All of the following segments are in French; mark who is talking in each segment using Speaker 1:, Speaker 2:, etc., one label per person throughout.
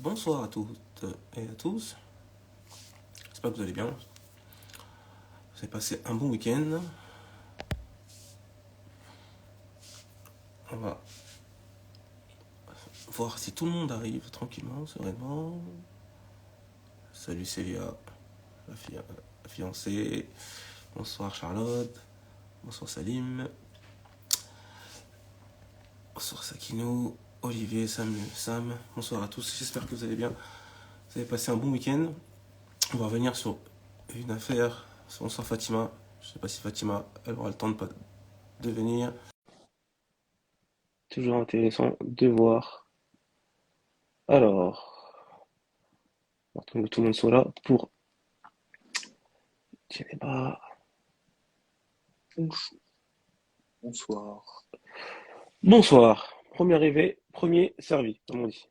Speaker 1: Bonsoir à toutes et à tous. J'espère que vous allez bien. Vous avez passé un bon week-end. On va voir si tout le monde arrive tranquillement, sereinement. Salut Célia, la fiancée. Bonsoir Charlotte. Bonsoir Salim. Bonsoir Sakino, Olivier, Sam. Bonsoir à tous. J'espère que vous allez bien. Vous avez passé un bon week-end. On va revenir sur une affaire. Bonsoir Fatima. Je ne sais pas si Fatima elle aura le temps de venir. Toujours intéressant de voir. Alors, on va attendre que tout le monde soit là pour. Je sais pas.
Speaker 2: Bonsoir.
Speaker 1: Bonsoir. Premier arrivé, premier servi, comme on dit.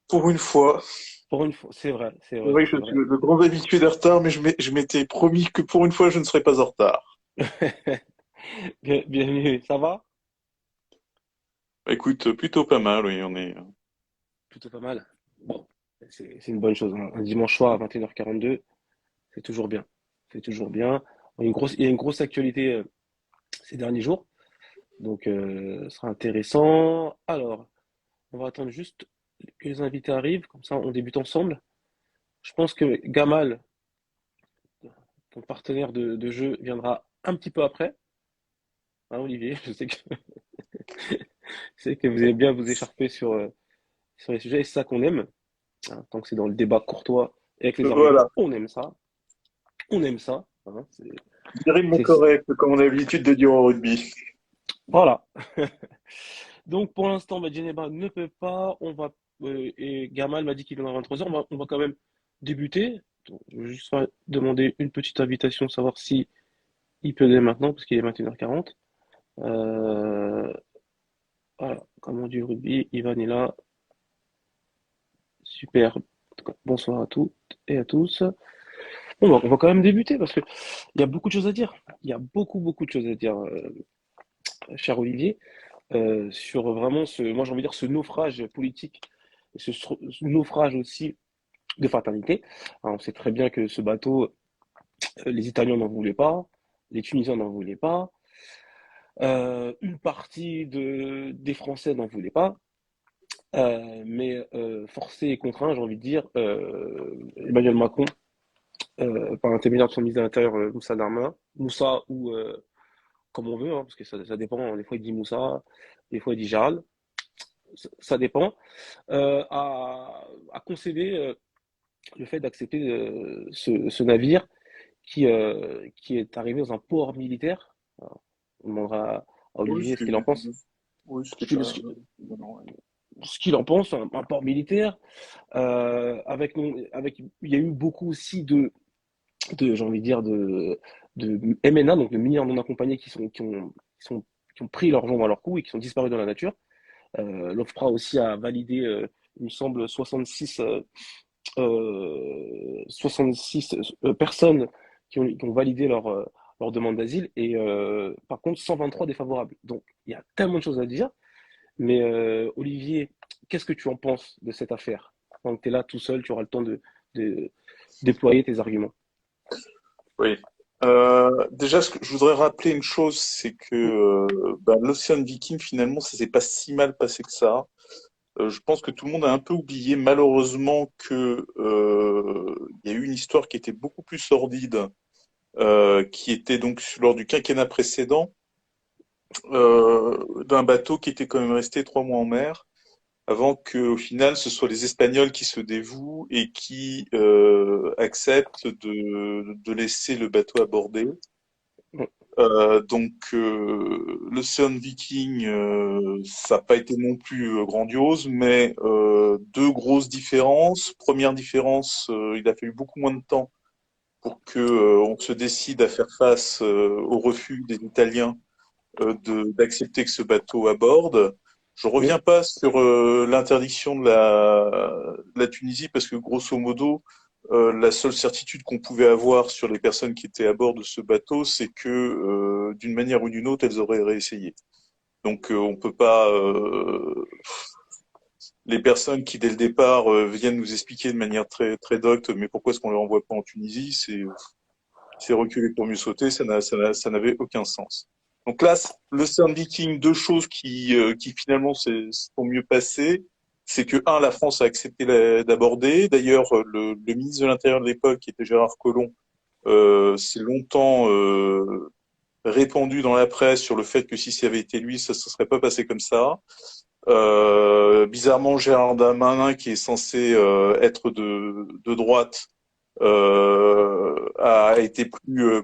Speaker 2: Pour une fois,
Speaker 1: Pour une fois, c'est vrai, c'est
Speaker 2: c'est
Speaker 1: vrai,
Speaker 2: vrai que
Speaker 1: c'est
Speaker 2: je suis
Speaker 1: vrai.
Speaker 2: le grand habitué des retards, mais je m'étais promis que pour une fois, je ne serais pas en retard.
Speaker 1: Bienvenue, ça va?
Speaker 2: Bah, écoute, plutôt pas mal, oui, on est.
Speaker 1: Plutôt pas mal. Bon, c'est une bonne chose, hein. Un dimanche soir à 21h42, c'est toujours bien. C'est toujours bien. Il y a une grosse actualité ces derniers jours, donc ce sera intéressant. Alors, on va attendre juste que les invités arrivent, comme ça on débute ensemble. Je pense que Gamal, ton partenaire de jeu, viendra un petit peu après. Hein, Olivier, je sais que vous aimez bien vous écharper sur les sujets, et c'est ça qu'on aime. Hein, tant que c'est dans le débat courtois et avec les arguments,
Speaker 2: Voilà,
Speaker 1: on aime ça. On aime ça. Hein,
Speaker 2: mon
Speaker 1: c'est-
Speaker 2: correct, comme on a l'habitude de dire au rugby.
Speaker 1: voilà. Donc pour l'instant, Djeneba ne peut pas. Et Gamal m'a dit qu'il viendra à 23h. On va quand même débuter. Donc, je vais juste demander une petite invitation, savoir si il peut dès maintenant, parce qu'il est 21h40. Euh, voilà, comme on dit au rugby, Ivan est là. Super. En tout cas, bonsoir à toutes et à tous. Bon, on va quand même débuter parce que il y a beaucoup de choses à dire. Il y a beaucoup de choses à dire, cher Olivier, sur vraiment moi j'ai envie de dire ce naufrage politique, et ce naufrage aussi de fraternité. Alors, on sait très bien que ce bateau, les Italiens n'en voulaient pas, les Tunisiens n'en voulaient pas, une partie des Français n'en voulaient pas. Mais forcé et contraint, j'ai envie de dire, Emmanuel Macron, par l'intermédiaire de son ministre de l'Intérieur, Moussa Darmanin, Moussa ou comme on veut, hein, parce que ça dépend. Des fois il dit Moussa, des fois il dit Gérald, ça dépend, a concédé le fait d'accepter ce navire qui est arrivé dans un port militaire. Alors, on demandera à
Speaker 2: Oui,
Speaker 1: Olivier ce qu'il en pense.
Speaker 2: c'était
Speaker 1: Ce qu'il
Speaker 2: pas.
Speaker 1: ce-
Speaker 2: Non, ouais.
Speaker 1: ce qu'il en pense, un port militaire, il y a eu beaucoup aussi j'ai envie de dire, de MNA, donc de mineurs non accompagnés qui ont pris leur jambe à leur cou et qui sont disparus dans la nature. L'OFPRA aussi a validé, il me semble, 66 personnes qui ont validé leur demande d'asile et par contre 123 défavorables. Donc il y a tellement de choses à dire. Mais Olivier, qu'est-ce que tu en penses de cette affaire? Quand tu es là tout seul, tu auras le temps de déployer tes arguments.
Speaker 2: Oui. Déjà, je voudrais rappeler une chose, c'est que l'Ocean Viking, finalement, ça s'est pas si mal passé que ça. Je pense que tout le monde a un peu oublié, malheureusement, que il y a eu une histoire qui était beaucoup plus sordide, qui était donc lors du quinquennat précédent, d'un bateau qui était quand même resté 3 mois en mer, avant que, au final, ce soit les Espagnols qui se dévouent et qui acceptent de laisser le bateau aborder. L'Ocean Viking, ça n'a pas été non plus grandiose, mais deux grosses différences. Première différence, il a fallu beaucoup moins de temps pour que on se décide à faire face au refus des Italiens d'accepter que ce bateau aborde. Je
Speaker 1: Oui,
Speaker 2: reviens pas sur l'interdiction de la Tunisie parce que grosso modo, la seule certitude qu'on pouvait avoir sur les personnes qui étaient à bord de ce bateau, c'est que d'une manière ou d'une autre, elles auraient réessayé. Donc on peut pas. les personnes qui dès le départ viennent nous expliquer de manière très docte, mais pourquoi est-ce qu'on les renvoie pas en Tunisie, c'est reculer pour mieux sauter, ça n'avait aucun sens. Donc là, l'Ocean Viking, deux choses qui finalement sont mieux passées, c'est que la France a accepté d'aborder. D'ailleurs, le ministre de l'Intérieur de l'époque, qui était Gérard Collomb, s'est longtemps répandu dans la presse sur le fait que si ça avait été lui, ça ne se serait pas passé comme ça. Bizarrement, Gérard Darmanin, qui est censé être de droite, a été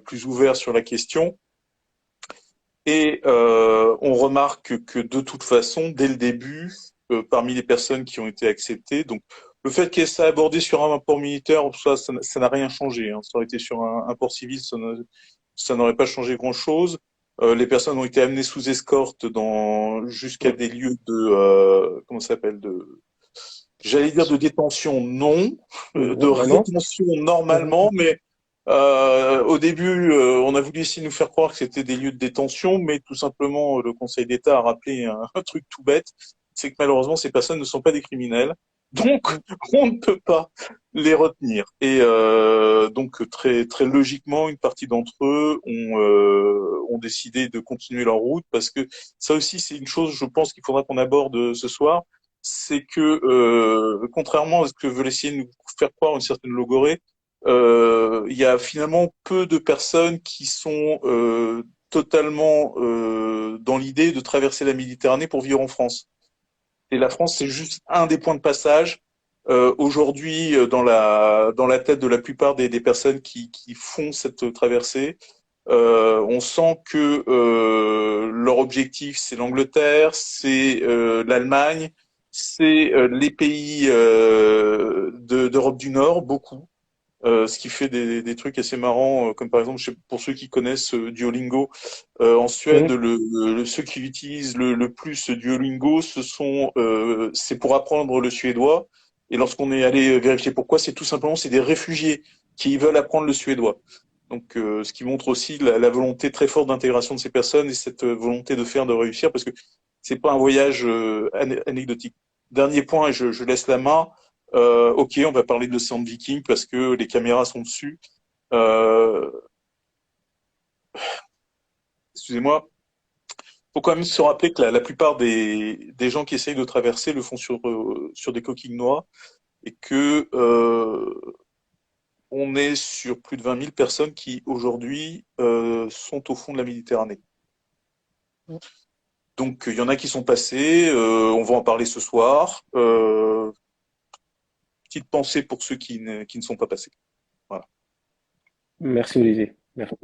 Speaker 2: plus ouvert sur la question. Et on remarque que de toute façon, dès le début, parmi les personnes qui ont été acceptées, donc le fait qu'elle s'est abordé sur un port militaire, ça n'a rien changé. Hein. Ça aurait été sur un port civil, ça n'aurait pas changé grand-chose. Les personnes ont été amenées sous escorte jusqu'à des lieux comment ça s'appelle, j'allais dire de détention, non, de
Speaker 1: Maintenant?
Speaker 2: rétention normalement, mais au début, on a voulu essayer de nous faire croire que c'était des lieux de détention, mais tout simplement, le Conseil d'État a rappelé un truc tout bête, c'est que malheureusement, ces personnes ne sont pas des criminels, donc on ne peut pas les retenir. Et donc très logiquement, une partie d'entre eux ont décidé de continuer leur route, parce que ça aussi, c'est une chose, je pense, qu'il faudra qu'on aborde ce soir, c'est que contrairement à ce que veut essayer de nous faire croire une certaine logorée, il y a finalement peu de personnes qui sont totalement dans l'idée de traverser la Méditerranée pour vivre en France. Et la France, c'est juste un des points de passage. Aujourd'hui, dans la tête de la plupart des personnes qui font cette traversée, on sent que leur objectif, c'est l'Angleterre, c'est l'Allemagne, c'est les pays d'Europe du Nord, beaucoup. Ce qui fait des trucs assez marrants, comme par exemple, pour ceux qui connaissent Duolingo, en Suède,
Speaker 1: Mhm.
Speaker 2: ceux qui utilisent le plus Duolingo, c'est pour apprendre le suédois. Et lorsqu'on est allé vérifier pourquoi, c'est des réfugiés qui veulent apprendre le suédois. Donc, ce qui montre aussi la volonté très forte d'intégration de ces personnes et cette volonté de réussir, parce que c'est pas un voyage anecdotique. Dernier point, et je laisse la main. Ok, on va parler de l'Océan Viking parce que les caméras sont dessus. Euh, Excusez-moi. Faut quand même se rappeler que la plupart des gens qui essayent de traverser le font sur des coquilles noix et que on est sur plus de 20 000 personnes qui aujourd'hui sont au fond de la Méditerranée. Donc il y en a qui sont passés, on va en parler ce soir. Petite pensée pour ceux qui ne sont pas passés. Voilà.
Speaker 1: Merci Olivier. Merci.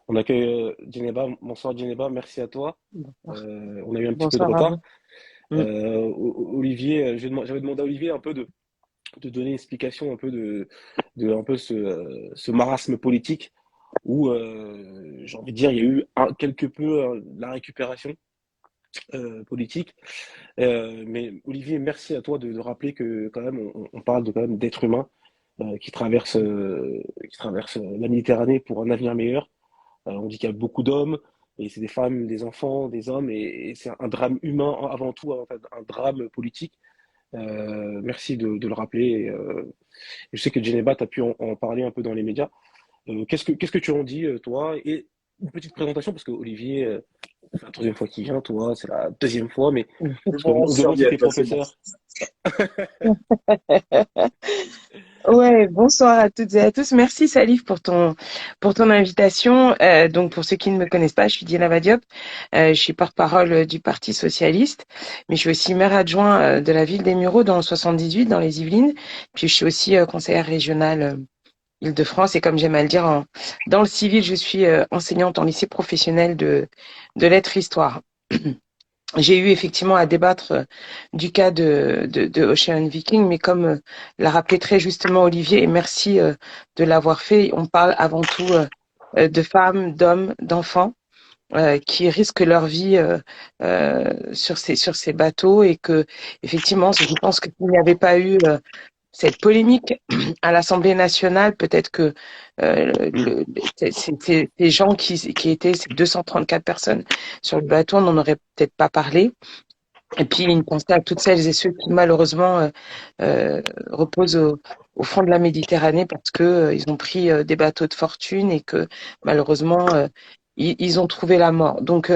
Speaker 1: On accueille Djeneba. Bonsoir Djeneba, merci à toi. On a eu un petit peu de
Speaker 3: Bonsoir à
Speaker 1: retard.
Speaker 3: vous. Mm.
Speaker 1: Olivier, j'avais demandé à Olivier un peu de donner une explication un peu de un peu ce marasme politique où j'ai envie de dire il y a eu quelque peu la récupération politique. Mais Olivier, merci à toi de rappeler que quand même on parle de quand même d'êtres humains qui traversent la Méditerranée pour un avenir meilleur. On dit qu'il y a beaucoup d'hommes, et c'est des femmes, des enfants, des hommes, et c'est un drame humain avant tout, un drame politique. Merci de le rappeler. Je sais que Geneva, tu as pu en parler un peu dans les médias. Qu'est-ce que tu en dis, toi? Et une petite présentation, parce que Olivier, c'est la troisième fois qu'il vient, toi, c'est la deuxième fois, mais
Speaker 2: Je
Speaker 1: parce
Speaker 2: m'en rends
Speaker 1: qu'on demande si
Speaker 2: serviette,
Speaker 1: t'es
Speaker 2: là, c'est bon.
Speaker 1: professeur.
Speaker 3: Ouais, bonsoir à toutes et à tous. Merci Salif pour ton invitation. Donc pour ceux qui ne me connaissent pas, je suis Dieynaba Diop. Je suis porte-parole du Parti socialiste, mais je suis aussi maire adjoint de la ville des Mureaux dans le 78, dans les Yvelines. Puis je suis aussi conseillère régionale Île-de-France et comme j'aime à le dire, dans le civil, je suis enseignante en lycée professionnel de lettres histoire. J'ai eu effectivement à débattre du cas de Ocean Viking, mais comme l'a rappelé très justement Olivier, et merci de l'avoir fait, on parle avant tout de femmes, d'hommes, d'enfants qui risquent leur vie sur ces bateaux et que effectivement, je pense que s'il n'y avait pas eu cette polémique à l'Assemblée nationale, peut-être que ces gens qui étaient ces 234 personnes sur le bateau, on n'en aurait peut-être pas parlé. Et puis une pensée à toutes celles et ceux qui malheureusement reposent au fond de la Méditerranée parce que ils ont pris des bateaux de fortune et que malheureusement ils ont trouvé la mort. Donc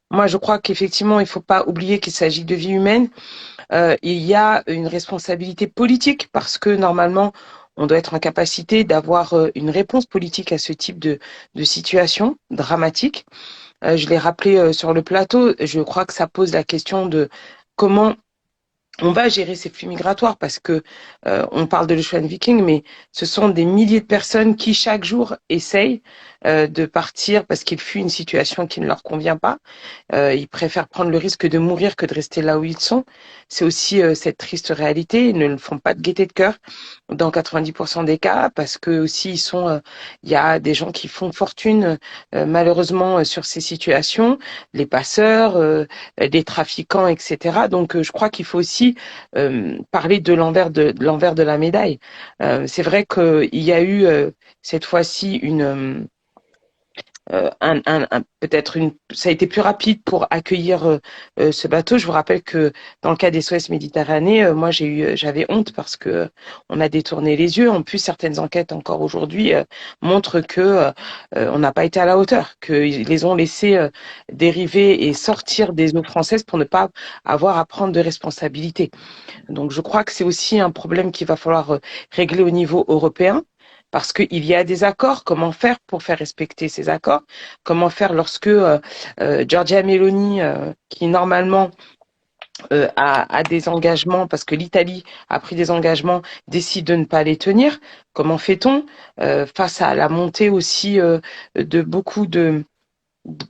Speaker 3: moi je crois qu'effectivement il faut pas oublier qu'il s'agit de vies humaines. Il y a une responsabilité politique parce que normalement on doit être en capacité d'avoir une réponse politique à ce type de situation dramatique. Je l'ai rappelé sur le plateau, je crois que ça pose la question de comment on va gérer ces flux migratoires parce que on parle de l'Ocean Viking, mais ce sont des milliers de personnes qui chaque jour essayent de partir parce qu'ils fuient une situation qui ne leur convient pas. Ils préfèrent prendre le risque de mourir que de rester là où ils sont. C'est aussi cette triste réalité. Ils ne le font pas de gaieté de cœur dans 90% des cas parce que aussi il y a des gens qui font fortune malheureusement sur ces situations, les passeurs, les trafiquants, etc. Donc je crois qu'il faut aussi parler de l'envers de la médaille. C'est vrai qu'il y a eu cette fois-ci peut-être ça a été plus rapide pour accueillir ce bateau. Je vous rappelle que dans le cas des SOS Méditerranée, moi j'avais honte parce que on a détourné les yeux. En plus, certaines enquêtes encore aujourd'hui montrent que on n'a pas été à la hauteur, qu'ils les ont laissés dériver et sortir des eaux françaises pour ne pas avoir à prendre de responsabilité. Donc je crois que c'est aussi un problème qu'il va falloir régler au niveau européen. Parce qu'il y a des accords, comment faire pour faire respecter ces accords? Comment faire lorsque Giorgia Meloni, qui normalement a des engagements, parce que l'Italie a pris des engagements, décide de ne pas les tenir? Comment fait-on face à la montée aussi de beaucoup de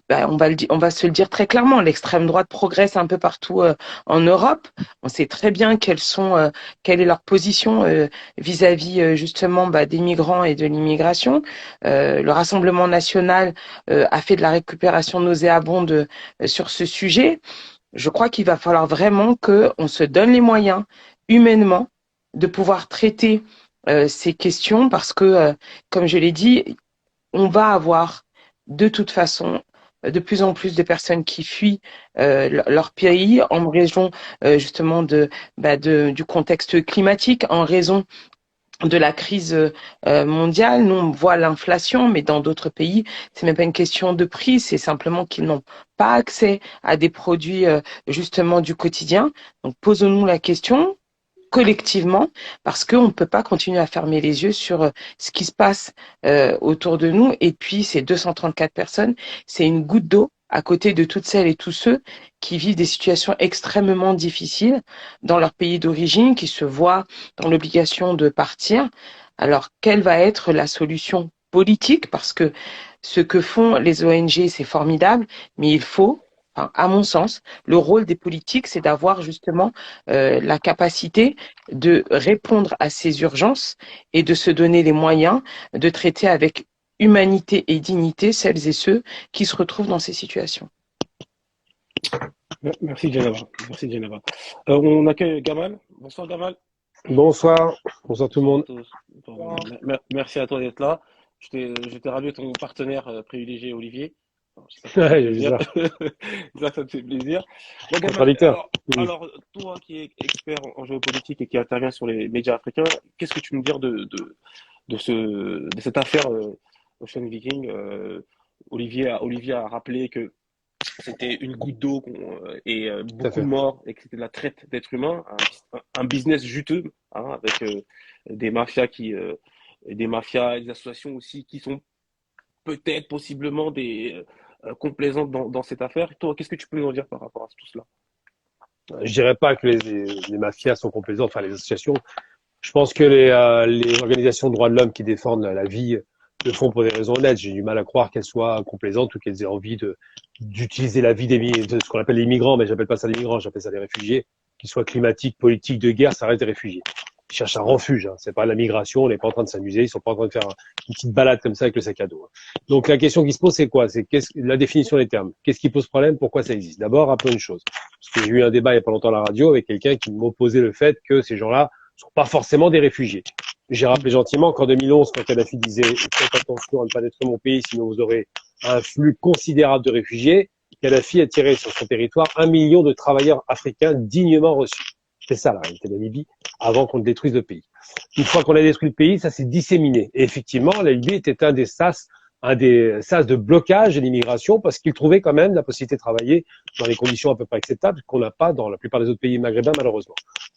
Speaker 3: on va se le dire très clairement, l'extrême droite progresse un peu partout en Europe. On sait très bien quelle est leur position vis-à-vis justement des migrants et de l'immigration. Le Rassemblement national a fait de la récupération nauséabonde sur ce sujet. Je crois qu'il va falloir vraiment qu'on se donne les moyens humainement de pouvoir traiter ces questions parce que, comme je l'ai dit, on va avoir de toute façon de plus en plus de personnes qui fuient leur pays en raison justement du contexte climatique, en raison de la crise mondiale. Nous, on voit l'inflation, mais dans d'autres pays, c'est même pas une question de prix, c'est simplement qu'ils n'ont pas accès à des produits justement du quotidien. Donc, posons-nous la question collectivement, parce qu'on ne peut pas continuer à fermer les yeux sur ce qui se passe autour de nous. Et puis, ces 234 personnes, c'est une goutte d'eau à côté de toutes celles et tous ceux qui vivent des situations extrêmement difficiles dans leur pays d'origine, qui se voient dans l'obligation de partir. Alors, quelle va être la solution politique? Parce que ce que font les ONG, c'est formidable, mais il faut, à mon sens, le rôle des politiques, c'est d'avoir justement la capacité de répondre à ces urgences et de se donner les moyens de traiter avec humanité et dignité celles et ceux qui se retrouvent dans ces situations.
Speaker 1: Merci Djenaba. Merci Djenaba. On accueille Gamal. Bonsoir Gamal.
Speaker 4: Bonsoir, bonsoir tout le monde.
Speaker 1: Merci à toi d'être là. Je t'ai ramené ton partenaire privilégié, Olivier.
Speaker 4: Ouais, bizarre.
Speaker 1: Ça te fait plaisir. Bon, Gamal,
Speaker 4: Contradicteur.
Speaker 1: alors, toi qui es expert en géopolitique et qui intervient sur les médias africains, qu'est-ce que tu peux me dire de cette affaire Ocean Viking? Olivier a rappelé que c'était une goutte d'eau et beaucoup de morts et que c'était de la traite d'êtres humains, un business juteux avec des mafias des associations aussi qui sont peut-être possiblement des complaisantes dans cette affaire. Toi, qu'est-ce que tu peux nous en dire par rapport à tout cela?
Speaker 4: Je dirais pas que les mafias sont complaisantes, enfin les associations. Je pense que les organisations de droits de l'homme qui défendent la vie le font pour des raisons honnêtes. J'ai du mal à croire qu'elles soient complaisantes ou qu'elles aient envie d'utiliser la vie de ce qu'on appelle les migrants, mais j'appelle pas ça des migrants, j'appelle ça des réfugiés, qu'ils soient climatiques, politiques, de guerre, ça reste des réfugiés. Ils cherchent un refuge, c'est pas la migration, on n'est pas en train de s'amuser, ils sont pas en train de faire une petite balade comme ça avec le sac à dos. Donc la question qui se pose, c'est quoi? C'est la définition des termes. Qu'est-ce qui pose problème? Pourquoi ça existe? D'abord, rappelons une chose. Parce que j'ai eu un débat il y a pas longtemps à la radio avec quelqu'un qui m'opposait le fait que ces gens-là sont pas forcément des réfugiés. J'ai rappelé gentiment qu'en 2011, quand Kadhafi disait « Faites attention à ne pas détruire mon pays, sinon vous aurez un flux considérable de réfugiés », Kadhafi a tiré sur son territoire 1 million de travailleurs africains dignement reçus. C'est ça la réalité de la Libye, avant qu'on détruise le pays. Une fois qu'on a détruit le pays, ça s'est disséminé. Et effectivement, la Libye était un des sas de blocage de l'immigration parce qu'ils trouvaient quand même la possibilité de travailler dans des conditions à peu près acceptables qu'on n'a pas dans la plupart des autres pays maghrébins, malheureusement.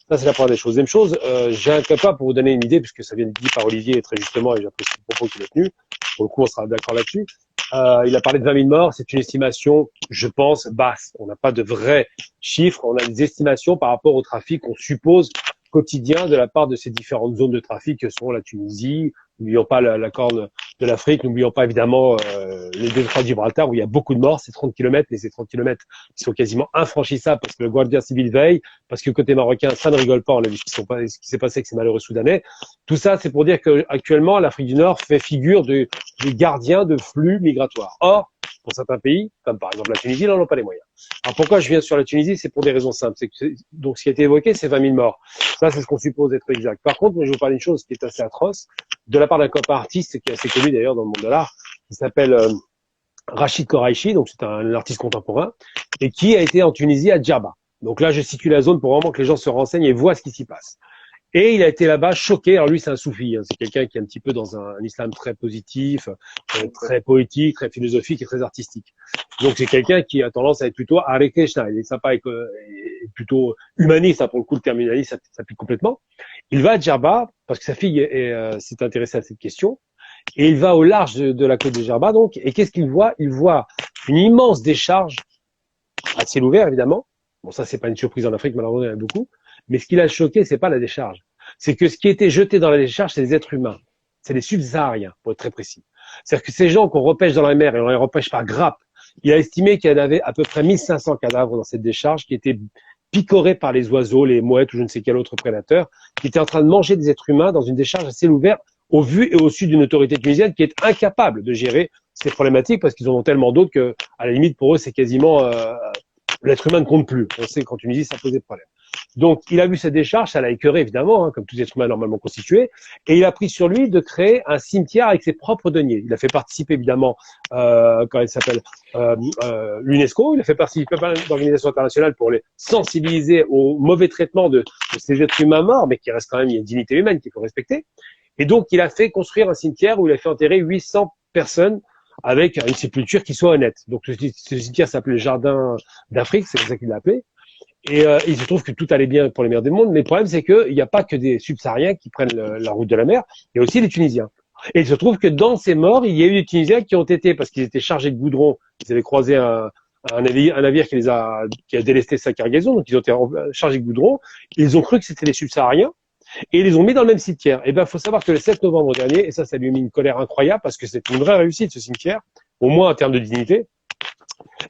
Speaker 4: Ça, c'est la première des choses. Deuxième chose, j'ai un cas pour vous donner une idée, puisque ça vient de dit par Olivier très justement, et j'apprécie le propos qu'il a tenu. Pour le coup, on sera d'accord là-dessus. Il a parlé de 20 000 morts. C'est une estimation, je pense, basse. On n'a pas de vrais chiffres. On a des estimations par rapport au trafic qu'on suppose quotidien de la part de ces différentes zones de trafic que sont la Tunisie. N'oublions pas la Corne de l'Afrique. N'oublions pas évidemment les détroits de Gibraltar où il y a beaucoup de morts. C'est 30 kilomètres, mais c'est 30 kilomètres qui sont quasiment infranchissables parce que le Guardia Civil veille, parce que côté marocain, ça ne rigole pas. On a vu ce qui s'est passé avec ces malheureux Soudanais. Tout ça, c'est pour dire que actuellement, l'Afrique du Nord fait figure de gardien de flux migratoires. Or, pour certains pays, comme par exemple la Tunisie, n'en ont pas les moyens. Alors pourquoi je viens sur la Tunisie? C'est pour des raisons simples. Donc ce qui a été évoqué, c'est 20 000 morts. Ça, c'est ce qu'on suppose être exact. Par contre, moi, je vais vous parler d'une chose qui est assez atroce, de la part d'un copain artiste qui est assez connu d'ailleurs dans le monde de l'art, qui s'appelle Rachid Koraichi, donc c'est un artiste contemporain, et qui a été en Tunisie à Djerba. Donc là, je situe la zone pour vraiment que les gens se renseignent et voient ce qui s'y passe. Et il a été là-bas choqué. Alors lui, c'est un soufi. Hein. C'est quelqu'un qui est un petit peu dans un islam très positif, très poétique, très philosophique et très artistique. Donc c'est quelqu'un qui a tendance à être plutôt Hare Krishna. Il est sympa et plutôt humaniste. Hein, pour le coup, le terme humaniste, ça s'applique complètement. Il va à Djerba parce que sa fille s'est intéressée à cette question. Et il va au large de la côte de Djerba. Donc, et qu'est-ce qu'il voit? Il voit une immense décharge à ciel ouvert, évidemment. Bon, ça, c'est pas une surprise en Afrique, malheureusement, il y en a beaucoup. Mais ce qui l'a choqué, c'est pas la décharge. C'est que ce qui était jeté dans la décharge, c'est des êtres humains. C'est des subsahariens, pour être très précis. C'est-à-dire que ces gens qu'on repêche dans la mer, et on les repêche par grappe, il a estimé qu'il y en avait à peu près 1500 cadavres dans cette décharge qui étaient picorés par les oiseaux, les mouettes ou je ne sais quel autre prédateur, qui étaient en train de manger des êtres humains dans une décharge à ciel ouvert, au vu et au su d'une autorité tunisienne qui est incapable de gérer ces problématiques parce qu'ils en ont tellement d'autres que, à la limite, pour eux, c'est quasiment, l'être humain ne compte plus. On sait qu'en Tunisie, ça posait problème. Donc, il a vu cette décharge, ça l'a écœuré évidemment, hein, comme tous les êtres humains normalement constitués, et il a pris sur lui de créer un cimetière avec ses propres deniers. Il a fait participer évidemment, quand il s'appelle l'UNESCO, il a fait participer à plein d'organisations internationales pour les sensibiliser au mauvais traitement de ces êtres humains morts, mais qui reste quand même une dignité humaine qu'il faut respecter. Et donc, il a fait construire un cimetière où il a fait enterrer 800 personnes avec une sépulture qui soit honnête. Donc, ce cimetière s'appelait le Jardin d'Afrique, c'est comme ça qu'il l'a appelé. Et il se trouve que tout allait bien pour les mers du monde, mais le problème c'est qu'il n'y a pas que des subsahariens qui prennent la route de la mer, il y a aussi les Tunisiens. Et il se trouve que dans ces morts, il y a eu des Tunisiens qui ont été, parce qu'ils étaient chargés de goudron, ils avaient croisé un navire qui a délesté sa cargaison, donc ils ont été chargés de goudron, ils ont cru que c'était les subsahariens, et ils les ont mis dans le même cimetière. Et ben, faut savoir que le 7 novembre dernier, et ça lui a mis une colère incroyable, parce que c'est une vraie réussite ce cimetière, au moins en termes de dignité.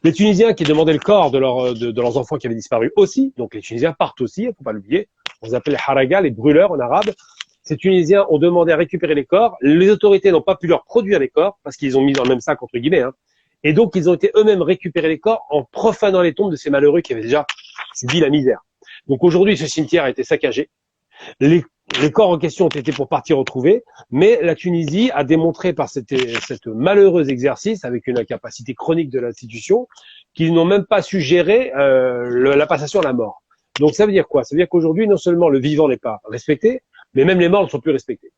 Speaker 4: Les Tunisiens qui demandaient le corps de leurs enfants qui avaient disparu aussi, donc les Tunisiens partent aussi, il ne faut pas l'oublier, on les appelle les haragas, les brûleurs en arabe. Ces Tunisiens ont demandé à récupérer les corps, les autorités n'ont pas pu leur produire les corps, parce qu'ils ont mis dans le même sac, entre guillemets, hein. Et donc ils ont été eux-mêmes récupérer les corps en profanant les tombes de ces malheureux qui avaient déjà subi la misère. Donc aujourd'hui, ce cimetière a été saccagé. Les corps en question ont été pour partie retrouvés, mais la Tunisie a démontré par cette malheureux exercice, avec une incapacité chronique de l'institution, qu'ils n'ont même pas su gérer la passation à la mort. Donc ça veut dire quoi? Ça veut dire qu'aujourd'hui, non seulement le vivant n'est pas respecté, mais même les morts ne sont plus respectés.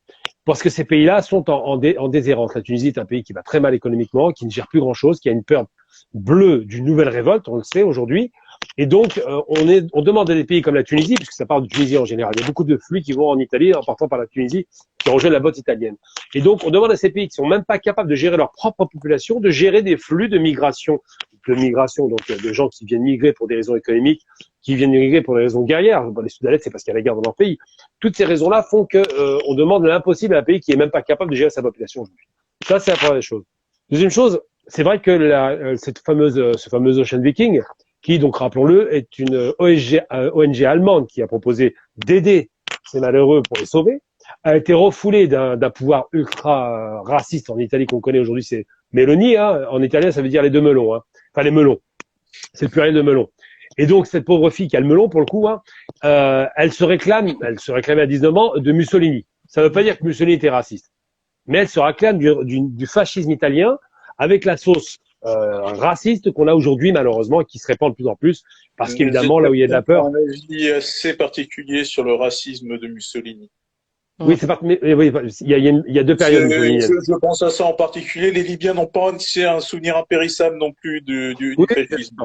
Speaker 4: Parce que ces pays-là sont en déshérence. La Tunisie est un pays qui va très mal économiquement, qui ne gère plus grand-chose, qui a une peur bleue d'une nouvelle révolte, on le sait aujourd'hui. Et donc, on demande à des pays comme la Tunisie, puisque ça part de Tunisie en général, il y a beaucoup de flux qui vont en Italie, en partant par la Tunisie, qui rejoignent la botte italienne. Et donc, on demande à ces pays qui sont même pas capables de gérer leur propre population, de gérer des flux de migration, donc de gens qui viennent migrer pour des raisons économiques, qui viennent migrer pour des raisons guerrières. Bon, les Soudanais, c'est parce qu'il y a la guerre dans leur pays. Toutes ces raisons-là font que on demande l'impossible à un pays qui est même pas capable de gérer sa population aujourd'hui. Ça, c'est la première chose. Deuxième chose, c'est vrai que ce fameux Ocean Viking, qui, donc, rappelons-le, est une ONG allemande qui a proposé d'aider ces malheureux pour les sauver, a été refoulée d'un pouvoir ultra raciste en Italie qu'on connaît aujourd'hui, c'est Meloni, hein. En italien, ça veut dire les deux melons, hein. Enfin, les melons. C'est le pluriel de melon. Et donc, cette pauvre fille qui a le melon, pour le coup, hein, elle se réclamait à 19 ans de Mussolini. Ça ne veut pas dire que Mussolini était raciste. Mais elle se réclame du fascisme italien avec la sauce racistes qu'on a aujourd'hui malheureusement et qui se répandent de plus en plus parce qu'évidemment là où il y a de la peur.
Speaker 2: Un avis assez particulier sur le racisme de Mussolini.
Speaker 4: Oui, c'est pas, mais, oui, il y a deux périodes.
Speaker 2: Je pense à ça en particulier. Les Libyens n'ont pas un souvenir impérissable non plus du fascisme.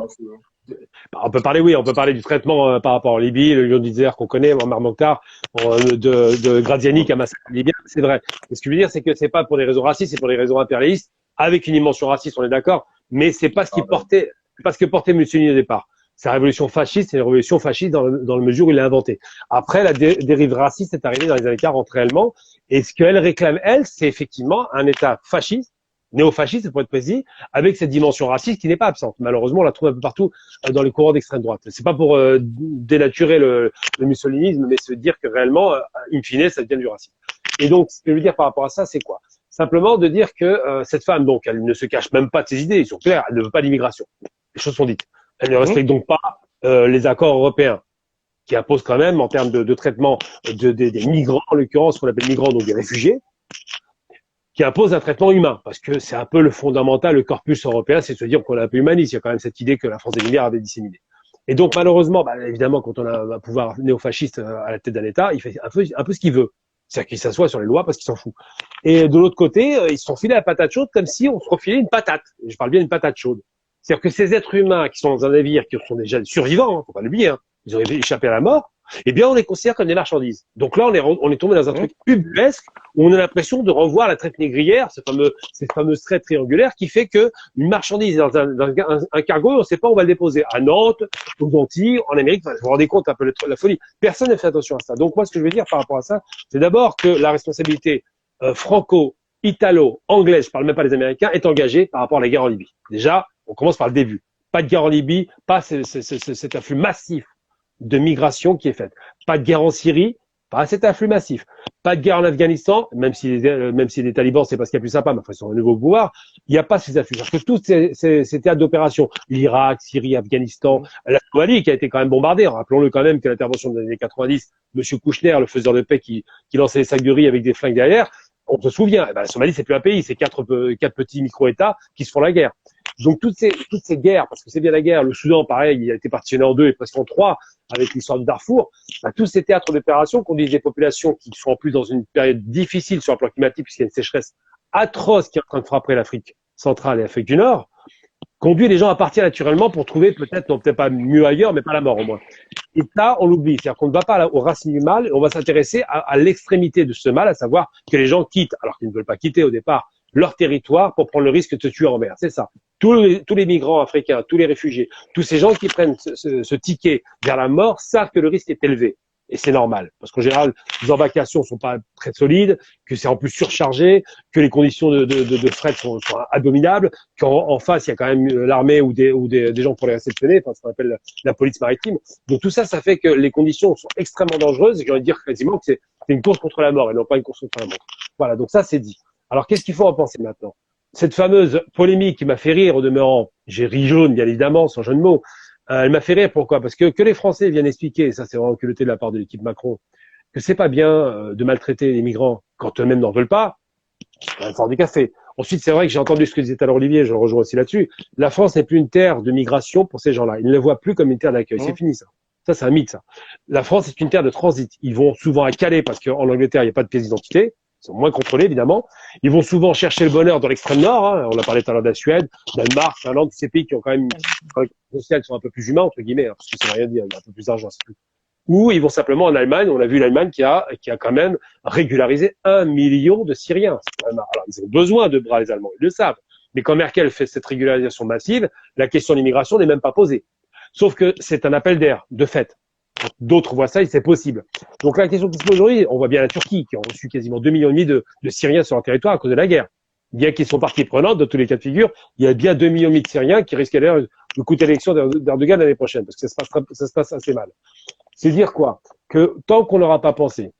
Speaker 4: On peut parler du traitement par rapport en Libye, le lion d'Isère qu'on connaît, Muammar Mokhtar, de Graziani qui a massacré les Libyens, c'est vrai. Mais ce que je veux dire, c'est que c'est pas pour des raisons racistes, c'est pour des raisons impérialistes, avec une dimension raciste, on est d'accord, mais c'est pas ce que portait Mussolini au départ. Sa révolution fasciste, c'est une révolution fasciste dans le mesure où il l'a inventée. Après, la dérive raciste est arrivée dans les années 40 réellement, et ce qu'elle réclame, elle, c'est effectivement un État fasciste, néo-fasciste pour être précis, avec cette dimension raciste qui n'est pas absente. Malheureusement, on la trouve un peu partout dans les courants d'extrême droite. C'est pas pour dénaturer le mussolinisme, mais se dire que réellement, in fine, ça devient du racisme. Et donc, ce que je veux dire par rapport à ça, c'est quoi? Simplement de dire que cette femme, donc, elle ne se cache même pas de ses idées, ils sont clairs, elle ne veut pas d'immigration. Les choses sont dites. Elle ne respecte donc pas les accords européens qui imposent quand même, en termes de traitement des migrants, en l'occurrence, ce qu'on appelle migrants, donc des réfugiés, qui impose un traitement humain, parce que c'est un peu le fondamental, le corpus européen, c'est de se dire qu'on est un peu humaniste. Il y a quand même cette idée que la France des Lumières avait disséminée. Et donc, malheureusement, évidemment, quand on a un pouvoir néofasciste à la tête d'un État, il fait un peu ce qu'il veut. C'est-à-dire qu'il s'assoit sur les lois parce qu'il s'en fout. Et de l'autre côté, ils se sont filés la patate chaude comme si on se refilait une patate. Je parle bien d'une patate chaude. C'est-à-dire que ces êtres humains qui sont dans un navire, qui sont déjà survivants, faut pas l'oublier, ils ont échappé à la mort, eh bien, on les considère comme des marchandises. Donc là, on est tombé dans un truc ubuesque où on a l'impression de revoir la traite négrière, cette fameuse traite triangulaire qui fait que une marchandise dans un cargo, on ne sait pas où on va le déposer. À Nantes, aux Antilles, en Amérique, vous vous rendez compte un peu la folie. Personne ne fait attention à ça. Donc moi, ce que je veux dire par rapport à ça, c'est d'abord que la responsabilité franco-italo-anglaise, je parle même pas des Américains, est engagée par rapport à la guerre en Libye. Déjà, on commence par le début. Pas de guerre en Libye, pas cet afflux massif de migration qui est faite. Pas de guerre en Syrie, pas cet afflux massif. Pas de guerre en Afghanistan, même si les talibans, c'est pas ce qu'il y a plus sympa, mais enfin, ils sont au nouveau pouvoir, il n'y a pas ces afflux. Parce que tous ces théâtres d'opération, l'Irak, Syrie, Afghanistan, la Somalie, qui a été quand même bombardée, rappelons-le quand même que l'intervention des années 90, monsieur Kouchner, le faiseur de paix qui lançait les sacs de riz avec des flingues derrière, on se souvient, la Somalie, c'est plus un pays, c'est quatre petits micro-États qui se font la guerre. Donc toutes ces guerres, parce que c'est bien la guerre, le Soudan, pareil, il a été partitionné en deux et presque en trois avec l'histoire du Darfour, tous ces théâtres d'opération conduisent des populations qui sont en plus dans une période difficile sur le plan climatique puisqu'il y a une sécheresse atroce qui est en train de frapper l'Afrique centrale et l'Afrique du Nord, conduit les gens à partir naturellement pour trouver peut-être pas mieux ailleurs, mais pas la mort au moins. Et ça, on l'oublie. C'est-à-dire qu'on ne va pas aux racines du mal, on va s'intéresser à l'extrémité de ce mal, à savoir que les gens quittent, alors qu'ils ne veulent pas quitter au départ, leur territoire pour prendre le risque de se tuer en mer. C'est ça. Tous les migrants africains, tous les réfugiés, tous ces gens qui prennent ce ticket vers la mort savent que le risque est élevé. Et c'est normal. Parce qu'en général, les embarcations sont pas très solides, que c'est en plus surchargé, que les conditions de fret sont abominables, qu'en face, il y a quand même l'armée ou des gens pour les réceptionner, enfin, ce qu'on appelle la police maritime. Donc tout ça, ça fait que les conditions sont extrêmement dangereuses et j'ai envie de dire quasiment que c'est une course contre la mort et non pas une course contre la montre. Voilà. Donc ça, c'est dit. Alors, qu'est-ce qu'il faut en penser maintenant? Cette fameuse polémique qui m'a fait rire au demeurant, j'ai ri jaune, bien évidemment, sans jeu de mots, elle m'a fait rire, pourquoi? Parce que les Français viennent expliquer, et ça c'est vraiment culotté de la part de l'équipe Macron, que c'est pas bien de maltraiter les migrants quand eux-mêmes n'en veulent pas, c'est quand même fort du café. Ensuite, c'est vrai que j'ai entendu ce que disait alors Olivier, je le rejoins aussi là-dessus, la France n'est plus une terre de migration pour ces gens-là, ils ne le voient plus comme une terre d'accueil, c'est fini ça. Ça, c'est un mythe, ça. La France est une terre de transit. Ils vont souvent à Calais parce qu'en Angleterre, il n'y a pas de pièce d'identité. Ils sont moins contrôlés, évidemment. Ils vont souvent chercher le bonheur dans l'extrême nord. On a parlé tout à l'heure de la Suède, Danemark, Finlande, tous ces pays qui ont quand même qui sont un peu plus humains, entre guillemets, parce que ça veut rien dire, il y a un peu plus d'argent. Ou ils vont simplement en Allemagne. On a vu l'Allemagne qui a quand même régularisé 1 million de Syriens. Alors, ils ont besoin de bras, les Allemands, ils le savent. Mais quand Merkel fait cette régularisation massive, la question de l'immigration n'est même pas posée. Sauf que c'est un appel d'air, de fait. D'autres voient ça et c'est possible. Donc la question qui se pose aujourd'hui, on voit bien la Turquie qui a reçu quasiment 2,5 millions de Syriens sur leur territoire à cause de la guerre. Bien qu'ils sont partie prenante dans tous les cas de figure, il y a bien 2,5 millions de Syriens qui risquent d'ailleurs de coûter l'élection d'Erdogan l'année prochaine parce que ça se passe assez mal. C'est dire quoi? Que tant qu'on n'aura pas pensé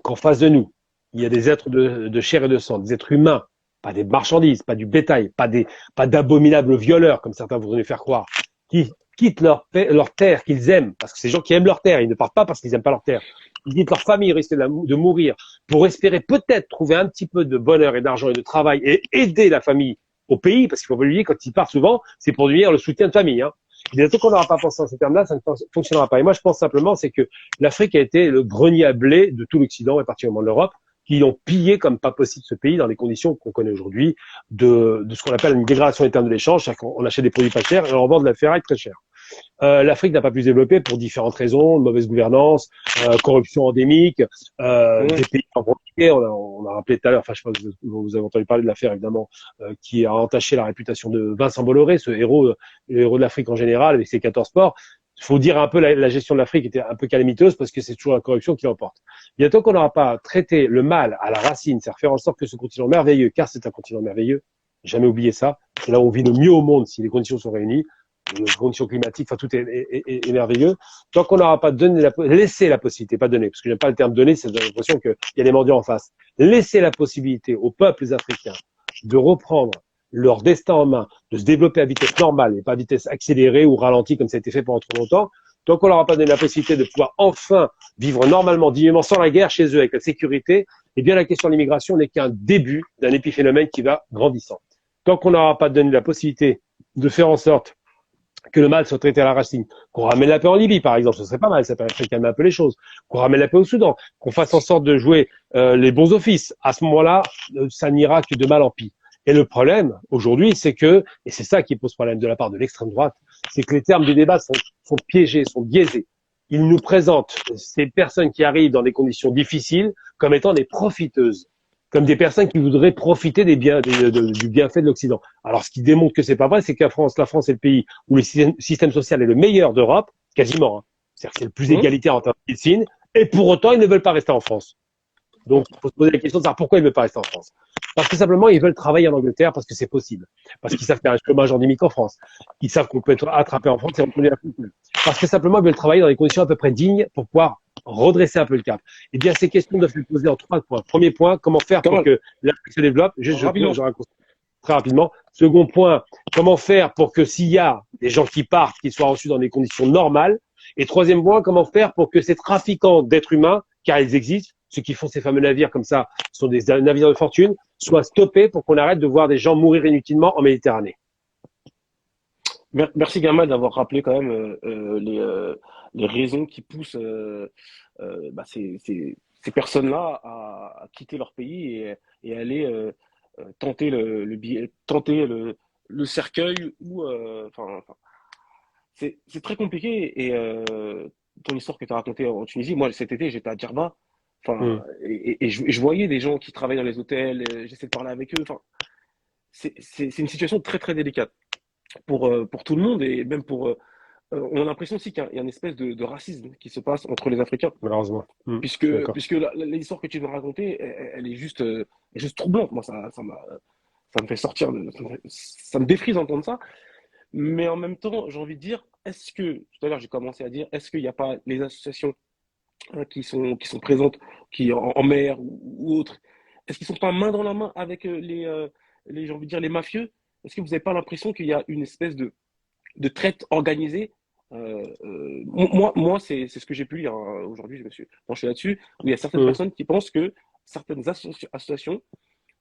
Speaker 4: qu'en face de nous, il y a des êtres de chair et de sang, des êtres humains, pas des marchandises, pas du bétail, pas d'abominables violeurs comme certains voudraient nous faire croire, qui quittent leur terre qu'ils aiment, parce que c'est des gens qui aiment leur terre, ils ne partent pas parce qu'ils n'aiment pas leur terre. Ils quittent leur famille, ils risquent de mourir pour espérer peut-être trouver un petit peu de bonheur et d'argent et de travail et aider la famille au pays, parce qu'il faut pas oublier, quand ils partent souvent, c'est pour devenir le soutien de famille. Hein. Et tant qu'on n'aura pas pensé en ces termes-là, ça ne fonctionnera pas. Et moi, je pense simplement, c'est que l'Afrique a été le grenier à blé de tout l'Occident, et particulièrement de l'Europe, qui ont pillé comme pas possible ce pays dans les conditions qu'on connaît aujourd'hui de ce qu'on appelle une dégradation des termes de l'échange, c'est-à-dire qu'on achète des produits pas chers et on vend de la ferraille très chère. L'Afrique n'a pas pu se développer pour différentes raisons, de mauvaise gouvernance, corruption endémique, des pays en pauvreté. On a rappelé tout à l'heure, enfin je sais pas si vous avez entendu parler de l'affaire évidemment, qui a entaché la réputation de Vincent Bolloré, ce héros, le héros de l'Afrique en général, avec ses 14 ports. Il faut dire un peu la gestion de l'Afrique était un peu calamiteuse parce que c'est toujours la corruption qui l'emporte. Bientôt qu'on n'aura pas traité le mal à la racine, c'est-à-dire faire en sorte que ce continent merveilleux, car c'est un continent merveilleux, jamais oublier ça, c'est là où on vit le mieux au monde si les conditions sont réunies, les conditions climatiques, enfin tout est merveilleux. Tant qu'on n'aura pas donné laissé la possibilité, pas donné, parce que j'aime pas le terme donner, c'est l'impression qu'il y a des mendiants en face. Laisser la possibilité aux peuples africains de reprendre leur destin en main, de se développer à vitesse normale et pas à vitesse accélérée ou ralentie comme ça a été fait pendant trop longtemps, tant qu'on leur a pas donné la possibilité de pouvoir enfin vivre normalement, dignement, sans la guerre chez eux, avec la sécurité, eh bien la question de l'immigration n'est qu'un début d'un épiphénomène qui va grandissant. Tant qu'on n'aura pas donné la possibilité de faire en sorte que le mal soit traité à la racine, qu'on ramène la paix en Libye, par exemple, ce serait pas mal, ça permettrait de calmer un peu les choses, qu'on ramène la paix au Soudan, qu'on fasse en sorte de jouer les bons offices. À ce moment-là, ça n'ira que de mal en pis. Et le problème, aujourd'hui, c'est que, et c'est ça qui pose problème de la part de l'extrême droite, c'est que les termes du débat sont piégés, sont biaisés. Ils nous présentent ces personnes qui arrivent dans des conditions difficiles comme étant des profiteuses, comme des personnes qui voudraient profiter du bienfait de l'Occident. Alors, ce qui démontre que c'est pas vrai, c'est que la France est le pays où le système social est le meilleur d'Europe, quasiment. Hein. C'est-à-dire que c'est le plus égalitaire en termes de médecine, et pour autant, ils ne veulent pas rester en France. Donc, il faut se poser la question de savoir pourquoi ils ne veulent pas rester en France. Parce que simplement, ils veulent travailler en Angleterre parce que c'est possible. Parce qu'ils savent qu'il y a un chômage endémique en France. Ils savent qu'on peut être attrapé en France et retourner à la culture. Parce que simplement, ils veulent travailler dans des conditions à peu près dignes pour pouvoir redresser un peu le cap. Eh bien, ces questions doivent se poser en 3 points. Premier point, comment faire pour que l'Afrique se développe? Je raconte très rapidement. Second point, comment faire pour que s'il y a des gens qui partent, qu'ils soient reçus dans des conditions normales? Et troisième point, comment faire pour que ces trafiquants d'êtres humains, car ils existent, ceux qui font ces fameux navires comme ça, sont des navires de fortune, soient stoppés pour qu'on arrête de voir des gens mourir inutilement en Méditerranée.
Speaker 1: Merci Gamal d'avoir rappelé quand même les raisons qui poussent ces personnes-là à quitter leur pays et aller tenter tenter le cercueil ou c'est très compliqué et ton histoire que tu as racontée en Tunisie, moi cet été j'étais à Djerba, et je voyais des gens qui travaillent dans les hôtels, j'essaie de parler avec eux, c'est une situation très très délicate pour tout le monde et même on a l'impression aussi qu'il y a une espèce de racisme qui se passe entre les Africains.
Speaker 4: Malheureusement.
Speaker 1: Puisque l'histoire que tu nous racontais, elle est juste troublante. Moi, ça me fait sortir, ça me défrise d'entendre ça. Mais en même temps, j'ai envie de dire, tout à l'heure, j'ai commencé à dire, est-ce qu'il n'y a pas les associations qui sont présentes, qui en mer ou autres, est-ce qu'ils sont pas main dans la main avec j'ai envie de dire, les mafieux? Est-ce que vous n'avez pas l'impression qu'il y a une espèce de traite organisée? Moi, c'est ce que j'ai pu lire hein. Aujourd'hui, je me suis penché là-dessus, où il y a certaines personnes qui pensent que certaines associations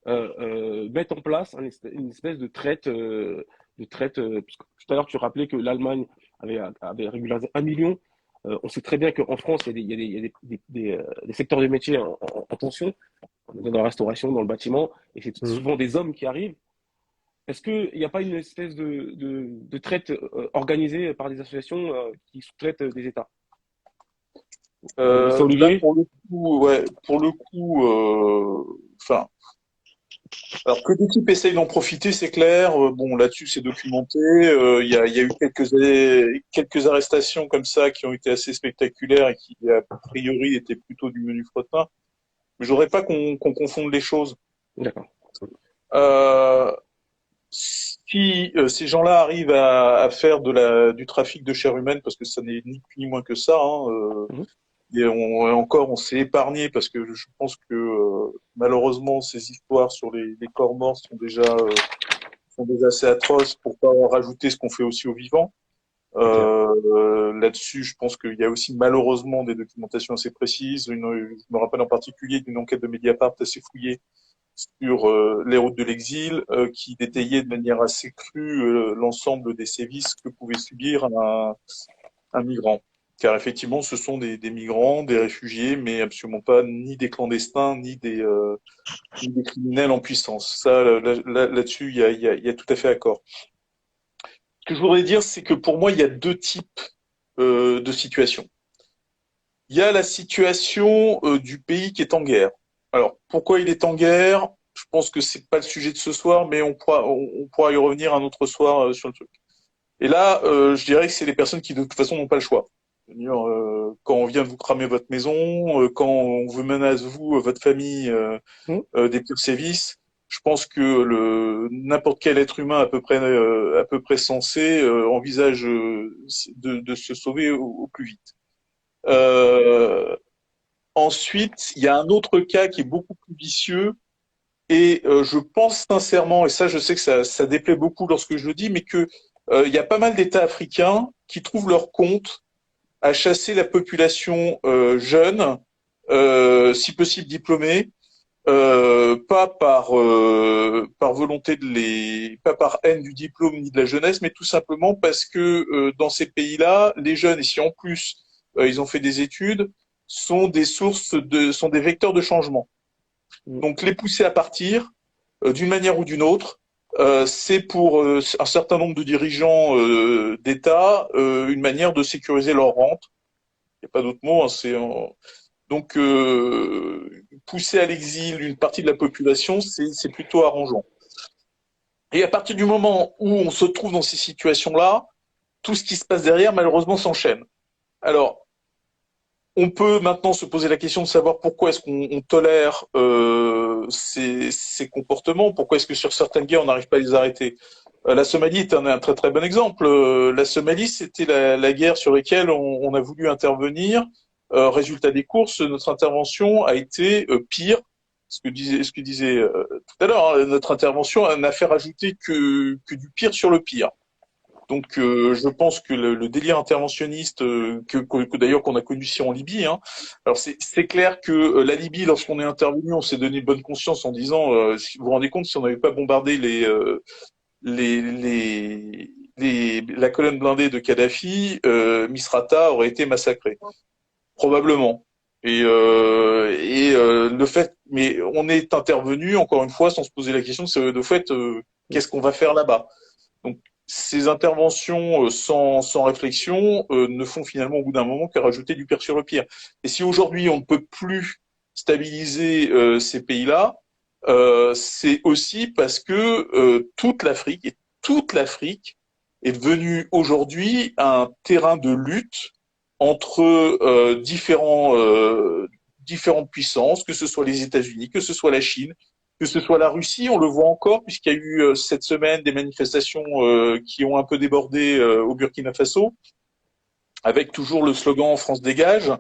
Speaker 1: mettent en place une espèce de traite, parce que tout à l'heure, tu rappelais que l'Allemagne avait régularisé 1 million. On sait très bien qu'en France, il y a des secteurs de métiers en tension, dans la restauration, dans le bâtiment, et c'est souvent des hommes qui arrivent. Est-ce qu'il n'y a pas une espèce de traite organisée par des associations qui sous-traitent des États?
Speaker 2: Là, pour le coup, enfin, alors que l'équipe essaye d'en profiter, c'est clair. Bon, là-dessus, c'est documenté. Il y a eu quelques arrestations comme ça qui ont été assez spectaculaires et qui, a priori, étaient plutôt du menu fretin. Mais j'aurais pas qu'on confonde les choses.
Speaker 1: D'accord.
Speaker 2: Si ces gens-là arrivent à faire du trafic de chair humaine, parce que ça n'est ni plus ni moins que ça, hein, et on s'est épargné parce que je pense que malheureusement ces histoires sur les corps morts sont déjà assez atroces pour pas en rajouter ce qu'on fait aussi aux vivants. Là-dessus, je pense qu'il y a aussi malheureusement des documentations assez précises. Je me rappelle en particulier d'une enquête de Mediapart assez fouillée sur les routes de l'exil, qui détaillait de manière assez crue l'ensemble des sévices que pouvait subir un migrant. Car effectivement, ce sont des migrants, des réfugiés, mais absolument pas ni des clandestins, ni des criminels en puissance. Ça, là-dessus, il y a tout à fait accord. Ce que je voudrais dire, c'est que pour moi, il y a deux types de situations. Il y a la situation du pays qui est en guerre. Alors, pourquoi il est en guerre? Je pense que c'est pas le sujet de ce soir, mais on pourra y revenir un autre soir sur le truc. Et là, je dirais que c'est les personnes qui de toute façon n'ont pas le choix. C'est-à-dire, quand on vient vous cramer votre maison, quand on vous menace vous, votre famille, des pires sévices, je pense que n'importe quel être humain à peu près sensé envisage de se sauver au plus vite. Ensuite, il y a un autre cas qui est beaucoup plus vicieux et je pense sincèrement, et ça je sais que ça déplaît beaucoup lorsque je le dis, mais que il y a pas mal d'États africains qui trouvent leur compte à chasser la population jeune, si possible diplômée, pas par volonté pas par haine du diplôme ni de la jeunesse, mais tout simplement parce que dans ces pays-là, les jeunes, et si en plus ils ont fait des études, sont sont des vecteurs de changement. Donc les pousser à partir d'une manière ou d'une autre, c'est pour un certain nombre de dirigeants d'État une manière de sécuriser leur rente. Il n'y a pas d'autre mot. Hein, donc pousser à l'exil une partie de la population, c'est plutôt arrangeant. Et à partir du moment où on se trouve dans ces situations-là, tout ce qui se passe derrière, malheureusement, s'enchaîne. Alors, on peut maintenant se poser la question de savoir pourquoi est-ce qu'on tolère ces comportements, pourquoi est-ce que sur certaines guerres, on n'arrive pas à les arrêter. La Somalie est un très très bon exemple. La Somalie, c'était la guerre sur laquelle on a voulu intervenir. Résultat des courses, notre intervention a été pire. Ce que disait tout à l'heure, hein, notre intervention n'a fait rajouter que du pire sur le pire. Donc, je pense que le délire interventionniste, que d'ailleurs qu'on a connu ici en Libye, hein, alors c'est clair que la Libye, lorsqu'on est intervenu, on s'est donné bonne conscience en disant, si vous vous rendez compte, si on n'avait pas bombardé la colonne blindée de Kadhafi, Misrata aurait été massacré, probablement. Le fait, mais on est intervenu encore une fois sans se poser la question de fait, qu'est-ce qu'on va faire là-bas? Donc ces interventions sans réflexion ne font finalement au bout d'un moment que rajouter du pire sur le pire. Et si aujourd'hui on ne peut plus stabiliser ces pays-là, c'est aussi parce que toute l'Afrique est devenue aujourd'hui un terrain de lutte entre différentes puissances, que ce soit les États-Unis, que ce soit la Chine, que ce soit la Russie. On le voit encore puisqu'il y a eu cette semaine des manifestations qui ont un peu débordé au Burkina Faso, avec toujours le slogan France dégage.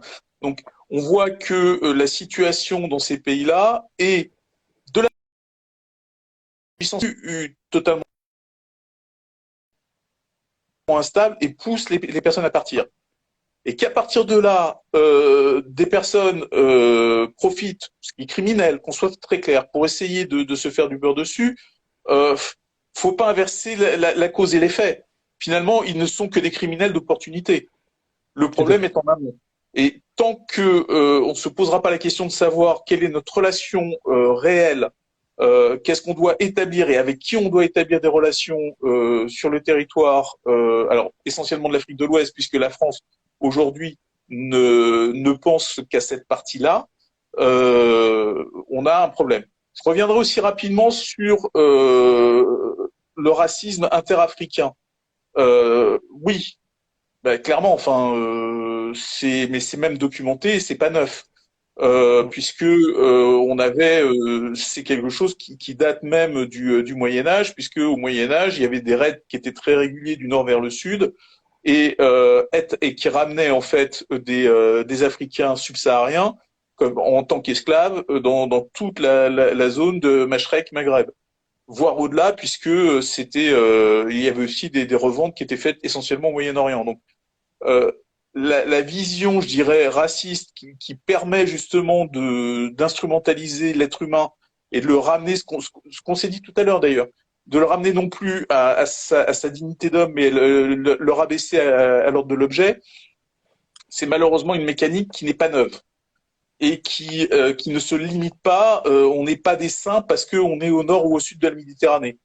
Speaker 2: Donc on voit que la situation dans ces pays-là est de la puissance totalement instable et pousse les personnes à partir. Et qu'à partir de là, des personnes profitent, ce qui est criminel, qu'on soit très clair, pour essayer de se faire du beurre dessus, faut pas inverser la cause et l'effet. Finalement, ils ne sont que des criminels d'opportunité. Le problème est en amont. Et tant que on ne se posera pas la question de savoir quelle est notre relation réelle, qu'est-ce qu'on doit établir et avec qui on doit établir des relations sur le territoire, alors essentiellement de l'Afrique de l'Ouest, puisque la France aujourd'hui ne pense qu'à cette partie-là, on a un problème. Je reviendrai aussi rapidement sur le racisme interafricain. Oui, bah, clairement, enfin, mais c'est même documenté, c'est pas neuf, puisque on avait, c'est quelque chose qui date même du Moyen Âge, puisque au Moyen Âge, il y avait des raids qui étaient très réguliers du nord vers le sud et qui ramenaient en fait des Africains subsahariens comme en tant qu'esclaves dans toute la zone de Mashrek, Maghreb, voire au-delà, puisque il y avait aussi des reventes qui étaient faites essentiellement au Moyen-Orient. Donc la vision, je dirais, raciste qui permet justement d'instrumentaliser l'être humain et de le ramener, ce qu'on s'est dit tout à l'heure d'ailleurs, de le ramener non plus à sa dignité d'homme, mais le rabaisser à l'ordre de l'objet, c'est malheureusement une mécanique qui n'est pas neuve et qui ne se limite pas, on n'est pas des saints parce qu'on est au nord ou au sud de la Méditerranée.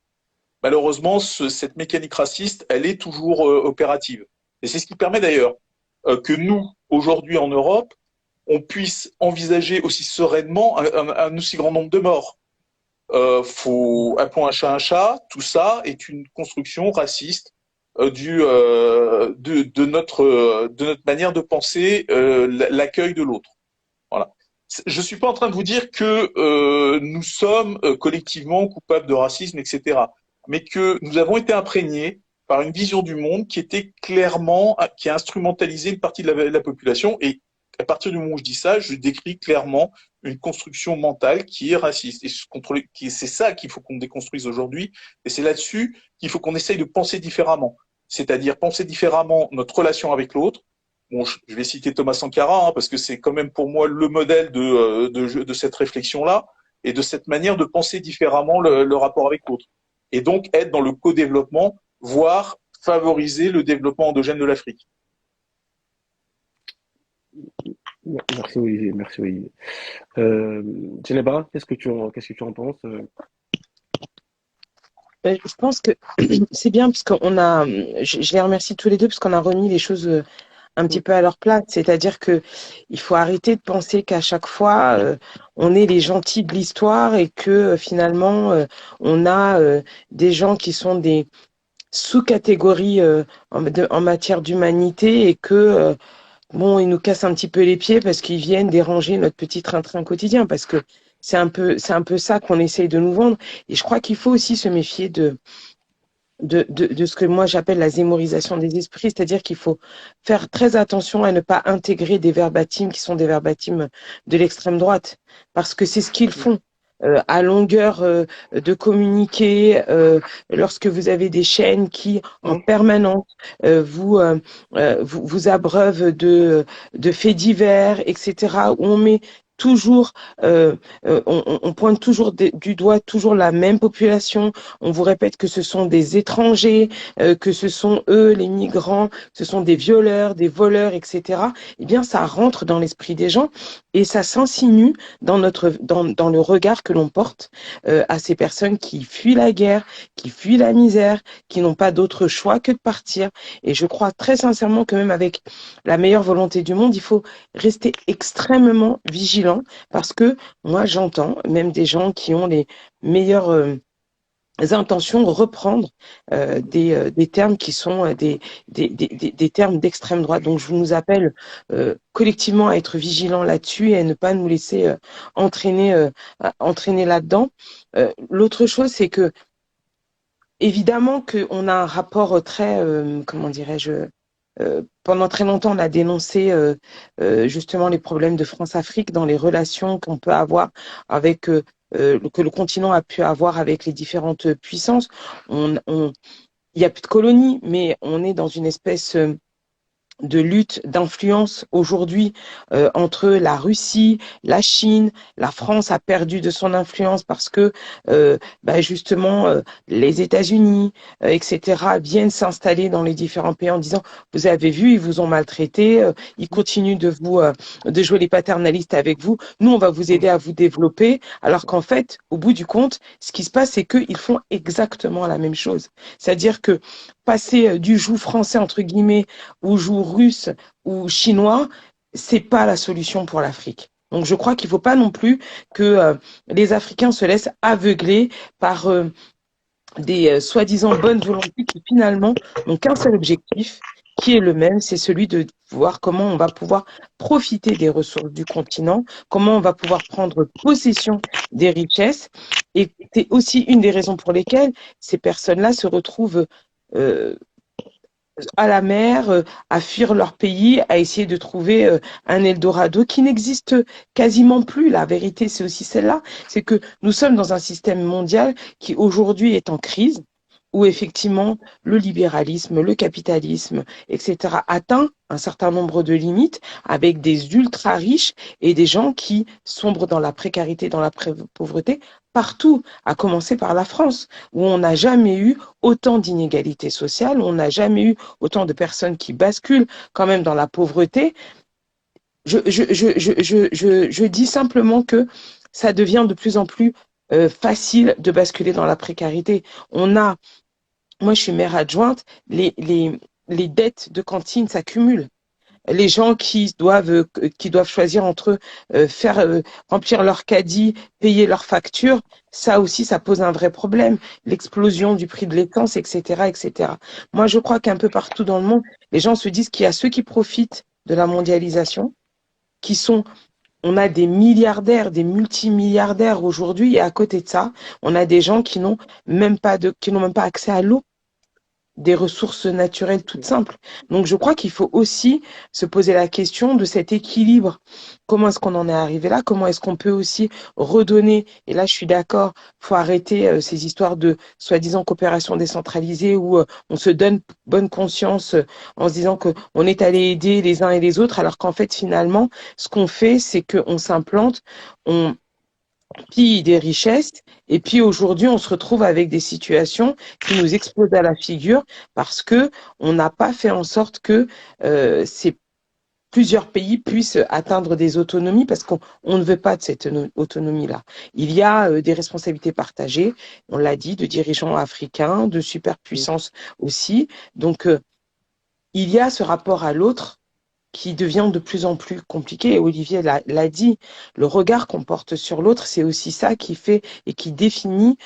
Speaker 2: Malheureusement, cette mécanique raciste, elle est toujours opérative. Et c'est ce qui permet d'ailleurs que nous, aujourd'hui en Europe, on puisse envisager aussi sereinement un aussi grand nombre de morts. Appelons un chat, tout ça est une construction raciste de notre manière de penser l'accueil de l'autre. Voilà. Je suis pas en train de vous dire que nous sommes collectivement coupables de racisme, etc. Mais que nous avons été imprégnés par une vision du monde qui était clairement, qui a instrumentalisé une partie de la population. Et à partir du moment où je dis ça, je décris clairement une construction mentale qui est raciste. Et c'est ça qu'il faut qu'on déconstruise aujourd'hui. Et c'est là-dessus qu'il faut qu'on essaye de penser différemment. C'est-à-dire penser différemment notre relation avec l'autre. Bon, je vais citer Thomas Sankara, parce que c'est quand même pour moi le modèle de cette réflexion-là et de cette manière de penser différemment le rapport avec l'autre. Et donc être dans le co-développement, voire favoriser le développement endogène de l'Afrique.
Speaker 1: Merci Olivier, merci Olivier. Djeneba, qu'est-ce que tu en penses?
Speaker 3: Je pense que c'est bien parce je les remercie tous les deux parce qu'on a remis les choses un petit peu à leur place. C'est-à-dire que il faut arrêter de penser qu'à chaque fois on est les gentils de l'histoire et que finalement on a des gens qui sont des sous-catégories en matière d'humanité et que bon, ils nous cassent un petit peu les pieds parce qu'ils viennent déranger notre petit train-train quotidien, parce que c'est un peu ça qu'on essaye de nous vendre. Et je crois qu'il faut aussi se méfier de ce que moi j'appelle la zémorisation des esprits, c'est-à-dire qu'il faut faire très attention à ne pas intégrer des verbatims qui sont des verbatims de l'extrême droite, parce que c'est ce qu'ils font. À longueur de communiquer, lorsque vous avez des chaînes qui en permanence vous abreuvent de faits divers, etc., où on met toujours, on pointe toujours du doigt toujours la même population. On vous répète que ce sont des étrangers, que ce sont eux les migrants, que ce sont des violeurs, des voleurs, etc. Eh bien, ça rentre dans l'esprit des gens et ça s'insinue dans le regard que l'on porte à ces personnes qui fuient la guerre, qui fuient la misère, qui n'ont pas d'autre choix que de partir. Et je crois très sincèrement que même avec la meilleure volonté du monde, il faut rester extrêmement vigilant parce que moi j'entends même des gens qui ont les meilleures intentions reprendre des termes qui sont des termes d'extrême droite. Donc je nous appelle collectivement à être vigilants là-dessus et à ne pas nous laisser entraîner là-dedans. L'autre chose, c'est que évidemment qu'on a un rapport très, comment dirais-je, pendant très longtemps, on a dénoncé justement les problèmes de France-Afrique dans les relations qu'on peut avoir avec que le continent a pu avoir avec les différentes puissances. Il y a plus de colonies, mais on est dans une espèce de lutte d'influence aujourd'hui entre la Russie, la Chine. La France a perdu de son influence parce que justement les États-Unis, etc. viennent s'installer dans les différents pays en disant vous avez vu, ils vous ont maltraité, ils continuent de jouer les paternalistes avec vous. Nous, on va vous aider à vous développer. Alors qu'en fait, au bout du compte, ce qui se passe, c'est qu'ils font exactement la même chose. C'est-à-dire que passer du joug français entre guillemets au joug russe ou chinois, c'est pas la solution pour l'Afrique. Donc je crois qu'il faut pas non plus que les Africains se laissent aveugler par des soi-disant bonnes volontés qui finalement n'ont qu'un seul objectif, qui est le même, c'est celui de voir comment on va pouvoir profiter des ressources du continent, comment on va pouvoir prendre possession des richesses. Et c'est aussi une des raisons pour lesquelles ces personnes-là se retrouvent à la mer, à fuir leur pays, à essayer de trouver un Eldorado qui n'existe quasiment plus. La vérité, c'est aussi celle-là, c'est que nous sommes dans un système mondial qui aujourd'hui est en crise, où effectivement le libéralisme, le capitalisme, etc., atteint un certain nombre de limites avec des ultra riches et des gens qui sombrent dans la précarité, dans la pauvreté, partout, à commencer par la France, où on n'a jamais eu autant d'inégalités sociales, où on n'a jamais eu autant de personnes qui basculent quand même dans la pauvreté. Je dis simplement que ça devient de plus en plus facile de basculer dans la précarité. Moi je suis maire adjointe, les dettes de cantine s'accumulent. Les gens qui doivent choisir entre faire remplir leur caddie, payer leurs factures, ça aussi, ça pose un vrai problème. L'explosion du prix de l'essence, etc., etc. Moi, je crois qu'un peu partout dans le monde, les gens se disent qu'il y a ceux qui profitent de la mondialisation, qui sont on a des milliardaires, des multimilliardaires aujourd'hui, et à côté de ça, on a des gens qui n'ont même pas accès à l'eau, des ressources naturelles toutes simples. Donc, je crois qu'il faut aussi se poser la question de cet équilibre. Comment est-ce qu'on en est arrivé là? Comment est-ce qu'on peut aussi redonner? Et là, je suis d'accord, faut arrêter ces histoires de soi-disant coopération décentralisée où on se donne bonne conscience en se disant que on est allé aider les uns et les autres, alors qu'en fait, finalement, ce qu'on fait, c'est qu'on s'implante, on pille des richesses. Et puis aujourd'hui, on se retrouve avec des situations qui nous explosent à la figure parce que on n'a pas fait en sorte que ces plusieurs pays puissent atteindre des autonomies parce qu'on ne veut pas de cette autonomie-là. Il y a des responsabilités partagées, on l'a dit, de dirigeants africains, de superpuissances aussi. Donc, il y a ce rapport à l'autre qui devient de plus en plus compliqué. Et Olivier l'a dit, le regard qu'on porte sur l'autre, c'est aussi ça qui fait et qui définit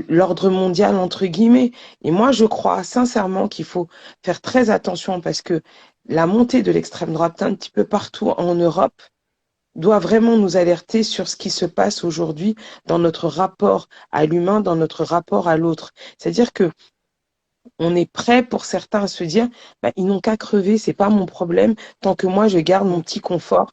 Speaker 3: l'ordre mondial, entre guillemets. Et moi, je crois sincèrement qu'il faut faire très attention parce que la montée de l'extrême droite un petit peu partout en Europe doit vraiment nous alerter sur ce qui se passe aujourd'hui dans notre rapport à l'humain, dans notre rapport à l'autre. C'est-à-dire que on est prêt pour certains à se dire ils n'ont qu'à crever, c'est pas mon problème tant que moi je garde mon petit confort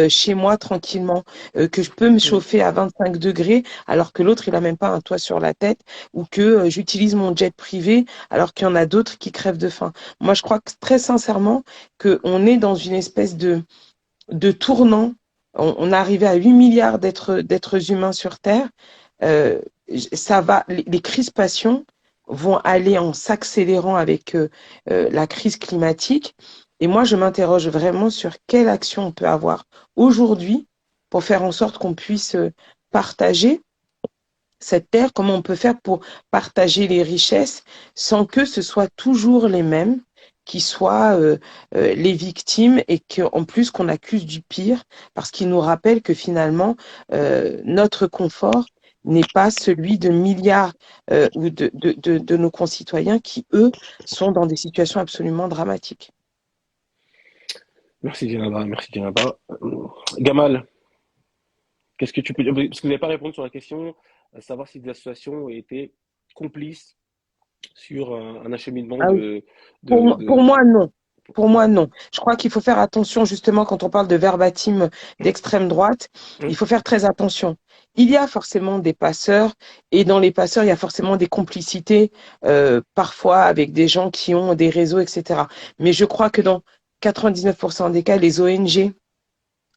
Speaker 3: chez moi tranquillement, que je peux me chauffer à 25 degrés alors que l'autre il a même pas un toit sur la tête ou que j'utilise mon jet privé alors qu'il y en a d'autres qui crèvent de faim. Moi je crois que très sincèrement que on est dans une espèce de tournant. On est arrivé à 8 milliards d'êtres humains sur Terre. Ça va, les crispations vont aller en s'accélérant avec la crise climatique. Et moi, je m'interroge vraiment sur quelle action on peut avoir aujourd'hui pour faire en sorte qu'on puisse partager cette terre, comment on peut faire pour partager les richesses sans que ce soit toujours les mêmes qui soient les victimes et qu'en plus qu'on accuse du pire parce qu'ils nous rappellent que finalement notre confort n'est pas celui de milliards ou de nos concitoyens qui, eux, sont dans des situations absolument dramatiques.
Speaker 1: Merci Djenaba, merci Djenaba. Gamal, qu'est-ce que tu peux dire? Parce que vous n'avez pas répondu sur la question, à savoir si des associations ont été complices sur un acheminement
Speaker 3: Ah oui.
Speaker 1: de,
Speaker 3: Pour
Speaker 1: de...
Speaker 3: moi, non. Pour moi, non. Je crois qu'il faut faire attention, justement, quand on parle de verbatim d'extrême droite, il faut faire très attention. Il y a forcément des passeurs, et dans les passeurs, il y a forcément des complicités, parfois avec des gens qui ont des réseaux, etc. Mais je crois que dans 99% des cas, les ONG,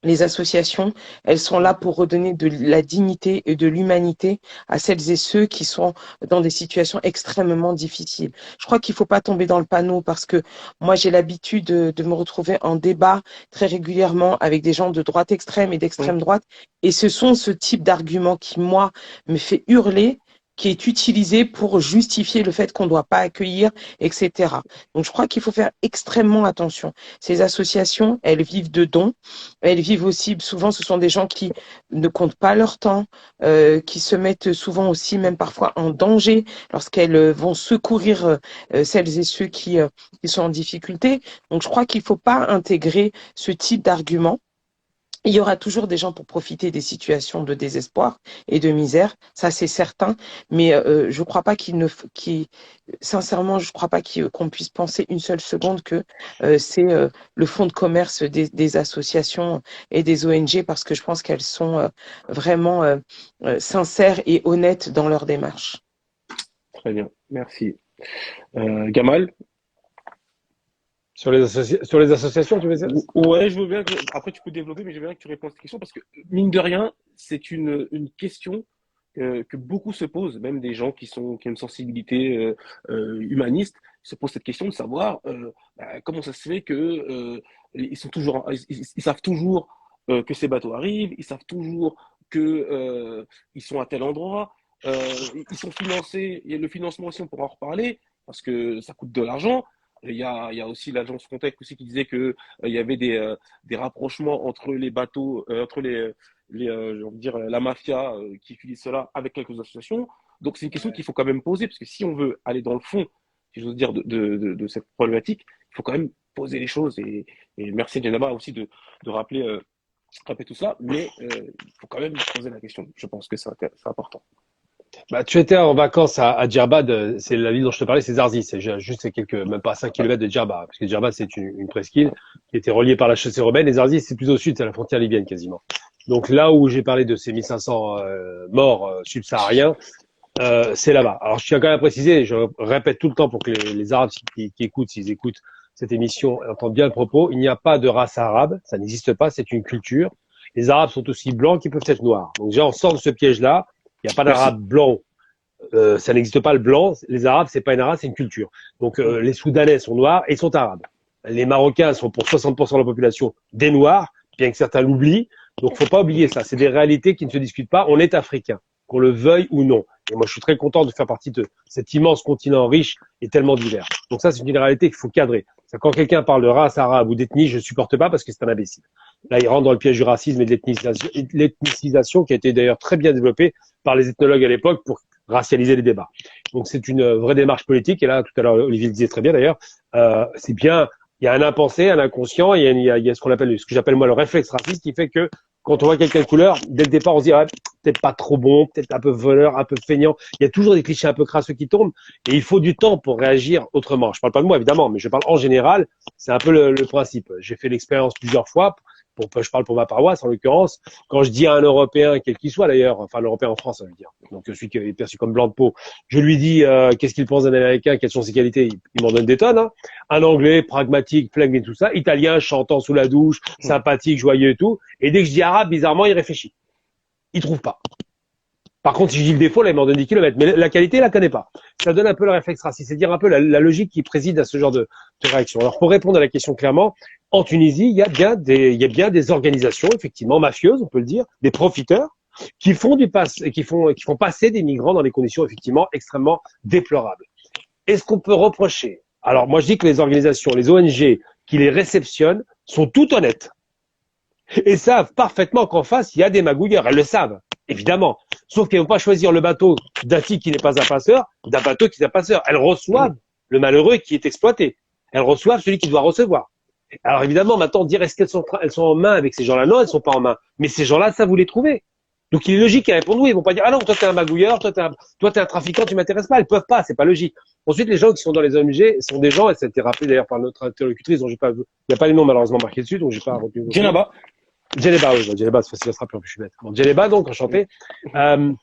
Speaker 3: les associations, elles sont là pour redonner de la dignité et de l'humanité à celles et ceux qui sont dans des situations extrêmement difficiles. Je crois qu'il ne faut pas tomber dans le panneau parce que moi, j'ai l'habitude de me retrouver en débat très régulièrement avec des gens de droite extrême et d'extrême droite. Et ce sont ce type d'arguments qui, moi, me fait hurler, qui est utilisé pour justifier le fait qu'on ne doit pas accueillir, etc. Donc, je crois qu'il faut faire extrêmement attention. Ces associations, elles vivent de dons. Elles vivent aussi, souvent, ce sont des gens qui ne comptent pas leur temps, qui se mettent souvent aussi, même parfois, en danger lorsqu'elles vont secourir celles et ceux qui sont en difficulté. Donc, je crois qu'il ne faut pas intégrer ce type d'argument. Il y aura toujours des gens pour profiter des situations de désespoir et de misère, ça c'est certain, mais je crois pas sincèrement, je crois pas qu'on puisse penser une seule seconde que c'est le fonds de commerce des associations et des ONG parce que je pense qu'elles sont vraiment sincères et honnêtes dans leur démarche.
Speaker 1: Très bien, merci. Gamal?
Speaker 4: Sur les associations, tu veux dire?
Speaker 1: Ouais, je veux bien après tu peux développer, mais je veux bien que tu réponds à cette question parce que, mine de rien, c'est une question que beaucoup se posent, même des gens qui ont une sensibilité humaniste, se posent cette question de savoir comment ça se fait que ils savent toujours que ces bateaux arrivent, ils savent toujours que ils sont à tel endroit, ils sont financés, et le financement aussi on pourra en reparler parce que ça coûte de l'argent. Il y a aussi l'agence Frontex aussi qui disait que il y avait des rapprochements entre les bateaux, entre j'ai envie de dire, la mafia qui utilise cela avec quelques associations. Donc c'est une question qu'il faut quand même poser, parce que si on veut aller dans le fond, si j'ose dire, de cette problématique, il faut quand même poser les choses. Et merci Djenaba aussi de rappeler tout ça, mais il faut quand même poser la question. Je pense que c'est important.
Speaker 4: Bah, tu étais en vacances à Djerbad, c'est la ville dont je te parlais, c'est Zarzis, c'est juste même pas 5 kilomètres de Djerba, parce que Djerbad c'est une presqu'île qui était reliée par la chaussée roumaine, et Zarzis c'est plus au sud, c'est à la frontière libyenne quasiment. Donc là où j'ai parlé de ces 1500 morts subsahariens, c'est là-bas. Alors je tiens quand même à préciser, je répète tout le temps pour que les Arabes qui écoutent, s'ils écoutent cette émission, entendent bien le propos, il n'y a pas de race arabe, ça n'existe pas, c'est une culture. Les Arabes sont aussi blancs qu'ils peuvent être noirs. Donc déjà on sort de ce piège-là. Il n'y a pas
Speaker 1: Merci.
Speaker 4: d'arabe blanc, ça n'existe pas le blanc. Les Arabes, c'est pas une race, c'est une culture. Donc les Soudanais sont noirs et sont arabes. Les Marocains sont pour 60% de la population des Noirs, bien que certains l'oublient. Donc faut pas oublier ça. C'est des réalités qui ne se discutent pas. On est africain, qu'on le veuille ou non. Et moi, je suis très content de faire partie de cet immense continent riche et tellement divers. Donc ça, c'est une réalité qu'il faut cadrer. Quand quelqu'un parle de race arabe ou d'ethnie, je ne supporte pas parce que c'est un imbécile. Là, il rentre dans le piège du racisme et de l'ethnicisation qui a été d'ailleurs très bien développée par les ethnologues à l'époque pour racialiser les débats. Donc c'est une vraie démarche politique. Et là, tout à l'heure, Olivier le disait très bien d'ailleurs, c'est bien, il y a un impensé, un inconscient, il y a ce qu'on appelle, ce que j'appelle moi le réflexe raciste qui fait que quand on voit quelqu'un de couleur, dès le départ, on se dit, ah, peut-être pas trop bon, peut-être un peu voleur, un peu feignant. Il y a toujours des clichés un peu crasseux qui tournent et il faut du temps pour réagir autrement. Je parle pas de moi, évidemment, mais je parle en général. C'est un peu le principe. J'ai fait l'expérience plusieurs fois. Je parle pour ma paroisse, en l'occurrence. Quand je dis à un Européen, quel qu'il soit d'ailleurs, enfin l'Européen en France, ça veut dire, donc celui qui est perçu comme blanc de peau, je lui dis qu'est-ce qu'il pense d'un Américain, quelles sont ses qualités, il m'en donne des tonnes. Hein. Un Anglais, pragmatique, flegme et tout ça, Italien, chantant sous la douche, sympathique, joyeux et tout. Et dès que je dis arabe, bizarrement, il réfléchit. Il trouve pas. Par contre, si je dis le défaut, là, il m'en donne 10 kilomètres. Mais la qualité, il la connaît pas. Ça donne un peu le réflexe raciste. C'est dire un peu la logique qui préside à ce genre de réaction. Alors, pour répondre à la question clairement, en Tunisie, il y a bien des organisations, effectivement, mafieuses, on peut le dire, des profiteurs, qui font qui font passer des migrants dans des conditions, effectivement, extrêmement déplorables. Est-ce qu'on peut reprocher? Alors, moi, je dis que les organisations, les ONG qui les réceptionnent sont toutes honnêtes. Et savent parfaitement qu'en face, il y a des magouilleurs. Elles le savent, évidemment. Sauf qu'elles ne vont pas choisir le bateau d'un type qui n'est pas un passeur, d'un bateau qui est un passeur. Elles reçoivent le malheureux qui est exploité. Elles reçoivent celui qui doit recevoir. Alors évidemment, maintenant, dire est-ce elles sont en main avec ces gens-là? Non, elles sont pas en main. Mais ces gens-là, ça vous les trouvez. Donc il est logique qu'elles répondent oui. Ils vont pas dire ah non, toi t'es un magouilleur, toi t'es un trafiquant, tu m'intéresses pas. Elles peuvent pas, c'est pas logique. Ensuite, les gens qui sont dans les ONG sont des gens, et ça a été rappelé d'ailleurs par notre interlocutrice, dont il n'y a pas les noms malheureusement marqués dessus, donc j'ai pas retenu.
Speaker 1: Djenaba.
Speaker 4: Djeneba, oui, Djeneba, c'est facile à se rappeler, en plus je suis bête. Bon, Djeneba, donc, enchanté. Il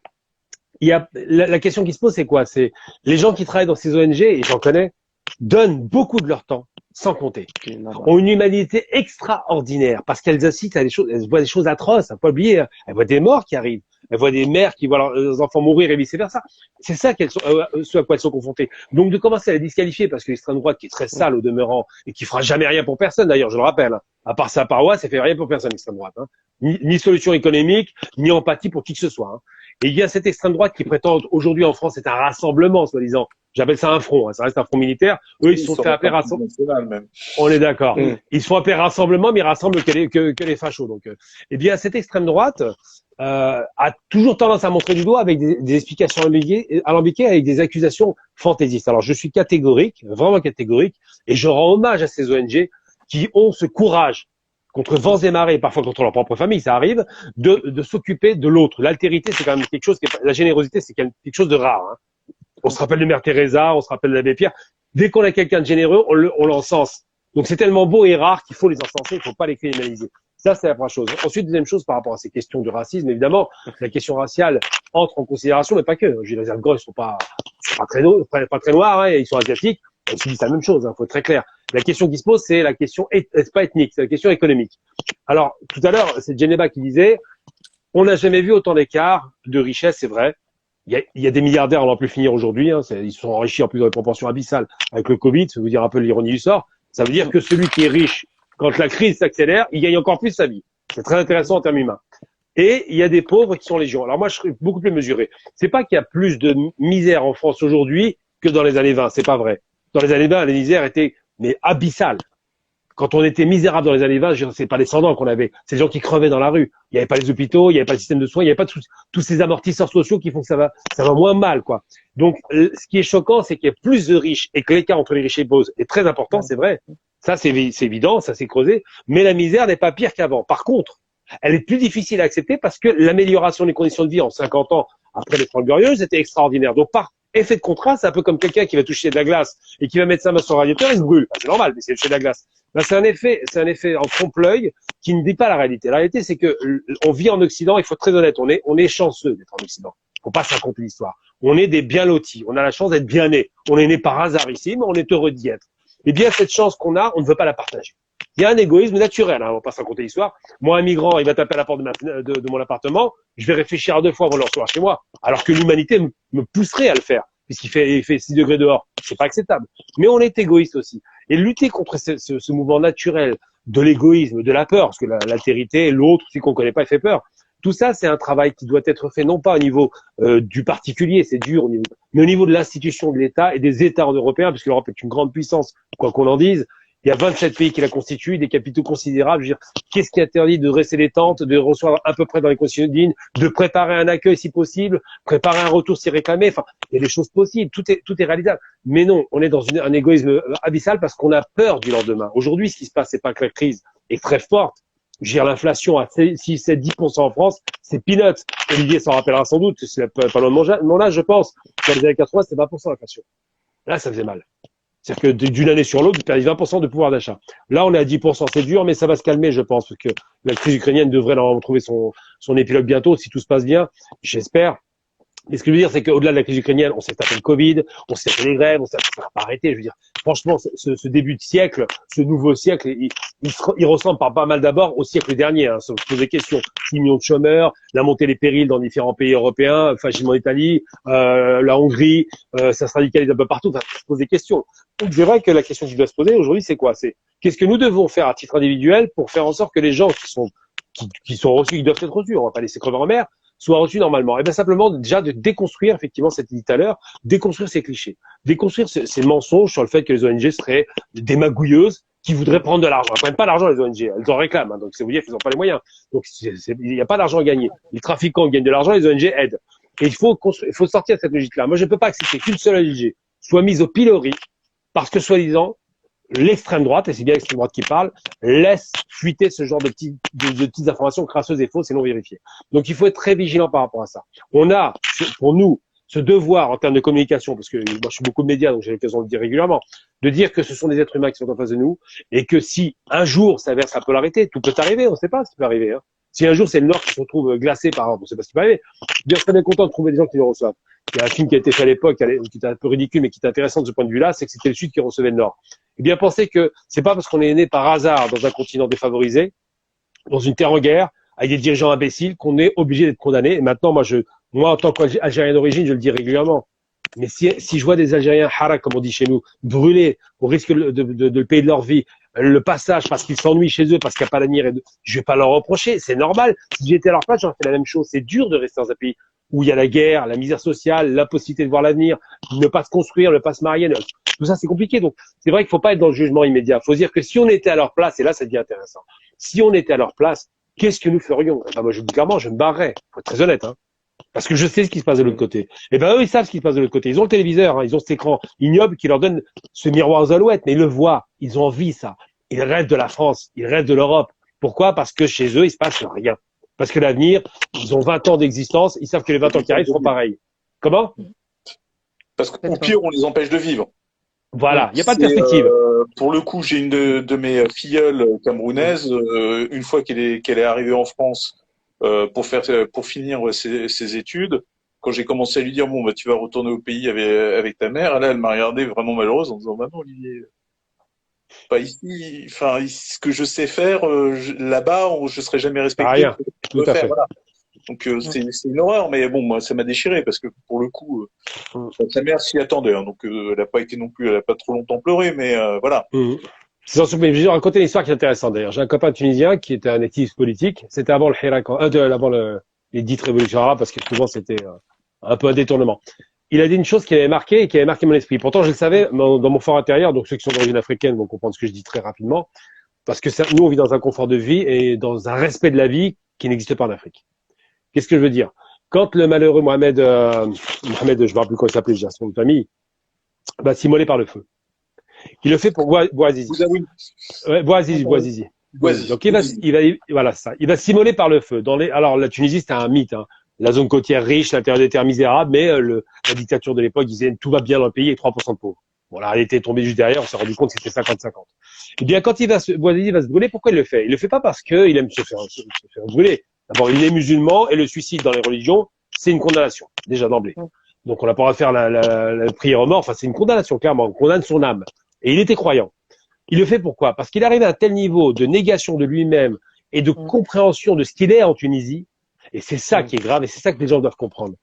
Speaker 4: y a, la question qui se pose, c'est quoi? C'est les gens qui travaillent dans ces ONG, et j'en connais, donnent beaucoup de leur temps, sans compter. Ont une humanité extraordinaire, parce qu'elles assistent à des choses, elles voient des choses atroces, faut pas oublier, elles voient des morts qui arrivent. Elles voient des mères qui voient leurs enfants mourir et vice versa. C'est ça ce à quoi elles sont confrontées. Donc de commencer à les disqualifier parce que l'extrême droite qui est très sale au demeurant et qui fera jamais rien pour personne d'ailleurs, je le rappelle, hein, à part sa paroisse, elle fait rien pour personne l'extrême droite. Hein. Ni solution économique, ni empathie pour qui que ce soit. Hein. Et il y a cette extrême droite qui prétend aujourd'hui en France c'est un rassemblement, soi-disant. J'appelle ça un front, hein, ça reste un front militaire. Eux, ils se sont fait appeler rassemblement. On est d'accord. Ils se font appeler rassemblement, mais ils rassemblent que les fachos. Donc, eh bien, cette extrême droite a toujours tendance à montrer du doigt avec des explications alambiquées avec des accusations fantaisistes. Alors, je suis catégorique, vraiment catégorique, et je rends hommage à ces ONG qui ont ce courage contre vents et marées, parfois contre leur propre famille, ça arrive, de s'occuper de l'autre. L'altérité, c'est quand même quelque chose la générosité, c'est quelque chose de rare. Hein. On se rappelle de Mère Teresa, on se rappelle de l'abbé Pierre. Dès qu'on a quelqu'un de généreux, on l'encense. Donc c'est tellement beau et rare qu'il faut les encenser, il ne faut pas les criminaliser. Ça, c'est la première chose. Ensuite, deuxième chose, par rapport à ces questions du racisme, évidemment, la question raciale entre en considération, mais pas que. Les réserves grosses sont pas c'est pas très noir, hein, ils sont asiatiques, ils subissent la même chose, hein, faut être très clair. La question qui se pose, c'est la question, c'est pas ethnique, c'est la question économique. Alors, tout à l'heure, c'est Geneva qui disait, on n'a jamais vu autant d'écart de richesse, c'est vrai. Il y a des milliardaires, on va plus finir aujourd'hui, hein, ils se sont enrichis en plus dans des proportions abyssales avec le Covid, ça veut dire un peu l'ironie du sort. Ça veut dire que celui qui est riche, quand la crise s'accélère, il gagne encore plus sa vie. C'est très intéressant en termes humains. Et il y a des pauvres qui sont légion. Alors moi, je serais beaucoup plus mesuré. C'est pas qu'il y a plus de misère en France aujourd'hui que dans les années 20, c'est pas vrai. Dans les années 20, les misères étaient mais abyssales. Quand on était misérable dans les années 20, c'est pas les sans-dents qu'on avait, c'est les gens qui crevaient dans la rue. Il n'y avait pas les hôpitaux, il n'y avait pas le système de soins, il n'y avait pas tous ces amortisseurs sociaux qui font que ça va moins mal, quoi. Donc, ce qui est choquant, c'est qu'il y a plus de riches et que l'écart entre les riches et les pauvres est très important, c'est vrai. Ça, c'est évident, ça s'est creusé. Mais la misère n'est pas pire qu'avant. Par contre, elle est plus difficile à accepter parce que l'amélioration des conditions de vie en 50 ans après les Trente Glorieuses était extraordinaire. Donc, par effet de contraste, c'est un peu comme quelqu'un qui va toucher de la glace et qui va mettre sa main sur le radiateur, il se brûle. C'est normal, mais c'est de la glace. Ben, c'est un effet en trompe-l'œil qui ne dit pas la réalité. La réalité, c'est que on vit en Occident, il faut être très honnête, on est chanceux d'être en Occident. Faut pas se raconter l'histoire. On est des bien lotis. On a la chance d'être bien nés. On est né par hasard ici, mais on est heureux d'y être. Et bien, cette chance qu'on a, on ne veut pas la partager. Il y a un égoïsme naturel, hein, on va pas se raconter l'histoire. Moi, un migrant, il va taper à la porte de mon appartement, je vais réfléchir à deux fois avant de le recevoir chez moi. Alors que l'humanité me pousserait à le faire, puisqu'il fait 6 degrés dehors. C'est pas acceptable. Mais on est égoïste aussi. Et lutter contre ce mouvement naturel de l'égoïsme, de la peur, parce que l'altérité, l'autre, celui qu'on connaît pas, il fait peur. Tout ça, c'est un travail qui doit être fait non pas au niveau du particulier, c'est dur, mais au niveau de l'institution de l'État et des États européens, puisque l'Europe est une grande puissance, quoi qu'on en dise. Il y a 27 pays qui la constituent, des capitaux considérables. Je veux dire, qu'est-ce qui interdit de dresser les tentes, de recevoir à peu près dans les conditions dignes, de préparer un accueil si possible, préparer un retour si réclamé. Enfin, il y a des choses possibles, tout est réalisable. Mais non, on est dans un égoïsme abyssal parce qu'on a peur du lendemain. Aujourd'hui, ce qui se passe, c'est pas que la crise est très forte. Je veux dire, l'inflation à 6, 7, 10% en France, c'est peanuts. Olivier s'en rappellera sans doute, c'est pas loin de mon âge, je pense. Dans les années 80, c'était 20% l'inflation. Là, ça faisait mal. C'est-à-dire que d'une année sur l'autre, vous perdez 20% de pouvoir d'achat. Là, on est à 10%, c'est dur, mais ça va se calmer, je pense, parce que la crise ukrainienne devrait retrouver son épilogue bientôt, si tout se passe bien, j'espère. Mais ce que je veux dire, c'est qu'au-delà de la crise ukrainienne, on s'est tapé le Covid, on s'est fait les grèves, ça n'a pas arrêté. Je veux dire, franchement, ce début de siècle, ce nouveau siècle, il ressemble par pas mal d'abord au siècle dernier. Hein, ça se pose des questions. 6 millions de chômeurs, la montée des périls dans différents pays européens, fascisme en Italie, la Hongrie, ça se radicalise un peu partout. Enfin, ça se pose des questions. Donc, c'est vrai que la question qui doit se poser aujourd'hui, c'est quoi? C'est qu'est-ce que nous devons faire à titre individuel pour faire en sorte que les gens qui sont reçus, qui doivent être reçus, on va pas laisser crever en mer, soit reçu normalement. Et bien simplement déjà de déconstruire, effectivement, cette dit tout à l'heure, déconstruire ces clichés, déconstruire ces mensonges sur le fait que les ONG seraient des magouilleuses qui voudraient prendre de l'argent. Elles prennent pas l'argent, les ONG, elles en réclament, hein, donc c'est vous dire qu'ils n'ont pas les moyens. Donc il n'y a pas d'argent à gagner. Les trafiquants gagnent de l'argent, les ONG aident. Et il faut sortir de cette logique-là. Moi, je ne peux pas accepter qu'une seule ONG soit mise au pilori parce que soi-disant l'extrême droite, et c'est bien l'extrême droite qui parle, laisse fuiter ce genre de petites informations crasseuses et fausses et non vérifiées. Donc il faut être très vigilant par rapport à ça. On a, pour nous, ce devoir en termes de communication, parce que moi je suis beaucoup de médias, donc j'ai l'occasion de le dire régulièrement, de dire que ce sont des êtres humains qui sont en face de nous, et que si un jour ça verse la polarité, tout peut arriver, on ne sait pas ce qui peut arriver. Hein. Si un jour c'est le Nord qui se retrouve glacé par exemple, on ne sait pas ce qui peut arriver. Je suis bien content de trouver des gens qui le reçoivent. Il y a un film qui a été fait à l'époque, qui était un peu ridicule, mais qui est intéressant de ce point de vue-là, c'est que c'était le Sud qui recevait le Nord. Eh bien, pensez que c'est pas parce qu'on est né par hasard dans un continent défavorisé, dans une terre en guerre, avec des dirigeants imbéciles, qu'on est obligé d'être condamné. Et maintenant, moi, en tant qu'Algérien d'origine, je le dis régulièrement. Mais si je vois des Algériens harak, comme on dit chez nous, brûlés au risque de le payer de leur vie, le passage parce qu'ils s'ennuient chez eux, parce qu'il n'y a pas d'avenir, je vais pas leur reprocher, c'est normal. Si j'étais à leur place, j'aurais fait la même chose. C'est dur de rester dans un pays où il y a la guerre, la misère sociale, l'impossibilité de voir l'avenir, ne pas se construire, ne pas se marier. Tout ça, c'est compliqué. Donc, c'est vrai qu'il faut pas être dans le jugement immédiat. Il faut se dire que si on était à leur place, et là, ça devient intéressant. Si on était à leur place, qu'est-ce que nous ferions? Enfin, moi, je vous dis clairement, je me barrerais. Faut être très honnête, hein. Parce que je sais ce qui se passe de l'autre côté. Et ben, eux, ils savent ce qui se passe de l'autre côté. Ils ont le téléviseur, hein, ils ont cet écran ignoble qui leur donne ce miroir aux alouettes, mais ils le voient. Ils ont envie, ça. Ils rêvent de la France. Ils rêvent de l'Europe. Pourquoi? Parce que chez eux, il se passe rien. Parce que l'avenir, ils ont 20 ans d'existence, ils savent que les 20 ans qui arrivent seront pareils. Comment?
Speaker 2: Parce qu'au pire, on les empêche de vivre.
Speaker 4: Voilà, il n'y a pas de perspective.
Speaker 2: Pour le coup, j'ai une de mes filleules camerounaises, une fois qu'elle est arrivée en France pour finir ses études, quand j'ai commencé à lui dire, bon, bah, tu vas retourner au pays avec ta mère, là, elle m'a regardé vraiment malheureuse en disant, bah non, Olivier, pas ici, enfin, ce que je sais faire, là-bas, je serai jamais
Speaker 4: Ah,
Speaker 2: respecté
Speaker 4: rien,
Speaker 2: pour ce que je
Speaker 4: tout
Speaker 2: peux
Speaker 4: à
Speaker 2: faire,
Speaker 4: fait.
Speaker 2: voilà. Donc,
Speaker 3: Mm.
Speaker 2: c'est une horreur, mais bon, moi, ça m'a déchiré parce que pour le coup,
Speaker 4: Mm.
Speaker 2: sa mère s'y attendait, hein, donc elle a pas été non plus, elle a pas trop longtemps pleuré, mais voilà.
Speaker 4: Mm. Je vais raconter une histoire qui est intéressante d'ailleurs. J'ai un copain tunisien qui était un activiste politique. C'était avant le Hirak, avant les dites révolutions arabes, parce que souvent c'était un peu un détournement. Il a dit une chose qui avait marqué et qui avait marqué mon esprit. Pourtant, je le savais dans mon fort intérieur, donc ceux qui sont d'origine africaine vont comprendre ce que je dis très rapidement, parce que nous, on vit dans un confort de vie et dans un respect de la vie qui n'existe pas en Afrique. Qu'est-ce que je veux dire? Quand le malheureux Mohamed, je ne me rappelle plus comment il s'appelait, j'ai son nom de famille, va s'immolé par le feu. Il le fait pour Bouazizi.
Speaker 2: Vous avouez,
Speaker 4: Ouais, Bouazizi.
Speaker 2: vas-y,
Speaker 4: Donc voilà ça. Il va s'immoler par le feu. Alors la Tunisie c'était un mythe. Hein. La zone côtière riche, l'intérieur des terres misérables, mais la dictature de l'époque disait tout va bien dans le pays et 3% de pauvres. Bon là, elle était tombée juste derrière. On s'est rendu compte que c'était 50-50. Eh bien, quand Bouazizi va se brûler, pourquoi il le fait? Il le fait pas parce qu'il aime se faire brûler. D'abord, il est musulman et le suicide dans les religions, c'est une condamnation déjà d'emblée. Donc on n'a pas à faire la prière aux morts. Enfin, c'est une condamnation clairement. On condamne son âme. Et il était croyant. Il le fait pourquoi? Parce qu'il arrive à un tel niveau de négation de lui-même et de compréhension de ce qu'il est en Tunisie, et c'est ça qui est grave, et c'est ça que les gens doivent comprendre,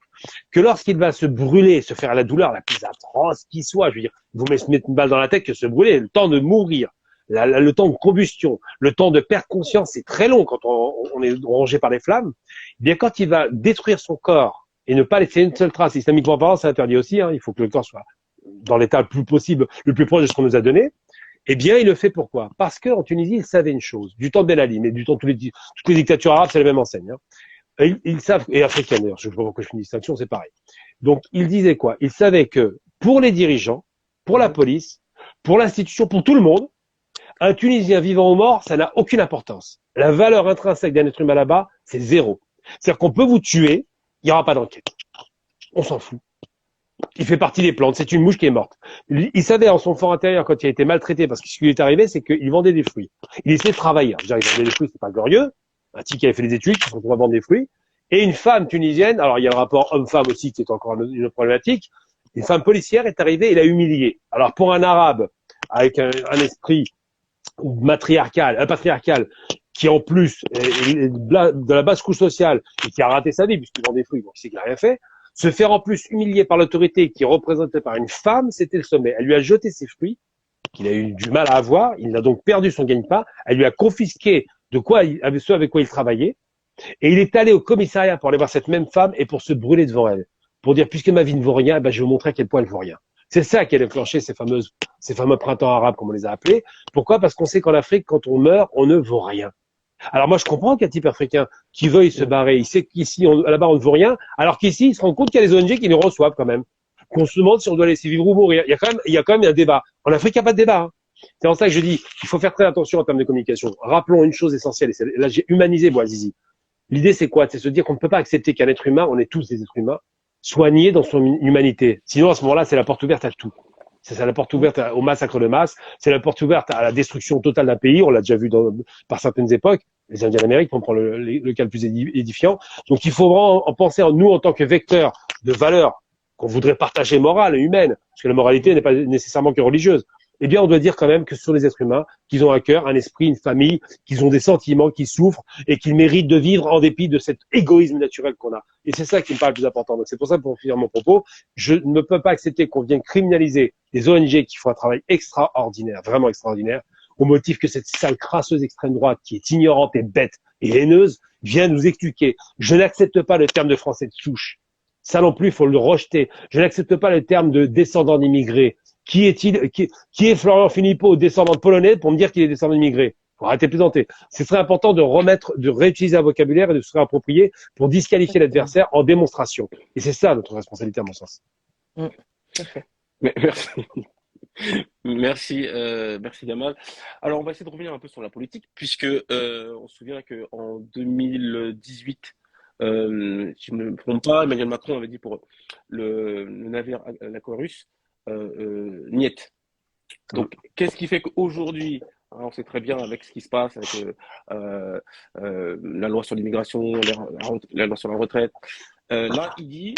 Speaker 4: que lorsqu'il va se brûler, se faire la douleur la plus atroce qui soit, je veux dire, vous me mettez une balle dans la tête que se brûler, le temps de mourir, le temps de combustion, le temps de perdre conscience, c'est très long quand on est rongé par les flammes, eh bien quand il va détruire son corps et ne pas laisser une seule trace, islamiquement parlant, c'est interdit aussi, hein, il faut que le corps soit dans l'état le plus possible, le plus proche de ce qu'on nous a donné. Eh bien, il le fait pourquoi? Parce qu'en Tunisie, il savait une chose, du temps de Ben Ali, mais du temps de toutes les dictatures arabes, c'est la même enseigne. Hein. Ils savent, et africaines d'ailleurs, je ne sais pas pourquoi je fais une distinction, c'est pareil. Donc, il disait quoi? Il savait que pour les dirigeants, pour la police, pour l'institution, pour tout le monde, un Tunisien vivant ou mort, ça n'a aucune importance. La valeur intrinsèque d'un être humain là-bas, c'est zéro. C'est-à-dire qu'on peut vous tuer, il n'y aura pas d'enquête. On s'en fout. Il fait partie des plantes. C'est une mouche qui est morte. Il savait en son fort intérieur, quand il a été maltraité, parce que ce qui lui est arrivé, c'est qu'il vendait des fruits. Il essayait de travailler. Je veux dire, il vendait des fruits, c'est pas glorieux. Un type qui avait fait des études, qui se retrouve à vendre des fruits. Et une femme tunisienne, alors il y a le rapport homme-femme aussi, qui est encore une autre problématique. Une femme policière est arrivée et l'a humiliée. Alors pour un arabe, avec un esprit patriarcal, qui en plus est de la basse couche sociale, et qui a raté sa vie, puisqu'il vend des fruits, donc il sait qu'il n'a rien fait, se faire en plus humilier par l'autorité qui est représentée par une femme, c'était le sommet. Elle lui a jeté ses fruits, qu'il a eu du mal à avoir, il a donc perdu son gagne-pain, elle lui a confisqué ce avec quoi il travaillait, et il est allé au commissariat pour aller voir cette même femme et pour se brûler devant elle. Pour dire, puisque ma vie ne vaut rien, ben, je vais vous montrer à quel point elle vaut rien. C'est ça qui a déclenché ces fameux printemps arabes, comme on les a appelés. Pourquoi? Parce qu'on sait qu'en Afrique, quand on meurt, on ne vaut rien. Alors moi, je comprends qu'un type africain qui veuille se barrer, il sait qu'ici, là-bas, on ne vaut rien, alors qu'ici, il se rend compte qu'il y a des ONG qui nous reçoivent quand même. Qu'on se demande si on doit laisser vivre ou mourir. Il y a quand même un débat. En Afrique, il n'y a pas de débat. Hein. C'est en ça que je dis, il faut faire très attention en termes de communication. Rappelons une chose essentielle, et là, j'ai humanisé Bouazizi. L'idée, c'est quoi? C'est se dire qu'on ne peut pas accepter qu'un être humain, on est tous des êtres humains, soit nié dans son humanité. Sinon, à ce moment-là, c'est la porte ouverte à tout. C'est la porte ouverte au massacre de masse, c'est la porte ouverte à la destruction totale d'un pays, on l'a déjà vu par certaines époques, les Indiens d'Amérique, pour prendre le cas le plus édifiant. Donc il faut vraiment en penser en nous en tant que vecteurs de valeurs qu'on voudrait partager morale et humaine, parce que la moralité n'est pas nécessairement que religieuse. Eh bien, on doit dire quand même que ce sont des êtres humains, qu'ils ont un cœur, un esprit, une famille, qu'ils ont des sentiments, qu'ils souffrent et qu'ils méritent de vivre en dépit de cet égoïsme naturel qu'on a. Et c'est ça qui me paraît le plus important. Donc c'est pour ça, pour finir mon propos, je ne peux pas accepter qu'on vienne criminaliser des ONG qui font un travail extraordinaire, vraiment extraordinaire, au motif que cette sale crasseuse extrême droite qui est ignorante et bête et haineuse vient nous expliquer. Je n'accepte pas le terme de français de souche. Ça non plus, il faut le rejeter. Je n'accepte pas le terme de descendant d'immigrés. Qui est Florian Philippot, descendant de Polonais, pour me dire qu'il est descendant d'immigrés? Faut arrêter de plaisanter. Ce serait important de réutiliser un vocabulaire et de se réapproprier pour disqualifier l'adversaire en démonstration. Et c'est ça notre responsabilité, à mon sens.
Speaker 1: Merci. Merci Gamal. Alors on va essayer de revenir un peu sur la politique, puisque on se souvient qu'en 2018, si je ne me trompe pas, Emmanuel Macron avait dit pour le navire l'Aquarius, niet. Donc qu'est-ce qui fait qu'aujourd'hui, hein, on sait très bien avec ce qui se passe avec la loi sur l'immigration, la loi sur la retraite, là il dit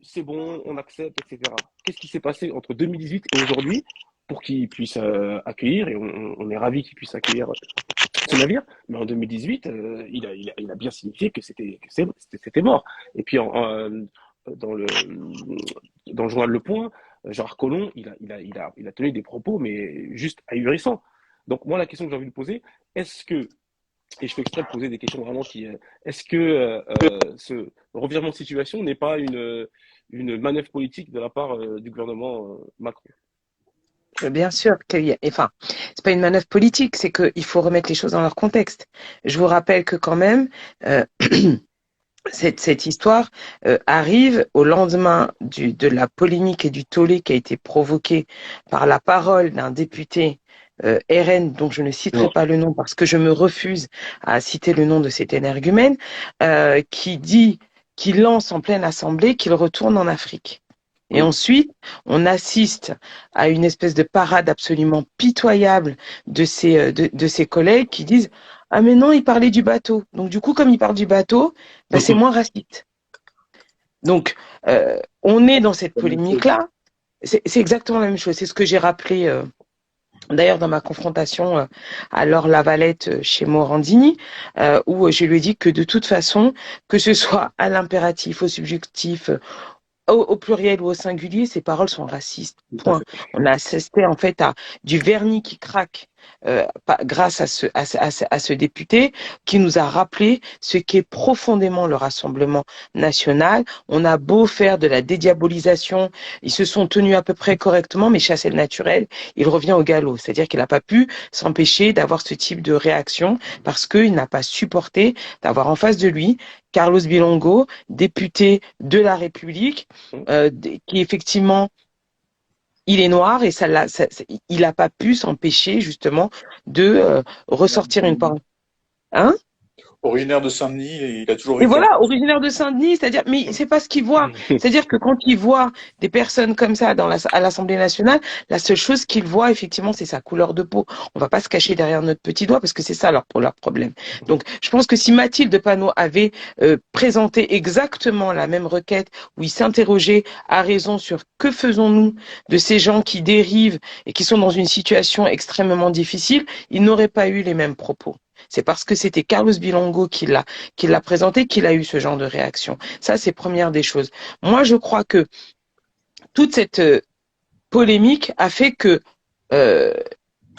Speaker 1: c'est bon, on accepte, etc. Qu'est-ce qui s'est passé entre 2018 et aujourd'hui pour qu'il puisse accueillir, et on est ravi qu'il puisse accueillir ce navire, mais en 2018, il a bien signifié que c'était mort. Et puis dans le dans le journal Le Point, Gérard Collomb, il a tenu des propos, mais juste ahurissants. Donc moi, la question que j'ai envie de poser, est-ce que, et je fais exprès de poser des questions vraiment est-ce que ce revirement de situation n'est pas une manœuvre politique de la part du gouvernement Macron?
Speaker 3: Bien sûr enfin, c'est pas une manœuvre politique, c'est qu'il faut remettre les choses dans leur contexte. Je vous rappelle que quand même, euh, cette histoire arrive au lendemain de la polémique et du tollé qui a été provoqué par la parole d'un député RN, dont je ne citerai pas le nom parce que je me refuse à citer le nom de cet énergumène, qui lance en pleine assemblée qu'il retourne en Afrique. Et ensuite, on assiste à une espèce de parade absolument pitoyable de ses collègues qui disent « Ah mais non, il parlait du bateau. » Donc du coup, comme il parle du bateau, ben, c'est moins raciste. Donc, on est dans cette polémique-là. C'est exactement la même chose. C'est ce que j'ai rappelé d'ailleurs dans ma confrontation à Laure Lavalette chez Morandini, où je lui ai dit que de toute façon, que ce soit à l'impératif, au subjonctif, au pluriel ou au singulier, ces paroles sont racistes. Point. On a assisté en fait à du vernis qui craque grâce à ce député qui nous a rappelé ce qu'est profondément le Rassemblement national. On a beau faire de la dédiabolisation, ils se sont tenus à peu près correctement, mais chasser le naturel, il revient au galop. C'est-à-dire qu'il n'a pas pu s'empêcher d'avoir ce type de réaction parce qu'il n'a pas supporté d'avoir en face de lui Carlos Bilongo, député de la République, qui effectivement, il est noir et il n'a pas pu s'empêcher justement de ressortir une parole. Hein?
Speaker 2: Originaire de Saint-Denis, il a toujours
Speaker 3: Et
Speaker 2: été.
Speaker 3: voilà, originaire de Saint-Denis, c'est-à-dire, mais c'est pas ce qu'il voit. C'est-à-dire que quand il voit des personnes comme ça à l'Assemblée nationale, la seule chose qu'il voit, effectivement, c'est sa couleur de peau. On va pas se cacher derrière notre petit doigt parce que c'est ça leur problème. Donc, je pense que si Mathilde Panot avait présenté exactement la même requête où il s'interrogeait à raison sur que faisons-nous de ces gens qui dérivent et qui sont dans une situation extrêmement difficile, il n'aurait pas eu les mêmes propos. C'est parce que c'était Carlos Bilongo qui l'a présenté qu'il a eu ce genre de réaction. Ça, c'est première des choses. Moi, je crois que toute cette polémique a fait que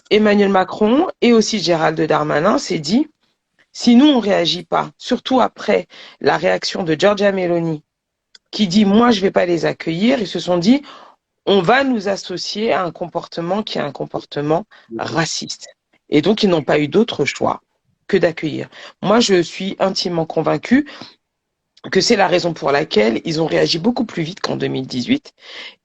Speaker 3: Emmanuel Macron et aussi Gérald Darmanin s'est dit, si nous, on réagit pas, surtout après la réaction de Giorgia Meloni, qui dit, moi, je vais pas les accueillir, ils se sont dit, on va nous associer à un comportement qui est un comportement raciste. Et donc, ils n'ont pas eu d'autre choix que d'accueillir. Moi, je suis intimement convaincue que c'est la raison pour laquelle ils ont réagi beaucoup plus vite qu'en 2018.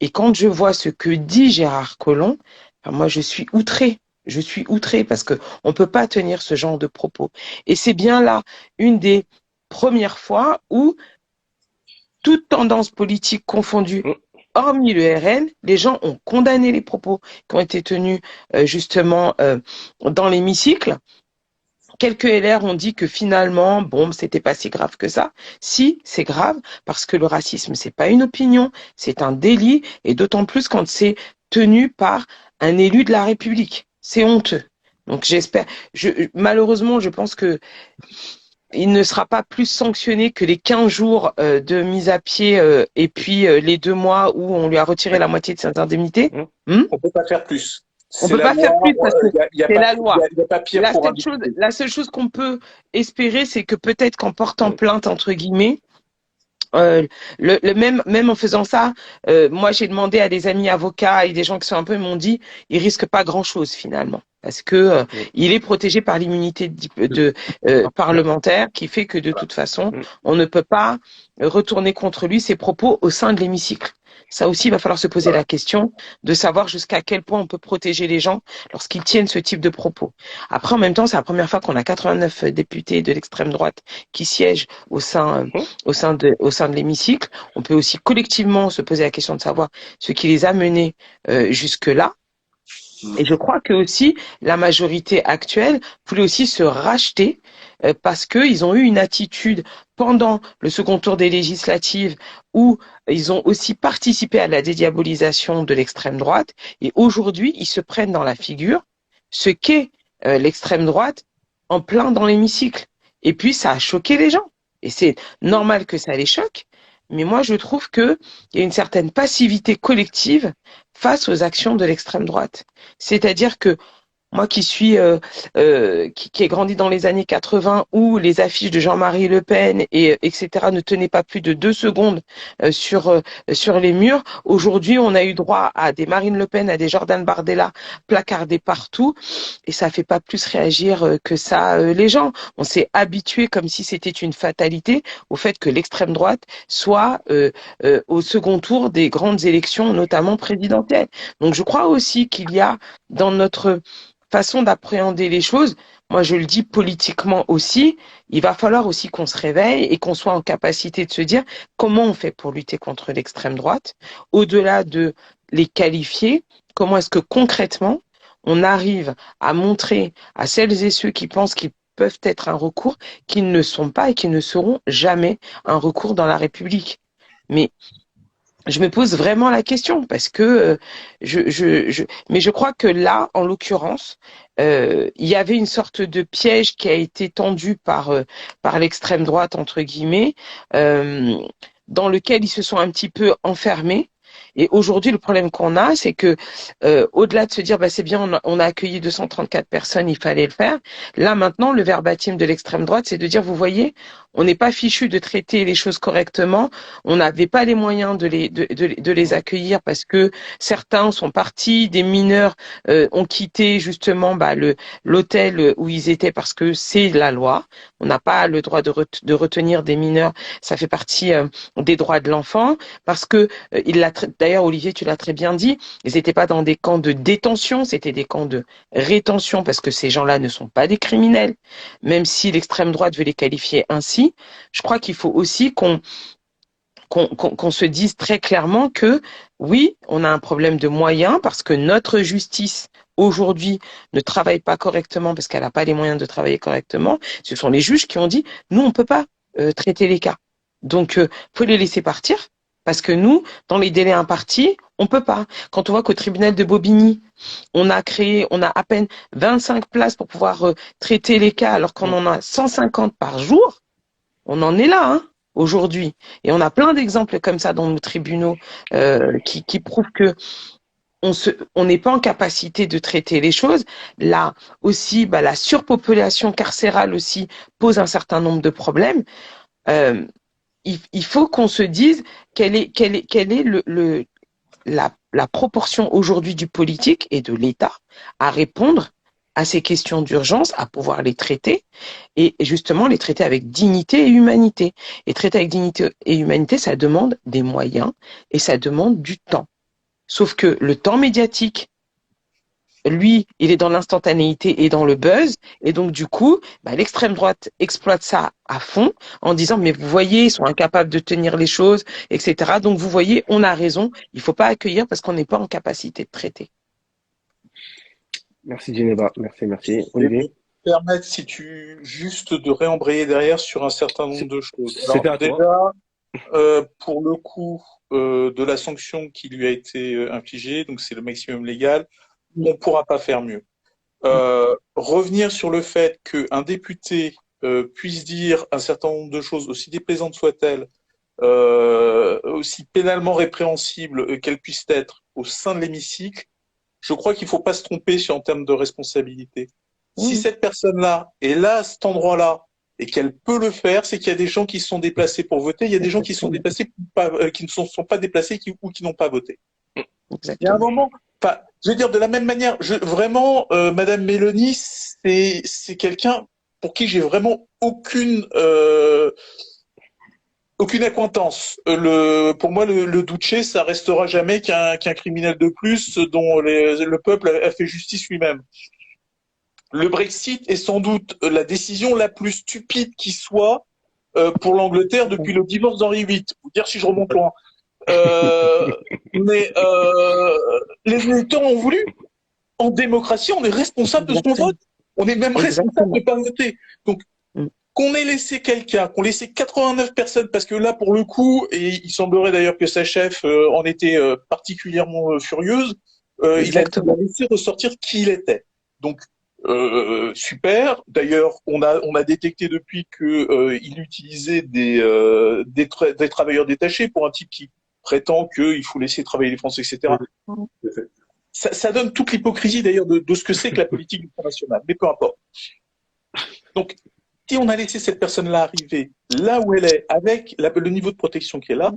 Speaker 3: Et quand je vois ce que dit Gérard Collomb, moi, je suis outrée. Je suis outrée parce que on peut pas tenir ce genre de propos. Et c'est bien là une des premières fois où toute tendance politique confondue, hormis le RN, les gens ont condamné les propos qui ont été tenus justement dans l'hémicycle. Quelques LR ont dit que finalement, bon, c'était pas si grave que ça. Si, c'est grave, parce que le racisme, c'est pas une opinion, c'est un délit, et d'autant plus quand c'est tenu par un élu de la République. C'est honteux. Donc j'espère, malheureusement, je pense que il ne sera pas plus sanctionné que les 15 jours de mise à pied et puis les 2 mois où on lui a retiré la moitié de ses indemnités.
Speaker 2: On peut pas faire plus.
Speaker 3: On peut pas faire plus parce que c'est la loi.
Speaker 2: Y a pas pire pour
Speaker 3: la seule chose qu'on peut espérer, c'est que peut-être qu'en portant plainte, entre guillemets, même en faisant ça, moi j'ai demandé à des amis avocats et des gens qui sont un peu m'ont dit, il risque pas grand-chose finalement. Parce que il est protégé par l'immunité de parlementaire qui fait que de toute façon, on ne peut pas retourner contre lui ses propos au sein de l'hémicycle. Ça aussi, il va falloir se poser la question de savoir jusqu'à quel point on peut protéger les gens lorsqu'ils tiennent ce type de propos. Après, en même temps, c'est la première fois qu'on a 89 députés de l'extrême droite qui siègent au sein de l'hémicycle. On peut aussi collectivement se poser la question de savoir ce qui les a menés jusque-là. Et je crois que aussi la majorité actuelle voulait aussi se racheter parce qu'ils ont eu une attitude pendant le second tour des législatives où ils ont aussi participé à la dédiabolisation de l'extrême droite. Et aujourd'hui, ils se prennent dans la figure ce qu'est l'extrême droite en plein dans l'hémicycle. Et puis, ça a choqué les gens. Et c'est normal que ça les choque. Mais moi, je trouve qu'il y a une certaine passivité collective face aux actions de l'extrême droite. C'est-à-dire que moi qui ai grandi dans les années 80 où les affiches de Jean-Marie Le Pen et etc. ne tenaient pas plus de 2 secondes sur les murs. Aujourd'hui, on a eu droit à des Marine Le Pen, à des Jordan Bardella placardés partout et ça fait pas plus réagir que ça les gens. On s'est habitué comme si c'était une fatalité au fait que l'extrême droite soit au second tour des grandes élections, notamment présidentielles. Donc je crois aussi qu'il y a dans notre façon d'appréhender les choses, moi je le dis politiquement aussi, il va falloir aussi qu'on se réveille et qu'on soit en capacité de se dire comment on fait pour lutter contre l'extrême droite, au-delà de les qualifier, comment est-ce que concrètement on arrive à montrer à celles et ceux qui pensent qu'ils peuvent être un recours, qu'ils ne sont pas et qu'ils ne seront jamais un recours dans la République. Mais je me pose vraiment la question parce que mais je crois que là, en l'occurrence, il y avait une sorte de piège qui a été tendu par l'extrême droite entre guillemets, dans lequel ils se sont un petit peu enfermés. Et aujourd'hui, le problème qu'on a, c'est que au-delà de se dire, bah, c'est bien, on a accueilli 234 personnes, il fallait le faire. Là, maintenant, le verbatim de l'extrême droite, c'est de dire, vous voyez, on n'est pas fichu de traiter les choses correctement. On n'avait pas les moyens de les accueillir parce que certains sont partis, des mineurs ont quitté justement l'hôtel où ils étaient parce que c'est la loi. On n'a pas le droit de retenir des mineurs. Ça fait partie des droits de l'enfant parce que d'ailleurs, Olivier, tu l'as très bien dit, ils n'étaient pas dans des camps de détention, c'était des camps de rétention parce que ces gens-là ne sont pas des criminels, même si l'extrême droite veut les qualifier ainsi. Je crois qu'il faut aussi qu'on se dise très clairement que oui, on a un problème de moyens parce que notre justice aujourd'hui ne travaille pas correctement parce qu'elle n'a pas les moyens de travailler correctement. Ce sont les juges qui ont dit, nous, on ne peut pas traiter les cas. Donc, faut les laisser partir. Parce que nous, dans les délais impartis, on peut pas. Quand on voit qu'au tribunal de Bobigny, on a à peine 25 places pour pouvoir traiter les cas alors qu'on en a 150 par jour, on en est là, hein, aujourd'hui. Et on a plein d'exemples comme ça dans nos tribunaux qui prouvent que on n'est pas en capacité de traiter les choses. Là aussi, la surpopulation carcérale aussi pose un certain nombre de problèmes. Il faut qu'on se dise quelle est la proportion aujourd'hui du politique et de l'État à répondre à ces questions d'urgence, à pouvoir les traiter et justement les traiter avec dignité et humanité. Et traiter avec dignité et humanité, ça demande des moyens et ça demande du temps. Sauf que le temps médiatique, lui, il est dans l'instantanéité et dans le buzz. Et donc, du coup, l'extrême droite exploite ça à fond en disant, mais vous voyez, ils sont incapables de tenir les choses, etc. Donc, vous voyez, on a raison. Il ne faut pas accueillir parce qu'on n'est pas en capacité de traiter.
Speaker 1: Merci, Geneva. Merci. Olivier?
Speaker 2: Permettre, si tu juste de réembrayer derrière sur un certain nombre de choses.
Speaker 1: C'était à toi.
Speaker 2: Déjà, pour le coup de la sanction qui lui a été infligée, donc c'est le maximum légal, on ne pourra pas faire mieux. Revenir sur le fait qu'un député puisse dire un certain nombre de choses, aussi déplaisantes soient-elles, aussi pénalement répréhensibles qu'elles puissent être au sein de l'hémicycle, je crois qu'il ne faut pas se tromper en termes de responsabilité. Si cette personne-là est là, à cet endroit-là, et qu'elle peut le faire, c'est qu'il y a des gens qui se sont déplacés pour voter, il y a des gens qui sont déplacés qui ne sont pas déplacés ou qui n'ont pas voté.
Speaker 3: Exactement.
Speaker 2: Il y a un moment, je veux dire, de la même manière, vraiment, Madame Mélanie, c'est quelqu'un pour qui j'ai vraiment aucune accointance. Pour moi, le Duce, ça restera jamais qu'un criminel de plus dont le peuple a fait justice lui-même. Le Brexit est sans doute la décision la plus stupide qui soit pour l'Angleterre depuis le divorce d'Henri VIII. Vous dire si je remonte loin. Mais les électeurs ont voulu. En démocratie, on est responsable de ce qu'on vote. On est même responsable de ne pas voter. Donc, qu'on ait laissé quelqu'un, qu'on laissé 89 personnes, parce que là, pour le coup, et il semblerait d'ailleurs que sa chef en était particulièrement furieuse, il a
Speaker 3: Exactement.
Speaker 2: laissé ressortir qui il était. Donc, super. D'ailleurs, on a détecté depuis que il utilisait des travailleurs détachés pour un type qui prétend qu'il faut laisser travailler les Français, etc. Ça donne toute l'hypocrisie d'ailleurs de ce que c'est que la politique internationale. Mais peu importe. Donc, si on a laissé cette personne-là arriver là où elle est, avec le niveau de protection qui est là,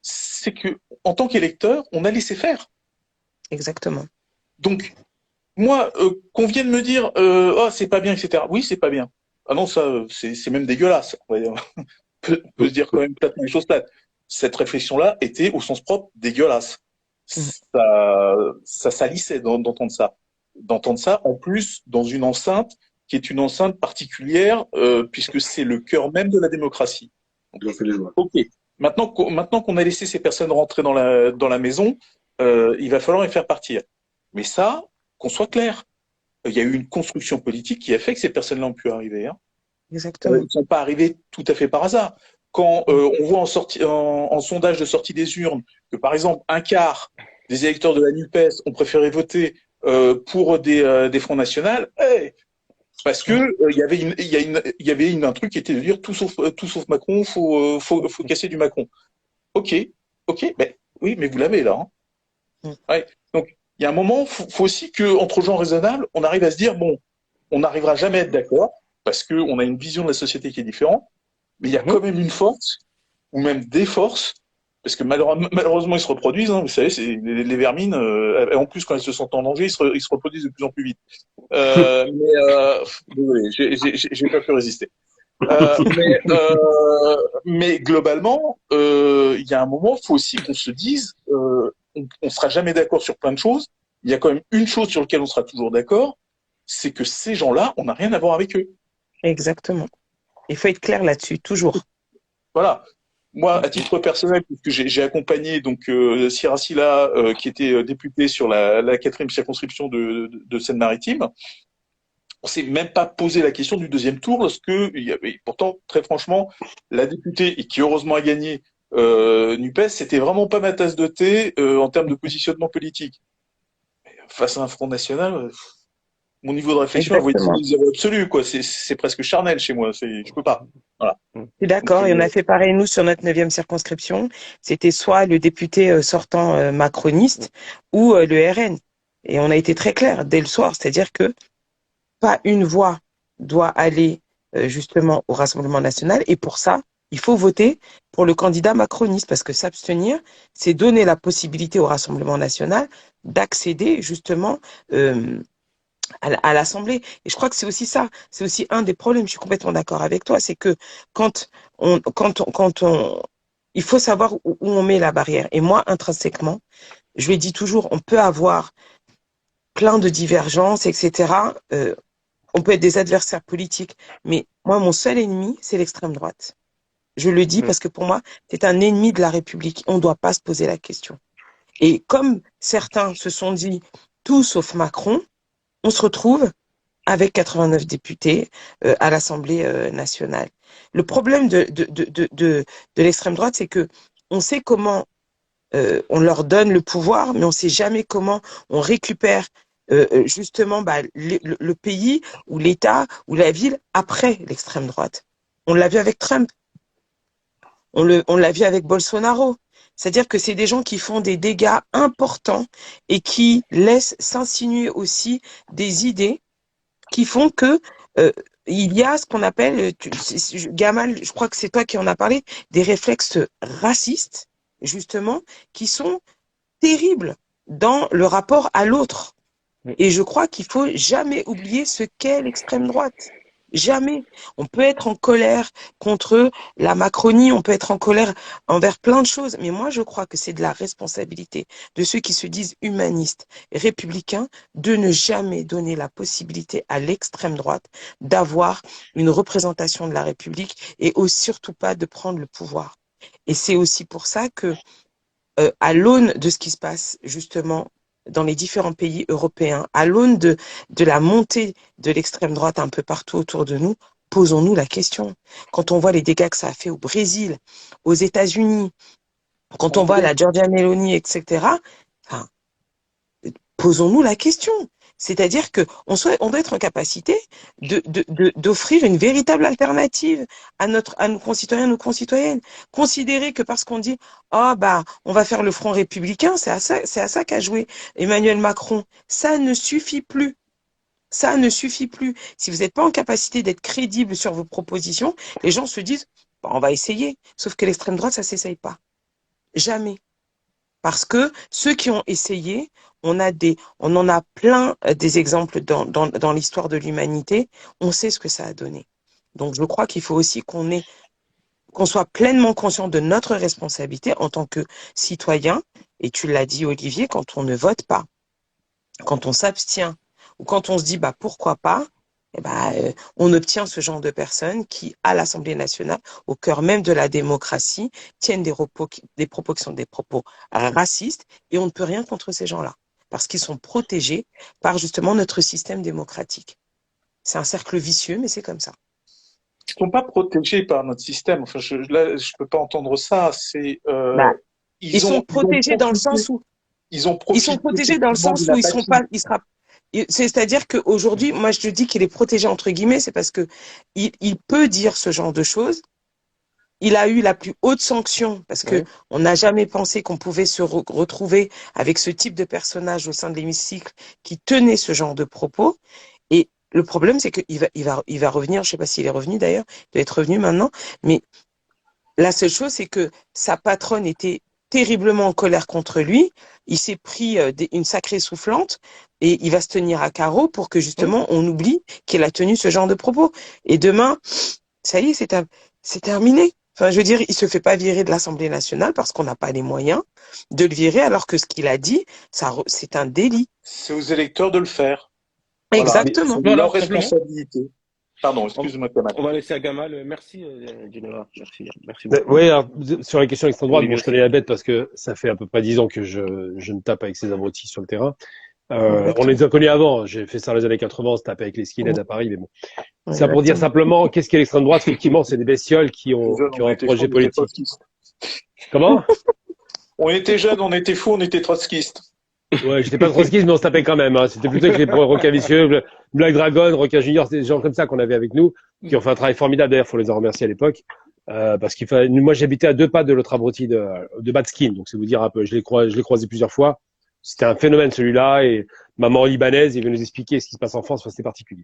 Speaker 2: c'est que, en tant qu'électeur, on a laissé faire.
Speaker 3: Exactement.
Speaker 2: Donc, moi, qu'on vienne me dire, oh, c'est pas bien, etc. Oui, c'est pas bien. Ah non, ça, c'est même dégueulasse. On peut se dire quand même peut-être les choses plates. Cette réflexion-là était, au sens propre, dégueulasse. Ça salissait d'entendre ça. D'entendre ça, en plus, dans une enceinte qui est une enceinte particulière, puisque c'est le cœur même de la démocratie. Ok. Maintenant qu'on a laissé ces personnes rentrer dans la maison, il va falloir les faire partir. Mais ça, qu'on soit clair, il y a eu une construction politique qui a fait que ces personnes-là ont pu arriver. Hein.
Speaker 3: Exactement.
Speaker 2: Ils ne sont pas arrivés tout à fait par hasard. Quand on voit en sondage de sortie des urnes que, par exemple, un quart des électeurs de la NUPES ont préféré voter pour des Fronts National, parce que il y avait un truc qui était de dire tout sauf Macron, faut casser du Macron. Ok, ben oui, mais vous l'avez là. Hein. Ouais. Donc il y a un moment, faut aussi que entre gens raisonnables, on arrive à se dire bon, on n'arrivera jamais à être d'accord parce que on a une vision de la société qui est différente, mais il y a quand même une force ou même des forces. Parce que malheureusement, ils se reproduisent. Hein, vous savez, les vermines. En plus, quand elles se sentent en danger, ils se reproduisent de plus en plus vite. Désolé, j'ai pas pu résister. Mais globalement, il y a un moment, il faut aussi qu'on se dise, on sera jamais d'accord sur plein de choses. Il y a quand même une chose sur laquelle on sera toujours d'accord, c'est que ces gens-là, on n'a rien à voir avec eux.
Speaker 3: Exactement. Il faut être clair là-dessus, toujours.
Speaker 2: Voilà. Moi, à titre personnel, puisque j'ai accompagné donc Sierra Silla, qui était député sur la 4e circonscription de Seine-Maritime, on s'est même pas posé la question du deuxième tour lorsque il y avait, pourtant, très franchement, la députée, et qui heureusement a gagné, NUPES, c'était vraiment pas ma tasse de thé en termes de positionnement politique. Face à un Front National, mon niveau de réflexion, vous voyez, zéro absolu, quoi. C'est presque charnel chez moi. Je peux pas. Voilà.
Speaker 3: Je suis d'accord, et on a fait pareil, nous, sur notre 9e circonscription. C'était soit le député sortant macroniste ou le RN. Et on a été très clair dès le soir, c'est-à-dire que pas une voix doit aller justement au Rassemblement national. Et pour ça, il faut voter pour le candidat macroniste, parce que s'abstenir, c'est donner la possibilité au Rassemblement national d'accéder justement à l'Assemblée. Et je crois que c'est aussi ça, c'est aussi un des problèmes, je suis complètement d'accord avec toi, c'est que quand il faut savoir où on met la barrière. Et moi, intrinsèquement, je le dis toujours, on peut avoir plein de divergences, etc. On peut être des adversaires politiques, mais moi, mon seul ennemi, c'est l'extrême droite. Je le dis parce que pour moi, c'est un ennemi de la République. On ne doit pas se poser la question. Et comme certains se sont dit tout sauf Macron, on se retrouve avec 89 députés à l'Assemblée nationale. Le problème de l'extrême droite, c'est que on sait comment on leur donne le pouvoir, mais on ne sait jamais comment on récupère justement le pays ou l'État ou la ville après l'extrême droite. On l'a vu avec Trump, on l'a vu avec Bolsonaro. C'est-à-dire que c'est des gens qui font des dégâts importants et qui laissent s'insinuer aussi des idées qui font que il y a ce qu'on appelle, Gamal, je crois que c'est toi qui en as parlé, des réflexes racistes, justement, qui sont terribles dans le rapport à l'autre. Et je crois qu'il faut jamais oublier ce qu'est l'extrême droite. Jamais. On peut être en colère contre la Macronie, on peut être en colère envers plein de choses, mais moi je crois que c'est de la responsabilité de ceux qui se disent humanistes et républicains de ne jamais donner la possibilité à l'extrême droite d'avoir une représentation de la République et surtout pas de prendre le pouvoir. Et c'est aussi pour ça que, à l'aune de ce qui se passe justement dans les différents pays européens, à l'aune de la montée de l'extrême droite un peu partout autour de nous, posons-nous la question. Quand on voit les dégâts que ça a fait au Brésil, aux États-Unis, quand on voit la Giorgia Meloni, etc., enfin, posons-nous la question. C'est-à-dire que on doit être en capacité d'offrir une véritable alternative à nos concitoyens, nos concitoyennes. Considérer que parce qu'on dit, on va faire le front républicain, c'est à ça qu'a joué Emmanuel Macron. Ça ne suffit plus. Ça ne suffit plus. Si vous n'êtes pas en capacité d'être crédible sur vos propositions, les gens se disent, on va essayer. Sauf que l'extrême droite, ça s'essaye pas. Jamais. Parce que ceux qui ont essayé, on en a plein des exemples dans l'histoire de l'humanité. On sait ce que ça a donné. Donc, je crois qu'il faut aussi qu'on soit pleinement conscient de notre responsabilité en tant que citoyen. Et tu l'as dit, Olivier, quand on ne vote pas, quand on s'abstient, ou quand on se dit, pourquoi pas, on obtient ce genre de personnes qui, à l'Assemblée nationale, au cœur même de la démocratie, tiennent des propos qui sont des propos racistes, et on ne peut rien contre ces gens-là, parce qu'ils sont protégés par justement notre système démocratique. C'est un cercle vicieux, mais c'est comme ça.
Speaker 2: Ils ne sont pas protégés par notre système. Enfin, là, je peux pas entendre ça.
Speaker 3: Ils sont protégés dans le sens où ils sont protégés dans le sens où c'est-à-dire qu'aujourd'hui, moi je dis qu'il est protégé entre guillemets, c'est parce que il peut dire ce genre de choses. Il a eu la plus haute sanction parce que on n'a jamais pensé qu'on pouvait se retrouver avec ce type de personnage au sein de l'hémicycle qui tenait ce genre de propos. Et le problème, c'est qu'il va revenir. Je sais pas s'il est revenu d'ailleurs. Il doit être revenu maintenant. Mais la seule chose, c'est que sa patronne était terriblement en colère contre lui. Il s'est pris une sacrée soufflante et il va se tenir à carreau pour que justement on oublie qu'il a tenu ce genre de propos. Et demain, ça y est, c'est terminé. Enfin, je veux dire, il se fait pas virer de l'Assemblée nationale parce qu'on n'a pas les moyens de le virer, alors que ce qu'il a dit, c'est un délit.
Speaker 2: C'est aux électeurs de le faire.
Speaker 3: Exactement.
Speaker 2: C'est leur responsabilité. Pardon, excuse-moi, Kamal.
Speaker 1: On va laisser à Gamal. Merci, Geneva. Merci beaucoup.
Speaker 4: Oui, alors, sur la question extrême droite, je connais la bête parce que ça fait à peu près 10 ans que je me tape avec ces abrutis sur le terrain. On les a connus avant. J'ai fait ça dans les années 80, on se tapait avec les skinheads à Paris, mais bon. Ça pour dire simplement, qu'est-ce qu'est l'extrême droite? Effectivement, c'est des bestioles qui ont un projet politique. Comment?
Speaker 2: On était jeunes, on était fous, on était trotskistes.
Speaker 4: Ouais, j'étais pas trotskiste, mais on se tapait quand même, hein. C'était plutôt que les Roca Vicieux, Black Dragon, Roca Junior, c'est des gens comme ça qu'on avait avec nous, qui ont fait un travail formidable. D'ailleurs, faut les en remercier à l'époque. Parce qu'il fallait, moi, j'habitais à 2 pas de l'autre abruti de Batskin. Donc, c'est vous dire un peu. Je l'ai croisé plusieurs fois. C'était un phénomène, celui-là, et maman libanaise, il veut nous expliquer ce qui se passe en France, enfin, c'était particulier.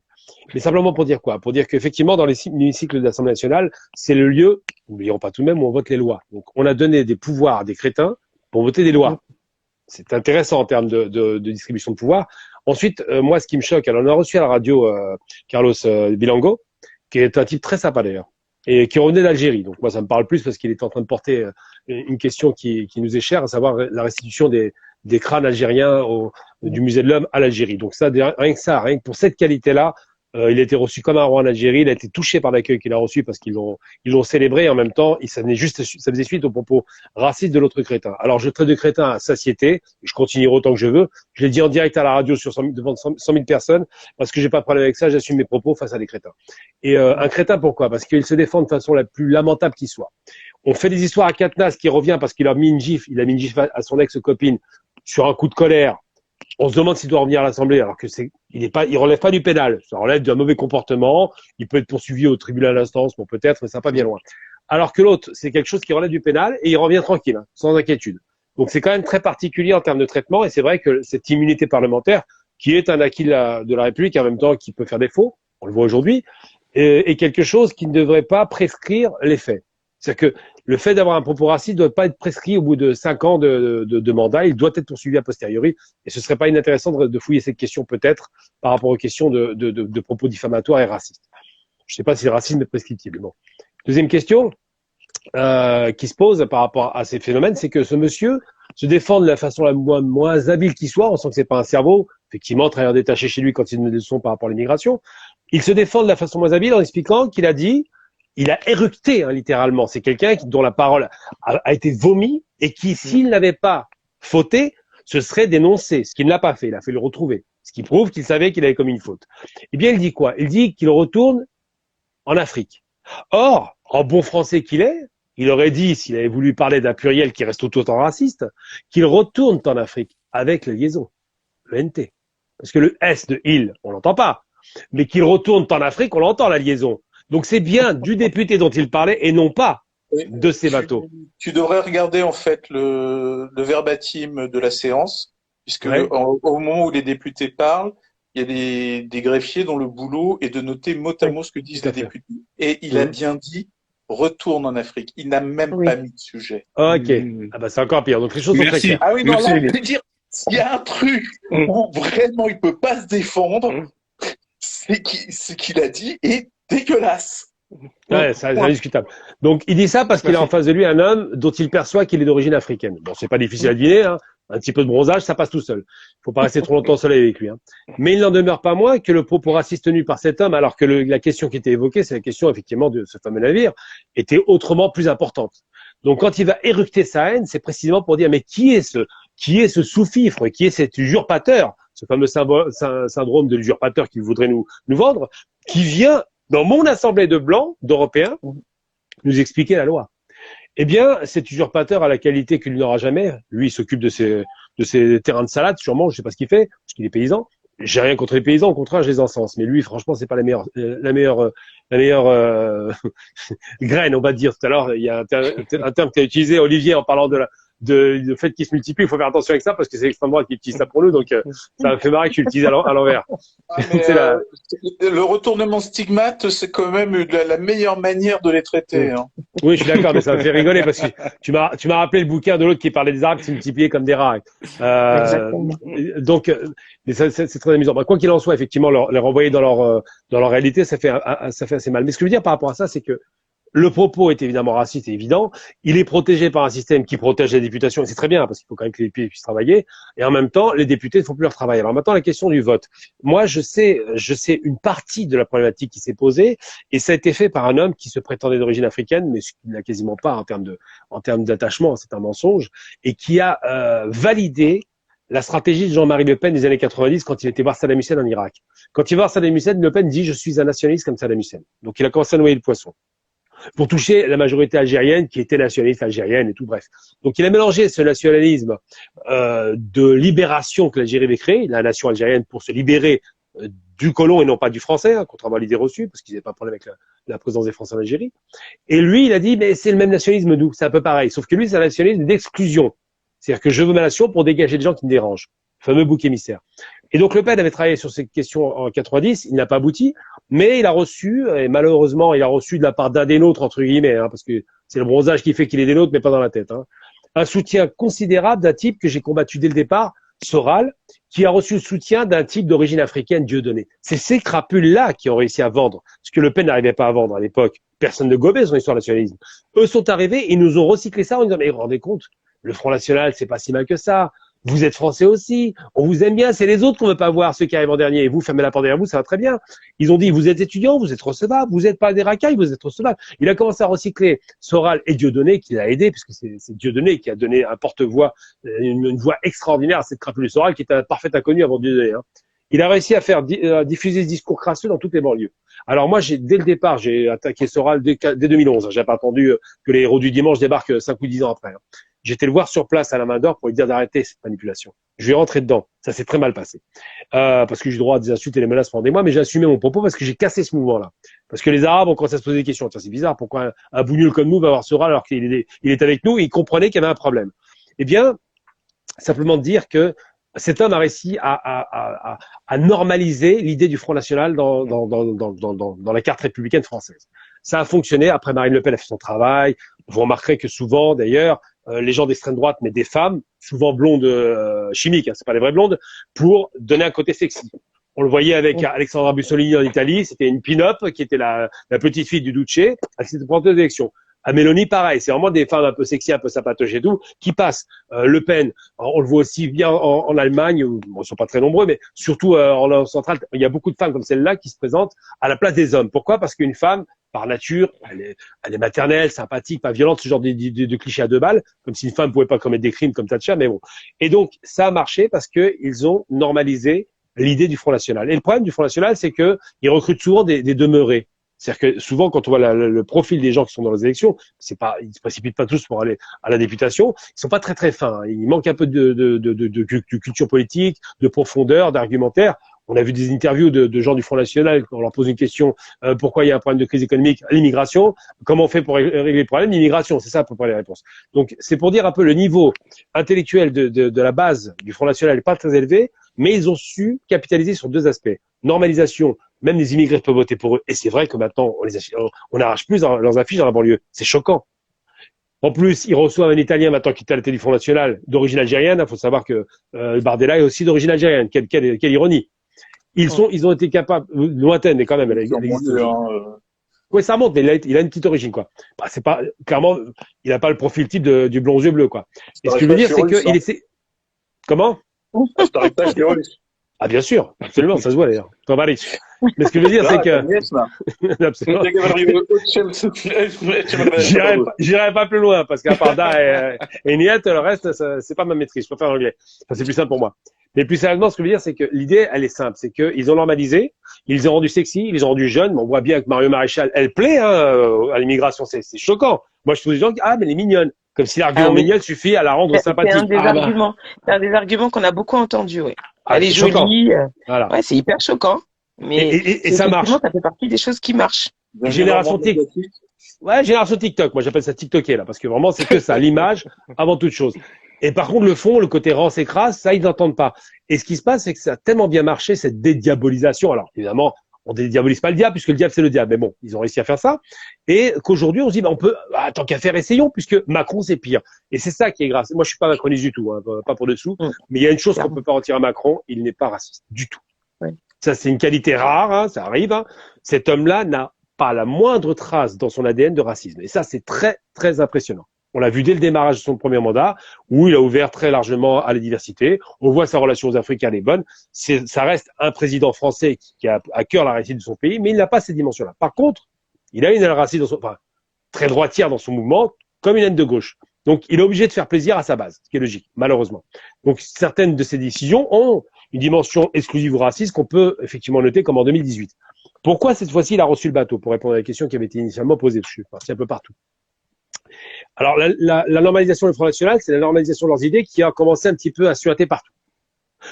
Speaker 4: Mais simplement pour dire quoi? Pour dire qu'effectivement, dans l'hémicycle de l'Assemblée nationale, c'est le lieu, n'oublions pas tout de même, où on vote les lois. Donc, on a donné des pouvoirs à des crétins pour voter des lois. C'est intéressant en termes de distribution de pouvoir. Ensuite, moi, ce qui me choque, alors on a reçu à la radio Carlos Bilango, qui est un type très sympa d'ailleurs, et qui revenait d'Algérie. Donc moi, ça me parle plus parce qu'il est en train de porter une question qui nous est chère, à savoir la restitution des crânes algériens du musée de l'homme à l'Algérie. Donc ça, rien que pour cette qualité-là, il a été reçu comme un roi en Algérie. Il a été touché par l'accueil qu'il a reçu parce qu'ils l'ont célébré. Et en même temps, ça faisait suite aux propos racistes de l'autre crétin. Alors, je traite de crétin à satiété. Je continuerai autant que je veux. Je l'ai dit en direct à la radio devant 100 000 personnes parce que j'ai pas de problème avec ça. J'assume mes propos face à des crétins. Et un crétin, pourquoi? Parce qu'il se défend de façon la plus lamentable qui soit. On fait des histoires à Katnas qui revient parce qu'il a mis une gifle. Il a mis une gifle à son ex-copine sur un coup de colère. On se demande s'il doit revenir à l'Assemblée, alors que il relève pas du pénal. Ça relève d'un mauvais comportement. Il peut être poursuivi au tribunal d'instance, bon, peut-être, mais ça va pas bien loin. Alors que l'autre, c'est quelque chose qui relève du pénal et il revient tranquille, hein, sans inquiétude. Donc c'est quand même très particulier en termes de traitement et c'est vrai que cette immunité parlementaire, qui est un acquis de la République, en même temps qui peut faire défaut, on le voit aujourd'hui, est quelque chose qui ne devrait pas prescrire les faits. C'est-à-dire que le fait d'avoir un propos raciste ne doit pas être prescrit au bout de 5 ans de mandat. Il doit être poursuivi a posteriori. Et ce serait pas inintéressant de fouiller cette question peut-être par rapport aux questions de propos diffamatoires et racistes. Je ne sais pas si le racisme est prescriptible. Bon. Deuxième question qui se pose par rapport à ces phénomènes, c'est que ce monsieur se défend de la façon la moins habile qui soit. On sent que c'est pas un cerveau. Effectivement, travailleur détaché chez lui quand il donne des leçons par rapport à l'immigration. Il se défend de la façon moins habile en expliquant qu'il a dit, il a éructé, hein, littéralement. C'est quelqu'un dont la parole a été vomi et qui, s'il n'avait pas fauté, se serait dénoncé. Ce qu'il ne l'a pas fait. Il a fait le retrouver. Ce qui prouve qu'il savait qu'il avait commis une faute. Eh bien, il dit quoi? Il dit qu'il retourne en Afrique. Or, en bon français qu'il est, il aurait dit, s'il avait voulu parler d'un pluriel qui reste tout autant raciste, qu'il retourne en Afrique avec la liaison, le NT. Parce que le S de il, on l'entend pas. Mais qu'il retourne en Afrique, on l'entend, la liaison. Donc c'est bien du député dont il parlait et non pas de ces bateaux.
Speaker 2: Tu devrais regarder en fait le verbatim de la séance, puisque
Speaker 4: Ouais.
Speaker 2: au moment où les députés parlent, il y a des greffiers dont le boulot est de noter mot à mot ce que disent
Speaker 4: tout à
Speaker 2: les
Speaker 4: fait.
Speaker 2: députés. Et il a bien dit retourne en Afrique. Il n'a même
Speaker 3: Oui.
Speaker 2: pas mis de sujet.
Speaker 4: Ok. Ah bah c'est encore pire. Donc les choses sont très
Speaker 1: Merci.
Speaker 4: claires.
Speaker 2: Ah oui, non,
Speaker 1: Merci,
Speaker 2: là,
Speaker 1: Élie.
Speaker 2: je veux dire, s'il y a un truc où vraiment il peut pas se défendre, c'est qu'il a dit est dégueulasse.
Speaker 4: Ouais, c'est indiscutable. Donc il dit ça parce qu'il a en face de lui un homme dont il perçoit qu'il est d'origine africaine. Bon, c'est pas difficile à deviner, hein. Un petit peu de bronzage, ça passe tout seul. Il faut pas rester trop longtemps au soleil avec lui, hein. Mais il n'en demeure pas moins que le propos raciste tenu par cet homme, alors que la question qui était évoquée, c'est la question effectivement de ce fameux navire, était autrement plus importante. Donc quand il va éructer sa haine, c'est précisément pour dire mais qui est ce sous-fifre, qui est cet usurpateur, ce fameux syndrome de l'usurpateur qu'il voudrait nous vendre, qui vient dans mon assemblée de blancs, d'Européens, nous expliquer la loi. Eh bien, cet usurpateur a la qualité qu'il n'aura jamais. Lui, il s'occupe de ses terrains de salade, sûrement, je sais pas ce qu'il fait, parce qu'il est paysan. J'ai rien contre les paysans, au contraire, je les encense. Mais lui, franchement, c'est pas la meilleure graine, on va dire. Tout à l'heure, il y a un terme que tu as utilisé, Olivier, en parlant de fait qu'il se multiplie. Il faut faire attention avec ça parce que c'est l'extrême droite qui utilise ça pour nous. Donc, ça me fait marrer que tu l'utilises à l'envers.
Speaker 2: Le retournement stigmate, c'est quand même la meilleure manière de les traiter. Hein.
Speaker 4: Oui, je suis d'accord, mais ça me fait rigoler parce que tu m'as rappelé le bouquin de l'autre qui parlait des Arabes qui se multipliaient comme des rats. Donc, mais c'est très amusant. Quoi qu'il en soit, effectivement, les renvoyer dans leur réalité, ça fait assez mal. Mais ce que je veux dire par rapport à ça, c'est que le propos est évidemment raciste et évident. Il est protégé par un système qui protège les députations, et c'est très bien, parce qu'il faut quand même que les députés puissent travailler. Et en même temps, les députés ne font plus leur travail. Alors maintenant, la question du vote. Moi, je sais une partie de la problématique qui s'est posée, et ça a été fait par un homme qui se prétendait d'origine africaine, mais ce qu'il n'a quasiment pas en termes d'attachement, c'est un mensonge, et qui a validé la stratégie de Jean-Marie Le Pen des années 90 quand il était voir Saddam Hussein en Irak. Quand il va voir Saddam Hussein, Le Pen dit « Je suis un nationaliste comme Saddam Hussein ». Donc il a commencé à noyer le poisson pour toucher la majorité algérienne qui était nationaliste algérienne et tout, bref. Donc il a mélangé ce nationalisme de libération que l'Algérie avait créé, la nation algérienne pour se libérer du colon et non pas du français, hein, contrairement à l'idée reçue, parce qu'ils n'avaient pas de problème avec la présence des Français en Algérie. Et lui, il a dit, mais c'est le même nationalisme d'où, c'est un peu pareil, sauf que lui, c'est un nationalisme d'exclusion. C'est-à-dire que je veux ma nation pour dégager des gens qui me dérangent. Le fameux bouc émissaire. Et donc Le Pen avait travaillé sur ces questions en 90, il n'a pas abouti, mais il a reçu, et malheureusement, il a reçu de la part d'un des nôtres, entre guillemets, hein, parce que c'est le bronzage qui fait qu'il est des nôtres, mais pas dans la tête, hein, un soutien considérable d'un type que j'ai combattu dès le départ, Soral, qui a reçu le soutien d'un type d'origine africaine, Dieudonné. C'est ces crapules-là qui ont réussi à vendre, ce que Le Pen n'arrivait pas à vendre à l'époque. Personne ne gobait son histoire nationalisme. Eux sont arrivés, ils nous ont recyclé ça en disant, mais vous vous rendez compte, le Front National, c'est pas si mal que ça. Vous êtes français aussi, on vous aime bien, c'est les autres qu'on veut pas voir, ceux qui arrivent en dernier. Et vous, fermez la porte derrière vous, ça va très bien. Ils ont dit, vous êtes étudiants, vous êtes recevables, vous n'êtes pas des racailles, vous êtes recevables. Il a commencé à recycler Soral et Dieudonné, qui l'a aidé, puisque c'est Dieudonné qui a donné un porte-voix, une voix extraordinaire à cette crapule Soral, qui était un parfait inconnu avant Dieudonné, hein. Il a réussi à faire diffuser ce discours crasseux dans toutes les banlieues. Alors moi, dès le départ, j'ai attaqué Soral dès 2011. J'ai pas attendu que les héros du dimanche débarquent 5 ou 10 ans après, hein. J'étais le voir sur place à la main d'or pour lui dire d'arrêter cette manipulation. Je lui ai rentré dedans. Ça s'est très mal passé. Parce que j'ai le droit à des insultes et des menaces pendant des mois, mais j'ai assumé mon propos parce que j'ai cassé ce mouvement-là. Parce que les Arabes ont commencé à se poser des questions. Tiens, c'est bizarre, pourquoi un bougnoul comme nous va avoir Soral alors qu'il est avec nous et il comprenait qu'il y avait un problème. Eh bien, simplement dire que cet homme a réussi à normaliser l'idée du Front National dans la carte républicaine française. Ça a fonctionné. Après, Marine Le Pen a fait son travail. Vous remarquerez que souvent, d'ailleurs, les gens d'extrême droite, mais des femmes, souvent blondes chimiques, hein, c'est pas les vraies blondes, pour donner un côté sexy. On le voyait avec Alexandra Bussolini en Italie, c'était une pin-up qui était la petite fille du Duce, elle s'était présentée aux élections. À Mélanie, pareil, c'est vraiment des femmes un peu sexy, un peu sympatoches et tout, qui passent. Le Pen, on le voit aussi bien en Allemagne, où bon, ils sont pas très nombreux, mais surtout en Europe centrale, il y a beaucoup de femmes comme celle-là qui se présentent à la place des hommes. Pourquoi? Parce qu'une femme, par nature, elle est maternelle, sympathique, pas violente, ce genre de clichés à 2 balles, comme si une femme pouvait pas commettre des crimes comme Thatcher, mais bon. Et donc, ça a marché parce que ils ont normalisé l'idée du Front National. Et le problème du Front National, c'est que ils recrutent souvent des demeurés. C'est-à-dire que souvent, quand on voit le profil des gens qui sont dans les élections, ils se précipitent pas tous pour aller à la députation. Ils sont pas très très fins. Il manque un peu de culture politique, de profondeur, d'argumentaire. On a vu des interviews de gens du Front National quand on leur pose une question pourquoi il y a un problème de crise économique, l'immigration. Comment on fait pour régler le problème? L'immigration, c'est ça à peu près les réponses. Donc c'est pour dire un peu le niveau intellectuel de la base du Front National n'est pas très élevé, mais ils ont su capitaliser sur deux aspects. Normalisation, même les immigrés peuvent voter pour eux. Et c'est vrai que maintenant, on n'arrache plus leurs affiches dans la banlieue. C'est choquant. En plus, ils reçoivent un Italien maintenant qui est à la tête du Front National d'origine algérienne. Il faut savoir que Bardella est aussi d'origine algérienne. Quelle ironie. Ils ont été capables, lointaine, mais quand même, elle existe. Oui, ça monte, mais il a une petite origine, quoi. Bah, c'est pas, clairement, il n'a pas le profil type du blond aux yeux bleus, quoi. Et ce que je veux dire, c'est qu'il essaie, comment? Ah, bien sûr, absolument, ça se voit d'ailleurs. Mais ce que je veux dire, c'est que, j'irai pas plus loin, parce qu'à part Da et Niet, le reste, c'est pas ma maîtrise. Je préfère l'anglais. C'est plus simple pour moi. Mais plus sérieusement, ce que je veux dire, c'est que l'idée, elle est simple. C'est qu'ils ont normalisé, ils les ont rendus sexy, ils les ont rendus jeunes. On voit bien que Mario Maréchal, elle plaît, à l'immigration. C'est choquant. Moi, je trouve des gens qui, mais elle est mignonne. Comme si l'argument mignonne suffit à la rendre sympathique.
Speaker 3: C'est un des arguments qu'on a beaucoup entendu, oui. Elle est jolie. Voilà. Ouais, c'est hyper choquant. Mais
Speaker 4: et ça marche.
Speaker 3: Ça fait partie des choses qui marchent.
Speaker 4: Génération TikTok. Ouais, génération TikTok. Moi, j'appelle ça TikToker, là, parce que vraiment, c'est que ça, l'image, avant toute chose. Et par contre, le fond, le côté rance écrase, ça, ils n'entendent pas. Et ce qui se passe, c'est que ça a tellement bien marché, cette dédiabolisation. Alors, évidemment, on dédiabolise pas le diable, puisque le diable, c'est le diable. Mais bon, ils ont réussi à faire ça. Et qu'aujourd'hui, on se dit, on peut, tant qu'à faire, essayons, puisque Macron, c'est pire. Et c'est ça qui est grave. Moi, je suis pas macroniste du tout, pas pour dessous. Mais il y a une chose qu'on peut pas retirer à Macron, il n'est pas raciste. Du tout. Ouais. Ça, c'est une qualité rare, ça arrive. Cet homme-là n'a pas la moindre trace dans son ADN de racisme. Et ça, c'est très, très impressionnant. On l'a vu dès le démarrage de son premier mandat, où il a ouvert très largement à la diversité. On voit sa relation aux Africains, elle est bonne. Ça reste un président français qui a à cœur la réussite de son pays, mais il n'a pas ces dimensions-là. Par contre, il a une aile raciste très droitière dans son mouvement, comme une haine de gauche. Donc, il est obligé de faire plaisir à sa base, ce qui est logique, malheureusement. Donc, certaines de ses décisions ont une dimension exclusive ou raciste qu'on peut effectivement noter comme en 2018. Pourquoi cette fois-ci il a reçu le bateau? Pour répondre à la question qui avait été initialement posée, je suis parti un peu partout. Alors, la normalisation du Front National, c'est la normalisation de leurs idées qui a commencé un petit peu à suinter partout.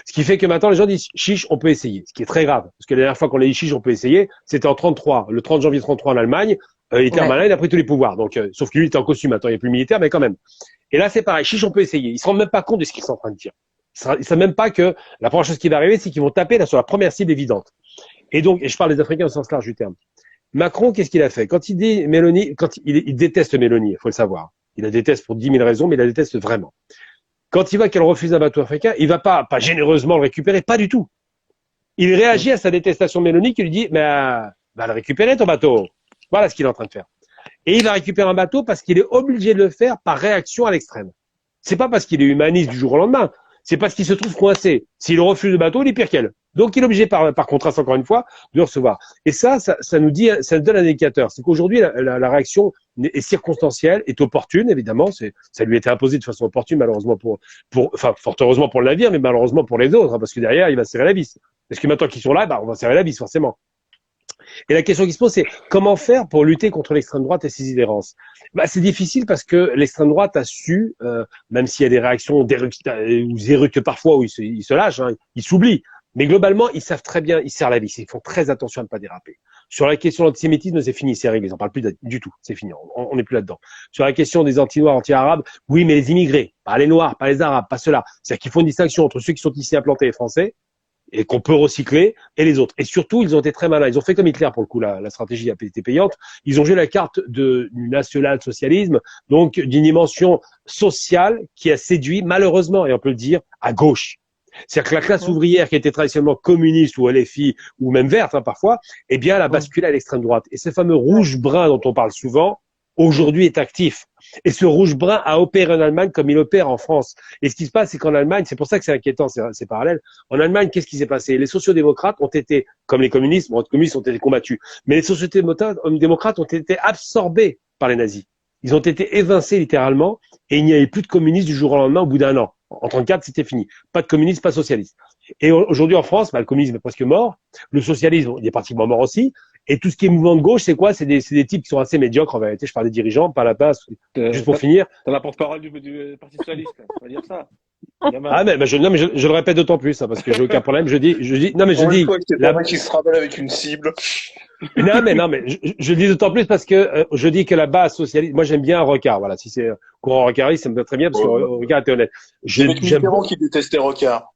Speaker 4: Ce qui fait que maintenant, les gens disent, chiche, on peut essayer. Ce qui est très grave. Parce que la dernière fois qu'on a dit chiche, on peut essayer, c'était en 33, le 30 janvier 33 en Allemagne. Hitler malin, il a pris tous les pouvoirs. Donc, sauf que lui, il était en costume. Maintenant, il n'est plus militaire, mais quand même. Et là, c'est pareil. Chiche, on peut essayer. Ils se rendent même pas compte de ce qu'ils sont en train de dire. Ils savent même pas que la première chose qui va arriver, c'est qu'ils vont taper là sur la première cible évidente. Et donc, et je parle des Africains au sens large du terme. Macron, qu'est-ce qu'il a fait? Quand il dit Mélanie, il déteste Mélanie, il faut le savoir. Il la déteste pour 10 000 raisons, mais il la déteste vraiment. Quand il voit qu'elle refuse un bateau africain, il va pas généreusement le récupérer, pas du tout. Il réagit à sa détestation de Mélanie qui lui dit, mais va le récupérer ton bateau. Voilà ce qu'il est en train de faire. Et il va récupérer un bateau parce qu'il est obligé de le faire par réaction à l'extrême. C'est pas parce qu'il est humaniste du jour au lendemain. C'est parce qu'il se trouve coincé. S'il refuse le bateau, il est pire qu'elle. Donc, il est obligé par contraste, encore une fois, de le recevoir. Et ça nous donne un indicateur. C'est qu'aujourd'hui, la réaction est circonstancielle, est opportune, évidemment. Ça lui a été imposé de façon opportune, malheureusement fort heureusement pour le navire, mais malheureusement pour les autres, parce que derrière, il va serrer la vis. Parce que maintenant qu'ils sont là, on va serrer la vis, forcément. Et la question qui se pose, c'est comment faire pour lutter contre l'extrême droite et ses idérances? C'est difficile parce que l'extrême droite a su, même s'il y a des réactions éructent parfois où ils se lâchent, ils s'oublient. Mais globalement, ils savent très bien, ils serrent la vis, ils font très attention à ne pas déraper. Sur la question de l'antisémitisme, c'est fini, c'est réglé, ils n'en parlent plus du tout, c'est fini, on n'est plus là-dedans. Sur la question des anti-noirs, anti-arabes, oui, mais les immigrés, pas les noirs, pas les arabes, pas ceux-là. C'est-à-dire qu'ils font une distinction entre ceux qui sont ici implantés et français, et qu'on peut recycler, et les autres. Et surtout, ils ont été très malins. Ils ont fait comme Hitler, pour le coup, la stratégie a été payante. Ils ont joué la carte du national-socialisme, donc d'une dimension sociale qui a séduit, malheureusement, et on peut le dire, à gauche. C'est-à-dire que la classe ouvrière qui était traditionnellement communiste ou LFI, ou même verte, parfois, eh bien, elle a basculé à l'extrême droite. Et ce fameux rouge-brun dont on parle souvent, aujourd'hui est actif. Et ce rouge-brun a opéré en Allemagne comme il opère en France. Et ce qui se passe, c'est qu'en Allemagne, c'est pour ça que c'est inquiétant, c'est parallèle. En Allemagne, qu'est-ce qui s'est passé? Les sociodémocrates ont été, comme les communistes, les communistes ont été combattus, mais les sociodémocrates ont été absorbés par les nazis. Ils ont été évincés littéralement, et il n'y avait plus de communistes du jour au lendemain au bout d'un an. En 34, c'était fini. Pas de communistes, pas de socialistes. Et aujourd'hui en France, le communisme est presque mort, le socialisme il est pratiquement mort aussi, Et tout ce qui est mouvement de gauche, c'est quoi? C'est des types qui sont assez médiocres en vérité. Je parle des dirigeants, pas la base. Juste pour finir.
Speaker 1: T'as la porte-parole du Parti Socialiste, là. On va dire ça.
Speaker 4: Ah, mais non, mais je le répète d'autant plus, hein, parce que j'ai aucun problème. Non, mais je
Speaker 2: Pour une
Speaker 4: dis,
Speaker 2: fois, c'est pas moi qui se ramène avec une cible.
Speaker 4: non, mais je le dis d'autant plus parce que je dis que la base socialiste, moi j'aime bien Rocard, voilà, si c'est courant Rocardiste, ça me va très bien parce que Rocard était honnête.
Speaker 2: C'est Mitterrand qui détestait Rocard.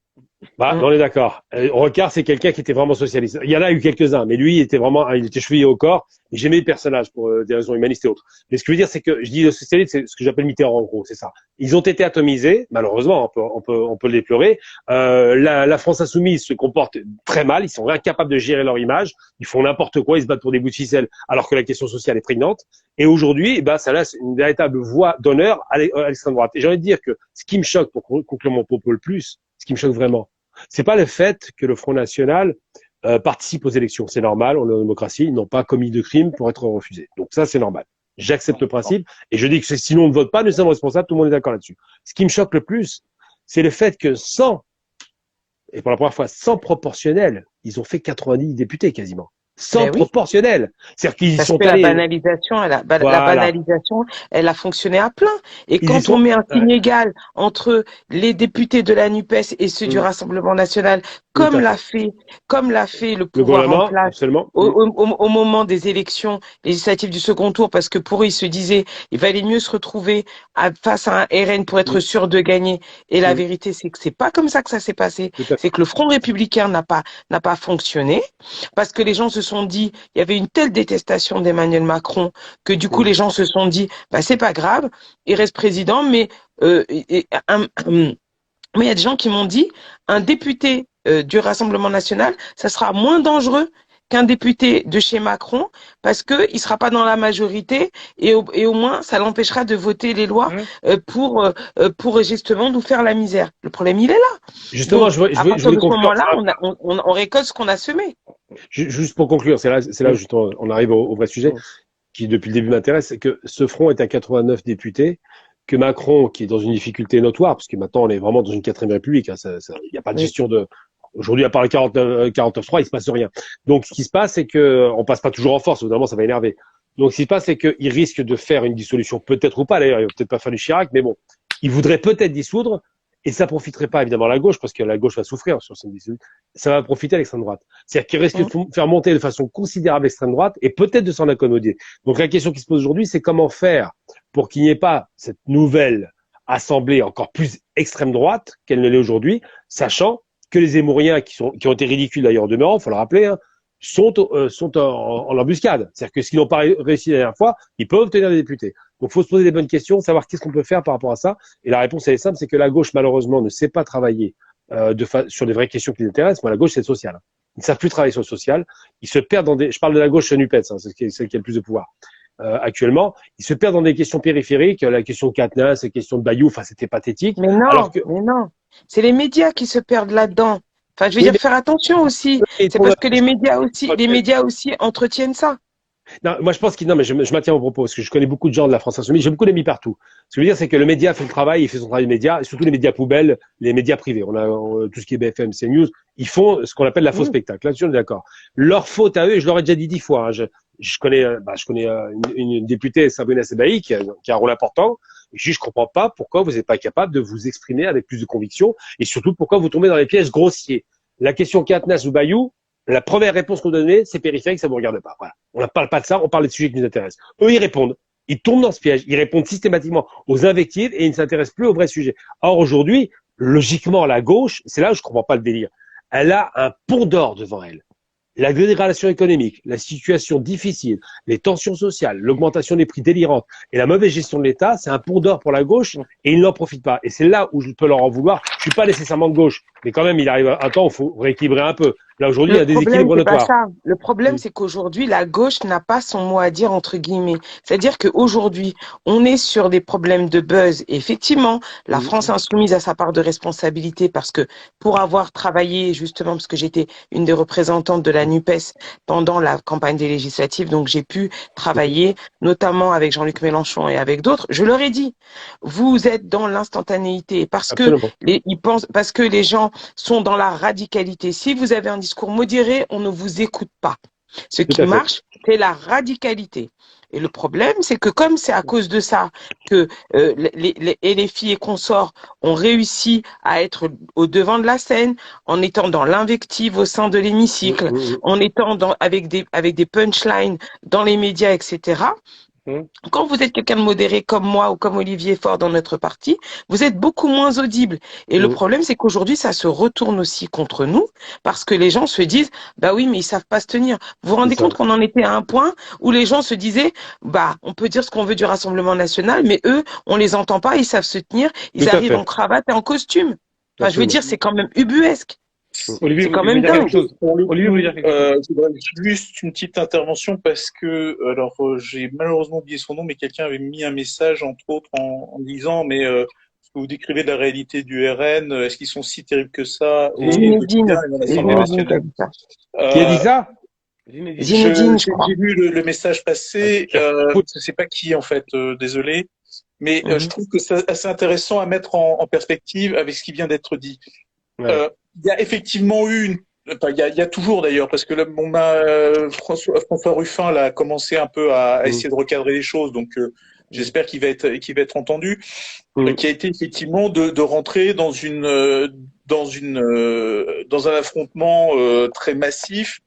Speaker 4: Bah, on est d'accord. Rocard, c'est quelqu'un qui était vraiment socialiste. Il y en a eu quelques-uns, mais lui, il était chevillé au corps. Et j'aimais le personnage pour des raisons humanistes et autres. Mais ce que je veux dire, c'est que je dis le socialiste, c'est ce que j'appelle Mitterrand, en gros, c'est ça. Ils ont été atomisés, malheureusement, on peut le déplorer. La France insoumise se comporte très mal. Ils sont incapables de gérer leur image. Ils font n'importe quoi. Ils se battent pour des bouts de ficelle, alors que la question sociale est prégnante. Et aujourd'hui, bah, ça laisse une véritable voie d'honneur à l'extrême droite. Et j'ai envie de dire que ce qui me choque, pour conclure mon propos le plus, ce qui me choque vraiment, c'est pas le fait que le Front National participe aux élections. C'est normal, on est en démocratie, ils n'ont pas commis de crime pour être refusés. Donc ça, c'est normal. J'accepte le principe et je dis que sinon on ne vote pas, nous sommes responsables, tout le monde est d'accord là-dessus. Ce qui me choque le plus, c'est le fait que et pour la première fois, sans proportionnel, ils ont fait 90 députés quasiment. Sans proportionnel. C'est-à-dire qu'ils
Speaker 3: Parce
Speaker 4: sont
Speaker 3: que
Speaker 4: allés.
Speaker 3: La banalisation, elle a fonctionné à plein. Et
Speaker 4: Ils
Speaker 3: quand on met un signe égal entre les députés de la NUPES et ceux du Rassemblement national, comme l'a fait le pouvoir en place
Speaker 4: absolument.
Speaker 3: au moment des élections législatives du second tour, parce que pour eux, ils se disaient, il valait mieux se retrouver face à un RN pour être sûr de gagner. Et la vérité, c'est que c'est pas comme ça que ça s'est passé. C'est que le Front républicain n'a pas fonctionné, parce que les gens se sont dit, il y avait une telle détestation d'Emmanuel Macron que du coup les gens se sont dit, bah c'est pas grave, il reste président, mais il y a des gens qui m'ont dit, un député du Rassemblement national, ça sera moins dangereux qu'un député de chez Macron, parce que il sera pas dans la majorité et au moins ça l'empêchera de voter les lois pour justement nous faire la misère. Le problème il est là.
Speaker 4: Justement,
Speaker 3: donc, à partir de ce moment-là, on récolte ce qu'on a semé.
Speaker 4: Juste pour conclure, c'est là justement, on arrive au vrai sujet qui depuis le début m'intéresse, c'est que ce front est à 89 députés, que Macron, qui est dans une difficulté notoire, parce que maintenant on est vraiment dans une quatrième république, il n'y a pas de gestion de. Aujourd'hui, à part le 49.3, il se passe rien. Donc, ce qui se passe, c'est que on passe pas toujours en force. Évidemment, ça va énerver. Donc, ce qui se passe, c'est qu'il risque de faire une dissolution, peut-être ou pas. D'ailleurs, il va peut-être pas faire du Chirac, mais bon, il voudrait peut-être dissoudre, et ça profiterait pas évidemment à la gauche, parce que la gauche va souffrir sur cette dissolution. Ça va profiter à l'extrême droite. C'est-à-dire qu'il risque de faire monter de façon considérable l'extrême droite, et peut-être de s'en accommoder. Donc, la question qui se pose aujourd'hui, c'est comment faire pour qu'il n'y ait pas cette nouvelle assemblée encore plus extrême droite qu'elle ne l'est aujourd'hui, sachant que les Zémouriens, qui ont été ridicules d'ailleurs en demeurant, faut le rappeler, sont en embuscade. C'est-à-dire que s'ils n'ont pas réussi la dernière fois, ils peuvent obtenir des députés. Donc, il faut se poser des bonnes questions, savoir qu'est-ce qu'on peut faire par rapport à ça. Et la réponse, elle est simple, c'est que la gauche, malheureusement, ne sait pas travailler sur des vraies questions qui les intéressent. Moi, la gauche, c'est le social. Ils ne savent plus travailler sur le social. Ils se perdent dans je parle de la gauche NUPES, c'est celle qui a le plus de pouvoir. Actuellement, ils se perdent dans des questions périphériques, la question de Katnas, la question de Bayou, enfin, c'était pathétique.
Speaker 3: Mais non. C'est les médias qui se perdent là-dedans. Enfin, je veux dire, faire attention aussi. C'est parce que les médias aussi entretiennent ça.
Speaker 4: Non, moi je pense que non, mais je maintiens mon propos parce que je connais beaucoup de gens de la France insoumise, j'ai beaucoup d'amis partout. Ce que je veux dire, c'est que le média fait le travail, il fait son travail de média, et surtout les médias poubelles, les médias privés. On a tout ce qui est BFM, CNews, ils font ce qu'on appelle la faux spectacle. Là-dessus, on est d'accord. Leur faute à eux, et je leur ai déjà dit 10 fois. Hein, je connais une députée, Sabrina Sebaï, qui a un rôle important. Je comprends pas pourquoi vous n'êtes pas capable de vous exprimer avec plus de conviction, et surtout pourquoi vous tombez dans les pièges grossiers. La question Katnas ou Bayou, la première réponse qu'on donnait, c'est périphérique, ça ne vous regarde pas. Voilà. On ne parle pas de ça, on parle des sujets qui nous intéressent. Eux, ils répondent. Ils tombent dans ce piège. Ils répondent systématiquement aux invectives et ils ne s'intéressent plus aux vrais sujets. Or, aujourd'hui, logiquement, la gauche, c'est là où je ne comprends pas le délire. Elle a un pont d'or devant elle. La dégradation économique, la situation difficile, les tensions sociales, l'augmentation des prix délirantes et la mauvaise gestion de l'État, c'est un pont d'or pour la gauche et ils n'en profitent pas. Et c'est là où je peux leur en vouloir. Je suis pas nécessairement de gauche, mais quand même, il arrive un temps où il faut rééquilibrer un peu. Là, aujourd'hui, il y a des déséquilibres notoires.
Speaker 3: Le problème, c'est qu'aujourd'hui, la gauche n'a pas son mot à dire, entre guillemets. C'est-à-dire qu'aujourd'hui, on est sur des problèmes de buzz. Et effectivement, la France insoumise a sa part de responsabilité parce que pour avoir travaillé, justement, parce que j'étais une des représentantes de la NUPES pendant la campagne des législatives, donc j'ai pu travailler, notamment avec Jean-Luc Mélenchon et avec d'autres. Je leur ai dit, vous êtes dans l'instantanéité parce que parce que les gens sont dans la radicalité. Si vous avez un discours modéré, on ne vous écoute pas. Ce
Speaker 4: Tout
Speaker 3: qui
Speaker 4: à fait.
Speaker 3: marche, c'est la radicalité. Et le problème, c'est que comme c'est à cause de ça que les filles et consorts ont réussi à être au devant de la scène, en étant dans l'invective au sein de
Speaker 4: Mm,
Speaker 3: l'hémicycle,
Speaker 4: mm,
Speaker 3: en étant avec des punchlines dans les médias, etc.
Speaker 1: mm.
Speaker 3: Quand vous êtes quelqu'un de modéré comme moi ou comme Olivier Faure dans notre parti, vous êtes beaucoup moins audible. Et le
Speaker 4: mm.
Speaker 3: problème, c'est qu'aujourd'hui, ça se retourne aussi contre nous parce que les gens se disent, bah oui, mais ils savent pas se tenir. Vous vous
Speaker 4: C'est
Speaker 3: rendez
Speaker 4: ça.
Speaker 3: compte qu'on en était à un point où les gens se disaient, bah, on peut dire ce qu'on veut du Rassemblement national, mais eux, on les entend pas, ils savent se tenir, ils
Speaker 4: Tout à
Speaker 3: arrivent en
Speaker 4: fait.
Speaker 3: cravate et en costume. Enfin, je veux
Speaker 4: Absolument.
Speaker 3: dire, c'est quand même ubuesque.
Speaker 4: Mm.
Speaker 1: Olivier
Speaker 3: C'est quand
Speaker 1: veut
Speaker 3: même
Speaker 1: dire quelque
Speaker 3: dingue.
Speaker 1: chose.
Speaker 2: Pour le
Speaker 1: Olivier veut dire
Speaker 2: coup,
Speaker 1: quelque chose.
Speaker 2: je voudrais juste une petite intervention parce que, alors, j'ai malheureusement oublié son nom, mais quelqu'un avait mis un message, entre autres, en disant, mais ce que vous décrivez de la réalité du RN, est-ce qu'ils sont si terribles que ça au quotidien
Speaker 3: Zinedine,
Speaker 2: et dans
Speaker 3: c'est
Speaker 2: l'Assemblée
Speaker 3: Zinedine qui a
Speaker 2: nationale?
Speaker 3: dit ça.
Speaker 4: Qui a dit
Speaker 2: Euh,
Speaker 4: ça?
Speaker 1: Zinedine.
Speaker 3: Zinedine, je crois.
Speaker 2: j'ai vu le message passer,
Speaker 4: Écoute,
Speaker 2: je sais pas qui en fait, désolé, mais je
Speaker 3: Mhm.
Speaker 2: trouve que c'est assez intéressant à mettre en perspective avec ce qui vient d'être dit.
Speaker 4: ouais.
Speaker 2: Il y a effectivement eu enfin, il y a toujours d'ailleurs, parce que là, François Ruffin là, a commencé un peu à
Speaker 4: Mm,
Speaker 2: essayer de recadrer les choses, donc j'espère qu'il va être entendu,
Speaker 4: mm.
Speaker 2: qui a été effectivement de rentrer dans un affrontement très massif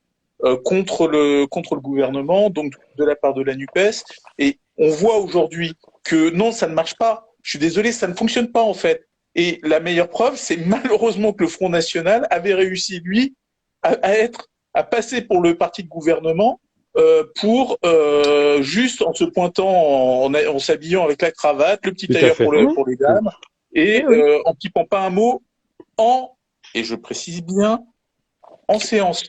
Speaker 2: contre le gouvernement, donc de la part de la NUPES, et on voit aujourd'hui que non, ça ne marche pas. Je suis désolé, ça ne fonctionne pas en fait. Et la meilleure preuve, c'est malheureusement que le Front National avait réussi, lui, à passer pour le parti de gouvernement pour juste en se pointant, en s'habillant avec la cravate, le petit
Speaker 4: Tout à
Speaker 2: tailleur
Speaker 4: fait.
Speaker 3: Mhm.
Speaker 2: pour les
Speaker 4: Mm.
Speaker 2: dames, et
Speaker 3: Oui, oui.
Speaker 2: en typant pas un mot en, et je précise bien, en séance.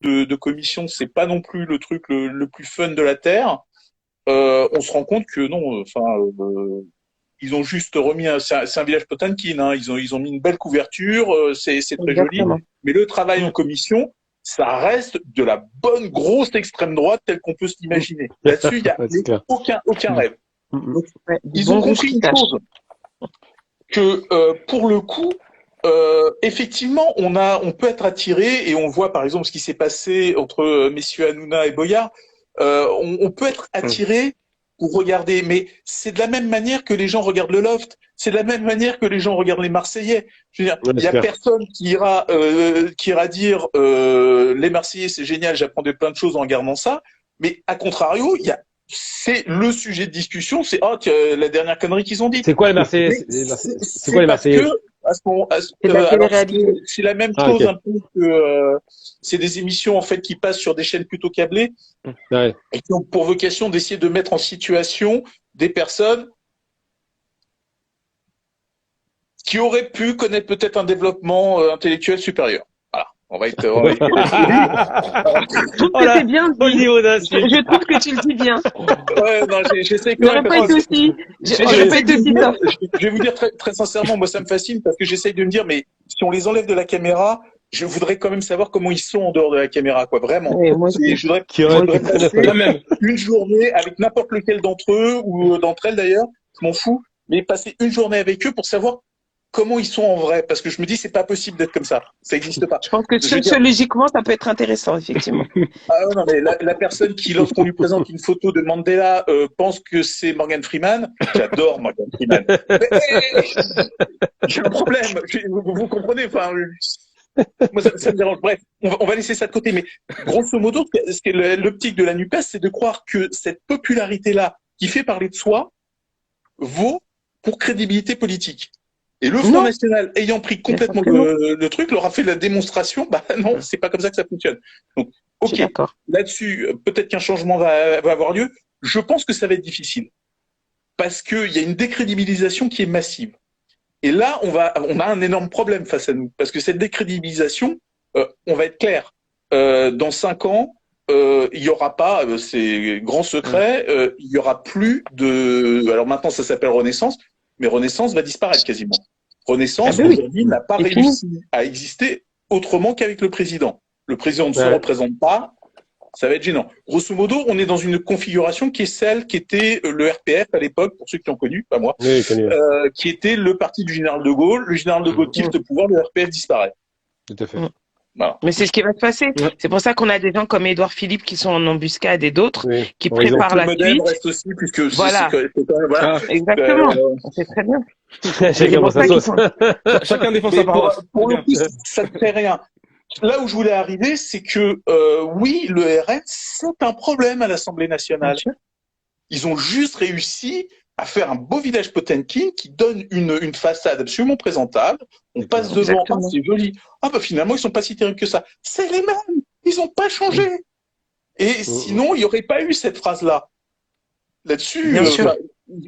Speaker 2: De commission, c'est pas non plus le truc le plus fun de la terre. On se rend compte que non, enfin, ils ont juste remis c'est un village Potankin, hein, ils ont mis une belle couverture, c'est très joli,
Speaker 3: Exactement.
Speaker 2: mais le travail
Speaker 3: Mm.
Speaker 2: en commission, ça reste de la bonne grosse extrême droite telle qu'on peut
Speaker 4: Mm.
Speaker 2: s'imaginer. Là-dessus, il y a
Speaker 4: Ouais, c'est clair.
Speaker 2: aucun
Speaker 4: Mm,
Speaker 2: rêve.
Speaker 4: mm,
Speaker 2: Donc,
Speaker 3: Ouais, du
Speaker 2: ils ont
Speaker 3: bon rouge
Speaker 2: compris
Speaker 3: qui
Speaker 2: une
Speaker 3: cache.
Speaker 2: chose, que pour le coup, effectivement, on peut être attiré, et on voit par exemple ce qui s'est passé entre messieurs Hanouna et Boyard, on peut être attiré pour regarder, mais c'est de la même manière que les gens regardent le Loft, c'est de la même manière que les gens regardent les Marseillais. Je veux dire,
Speaker 4: Ouais,
Speaker 2: il y
Speaker 4: c'est
Speaker 2: a
Speaker 4: clair.
Speaker 2: personne qui ira dire les Marseillais c'est génial, j'apprendrai plein de choses en regardant ça, mais à contrario, c'est le sujet de discussion, c'est la dernière connerie qu'ils ont dite.
Speaker 4: C'est quoi les Marseillais?
Speaker 2: Mais
Speaker 4: C'est quoi les
Speaker 2: parce que
Speaker 4: Marseillais?
Speaker 3: C'est de la
Speaker 2: alors
Speaker 3: télé-réalité.
Speaker 2: c'est la même
Speaker 4: Ah,
Speaker 2: chose
Speaker 4: ok.
Speaker 2: un peu que c'est des émissions en fait qui passent sur des chaînes plutôt câblées
Speaker 4: Ouais.
Speaker 2: et qui ont pour vocation d'essayer de mettre en situation des personnes qui auraient pu connaître peut-être un développement intellectuel supérieur. Voilà, on va être poli.
Speaker 3: Je trouve
Speaker 4: Oh
Speaker 3: que
Speaker 4: là,
Speaker 3: c'est bien
Speaker 4: oh le
Speaker 3: dit.
Speaker 4: niveau d'insulte.
Speaker 3: Je trouve que tu le dis bien.
Speaker 2: Ouais, non, j'essaie quand
Speaker 3: Je
Speaker 2: même parce
Speaker 3: répète
Speaker 2: que
Speaker 3: aussi.
Speaker 4: Oh,
Speaker 3: Je
Speaker 2: j'essaie
Speaker 3: répète
Speaker 2: de me
Speaker 3: aussi
Speaker 2: dire,
Speaker 3: ça.
Speaker 2: je vais vous dire très sincèrement, moi ça me fascine parce que j'essaie de me dire, mais si on les enlève de la caméra, je voudrais quand même savoir comment ils sont en dehors de la caméra, quoi, vraiment.
Speaker 3: Oui, moi aussi.
Speaker 2: Je
Speaker 3: Moi
Speaker 2: voudrais
Speaker 3: aussi.
Speaker 2: passer
Speaker 1: La même.
Speaker 2: une journée avec n'importe lequel d'entre eux ou d'entre elles d'ailleurs, je m'en fous, mais passer une journée avec eux pour savoir comment ils sont en vrai, parce que je me dis c'est pas possible d'être comme ça n'existe pas.
Speaker 3: Je pense que
Speaker 2: Je veux dire,
Speaker 3: sociologiquement, ça peut être intéressant, effectivement.
Speaker 2: ah ouais, non mais la personne qui lorsqu'on lui présente une photo de Mandela pense que c'est Morgan Freeman, j'adore Morgan Freeman. Mais, j'ai un problème, vous comprenez, enfin moi ça me dérange. Bref, on va laisser ça de côté, mais grosso modo, ce qui est l'optique de la NUPES, c'est de croire que cette popularité-là, qui fait parler de soi, vaut pour crédibilité politique. Et le Front
Speaker 3: Non,
Speaker 2: National, ayant pris
Speaker 3: bien sûr
Speaker 2: complètement
Speaker 3: que non.
Speaker 2: le truc, leur a fait la démonstration, bah non, c'est pas comme ça que ça fonctionne. Donc,
Speaker 3: Je suis
Speaker 2: ok,
Speaker 3: d'accord.
Speaker 2: là-dessus, peut-être qu'un changement va avoir lieu. Je pense que ça va être difficile. Parce qu'il y a une décrédibilisation qui est massive. Et là, on a un énorme problème face à nous. Parce que cette décrédibilisation, on va être clair, dans 5 ans, il y aura pas, c'est grand secret, il y aura plus de. Alors maintenant, ça s'appelle Renaissance, mais Renaissance va disparaître quasiment.
Speaker 3: Ah
Speaker 2: Renaissance
Speaker 3: ben oui,
Speaker 2: aujourd'hui n'a pas
Speaker 3: c'est fini.
Speaker 2: réussi à exister autrement qu'avec le président. Le président ne se
Speaker 4: Ouais.
Speaker 2: représente pas. Ça va être gênant. Grosso modo, on est dans une configuration qui est celle qui était le RPF à l'époque, pour ceux qui l'ont connu, pas moi,
Speaker 4: Oui, connu.
Speaker 2: qui était le parti du général de Gaulle. Le général de Gaulle quitte le pouvoir, le RPF disparaît.
Speaker 4: Tout à fait.
Speaker 2: Voilà.
Speaker 3: Mais c'est ce qui va se passer.
Speaker 1: Ouais.
Speaker 3: C'est pour ça qu'on a des gens comme Édouard Philippe qui sont en embuscade et d'autres
Speaker 4: Oui.
Speaker 3: qui
Speaker 4: Par exemple.
Speaker 3: préparent
Speaker 2: Le
Speaker 3: la
Speaker 2: modèle
Speaker 3: suite.
Speaker 2: reste aussi, puisque
Speaker 3: Voilà.
Speaker 2: c'est quand même, voilà.
Speaker 1: Ah,
Speaker 3: Exactement. On sait très bien.
Speaker 4: Chacun
Speaker 3: C'est
Speaker 4: dans
Speaker 3: pour
Speaker 4: sa
Speaker 3: ça qu'ils
Speaker 4: sauce.
Speaker 3: sont.
Speaker 1: chacun défend
Speaker 2: Mais
Speaker 1: sa paroisse.
Speaker 2: pour
Speaker 1: C'est
Speaker 2: le
Speaker 1: bien.
Speaker 2: coup, ça ne fait rien. Là où je voulais arriver, c'est que oui, le RN, c'est un problème à l'Assemblée
Speaker 3: Bien
Speaker 2: nationale.
Speaker 3: sûr.
Speaker 2: Ils ont juste réussi à faire un beau village Potemkin qui donne une façade absolument présentable. On passe devant, ah,
Speaker 3: Exactement.
Speaker 2: c'est joli. Ah bah finalement, ils sont pas si terribles que ça. C'est les mêmes. Ils n'ont pas changé. Et sinon, il n'y aurait pas eu cette phrase-là. Là-dessus,
Speaker 3: Bien sûr.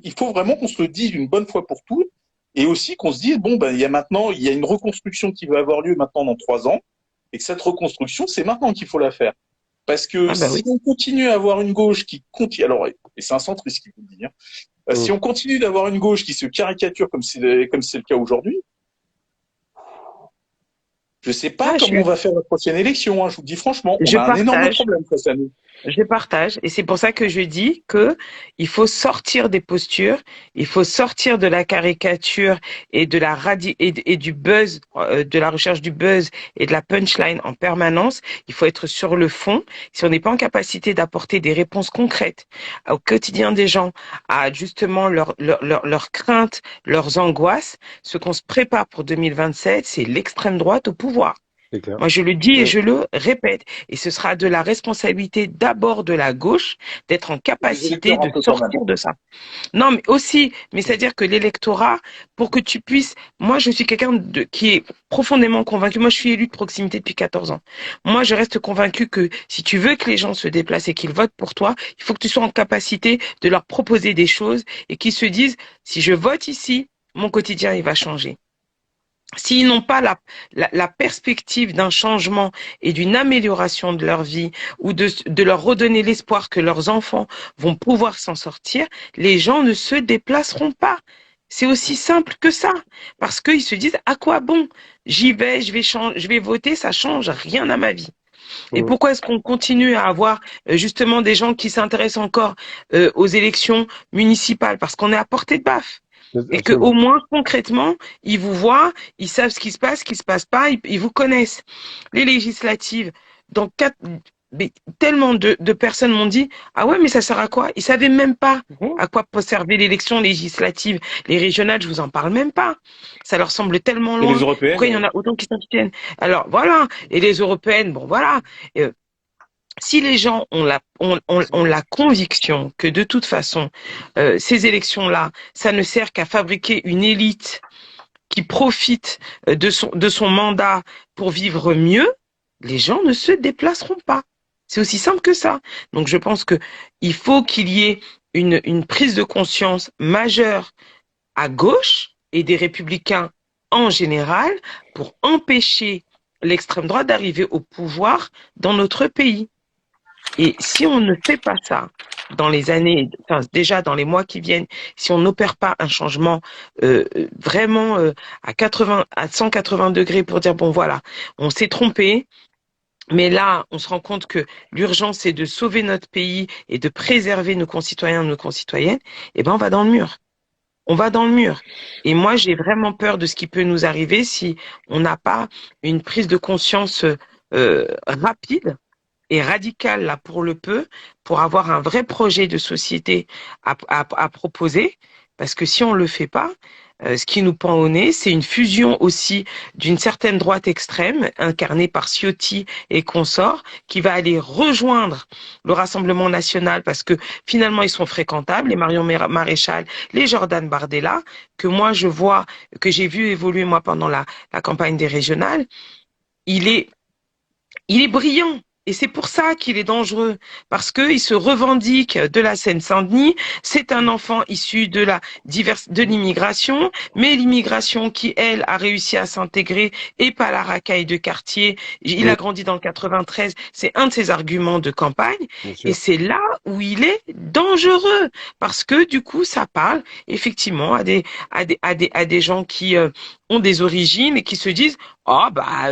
Speaker 2: il faut vraiment qu'on se le dise une bonne fois pour toutes. Et aussi qu'on se dise, bon, ben, il y a une reconstruction qui va avoir lieu maintenant dans 3 ans. Et que cette reconstruction, c'est maintenant qu'il faut la faire. Parce que
Speaker 3: Ah bah
Speaker 2: si
Speaker 3: oui.
Speaker 2: on continue à avoir une gauche qui continue, alors, et c'est un centriste qui vous le dit, hein, si on continue d'avoir une gauche qui se caricature comme c'est le cas aujourd'hui, je sais pas
Speaker 3: Ah,
Speaker 2: comment on va faire la prochaine élection, hein, je vous le dis franchement, on
Speaker 3: je
Speaker 2: a un énorme
Speaker 3: partage.
Speaker 2: problème face à nous.
Speaker 3: Je partage, et c'est pour ça que je dis que il faut sortir des postures, il faut sortir de la caricature et de la et du buzz, de la recherche du buzz et de la punchline en permanence. Il faut être sur le fond. Si on n'est pas en capacité d'apporter des réponses concrètes au quotidien des gens, à justement leurs craintes, leurs angoisses, ce qu'on se prépare pour 2027, c'est l'extrême droite au pouvoir.
Speaker 4: C'est clair.
Speaker 3: Moi, je le dis et je le répète. Et ce sera de la responsabilité d'abord de la gauche d'être en
Speaker 2: Des
Speaker 3: capacité
Speaker 2: électeurs un
Speaker 3: de
Speaker 2: peu quand même.
Speaker 3: sortir de ça. Non, mais aussi, mais c'est-à-dire que l'électorat, pour que tu puisses, moi, je suis quelqu'un qui est profondément convaincu. Moi, je suis élu de proximité depuis 14 ans. Moi, je reste convaincu que si tu veux que les gens se déplacent et qu'ils votent pour toi, il faut que tu sois en capacité de leur proposer des choses et qu'ils se disent, si je vote ici, mon quotidien, il va changer. S'ils n'ont pas la perspective d'un changement et d'une amélioration de leur vie ou de leur redonner l'espoir que leurs enfants vont pouvoir s'en sortir, les gens ne se déplaceront pas. C'est aussi simple que ça. Parce qu'ils se disent, à quoi bon? J'y vais, je vais voter, ça change rien à ma vie. Et pourquoi est-ce qu'on continue à avoir justement des gens qui s'intéressent encore aux élections municipales? Parce qu'on est à portée de baffe. Et que au moins concrètement, ils vous voient, ils savent ce qui se passe pas, ils vous connaissent. Les législatives, donc tellement de personnes m'ont dit ah ouais mais ça sert à quoi? Ils savaient même pas à quoi peut servir l'élection législative. Les régionales, je vous en parle même pas. Ça leur semble tellement
Speaker 1: Et les
Speaker 3: loin.
Speaker 1: européennes,
Speaker 3: Pourquoi il y en a autant qui s'abstiennent? Alors voilà. Et les européennes, bon voilà. Si les gens ont la conviction que de toute façon, ces élections-là, ça ne sert qu'à fabriquer une élite qui profite de son mandat pour vivre mieux, les gens ne se déplaceront pas. C'est aussi simple que ça. Donc je pense que il faut qu'il y ait une prise de conscience majeure à gauche et des républicains en général pour empêcher l'extrême droite d'arriver au pouvoir dans notre pays. Et si on ne fait pas ça dans les années, enfin déjà dans les mois qui viennent, si on n'opère pas un changement vraiment à 180 degrés pour dire bon voilà, on s'est trompé, mais là on se rend compte que l'urgence c'est de sauver notre pays et de préserver nos concitoyens et nos concitoyennes, et ben on va dans le mur. On va dans le mur. Et moi j'ai vraiment peur de ce qui peut nous arriver si on n'a pas une prise de conscience rapide et radical là pour le peu, pour avoir un vrai projet de société à proposer, parce que si on le fait pas, ce qui nous pend au nez, c'est une fusion aussi d'une certaine droite extrême, incarnée par Ciotti et consorts, qui va aller rejoindre le Rassemblement national, parce que finalement ils sont fréquentables, les Marion Maréchal, les Jordan Bardella, que moi je vois, que j'ai vu évoluer moi pendant la campagne des régionales, il est brillant. Et c'est pour ça qu'il est dangereux, parce qu'il se revendique de la Seine-Saint-Denis. C'est un enfant issu de l'immigration, mais l'immigration qui, elle, a réussi à s'intégrer et pas la racaille de quartier. Il a grandi dans le 93. C'est un de ses arguments de campagne. Et c'est là où il est dangereux parce que du coup, ça parle effectivement à des gens qui ont des origines et qui se disent oh bah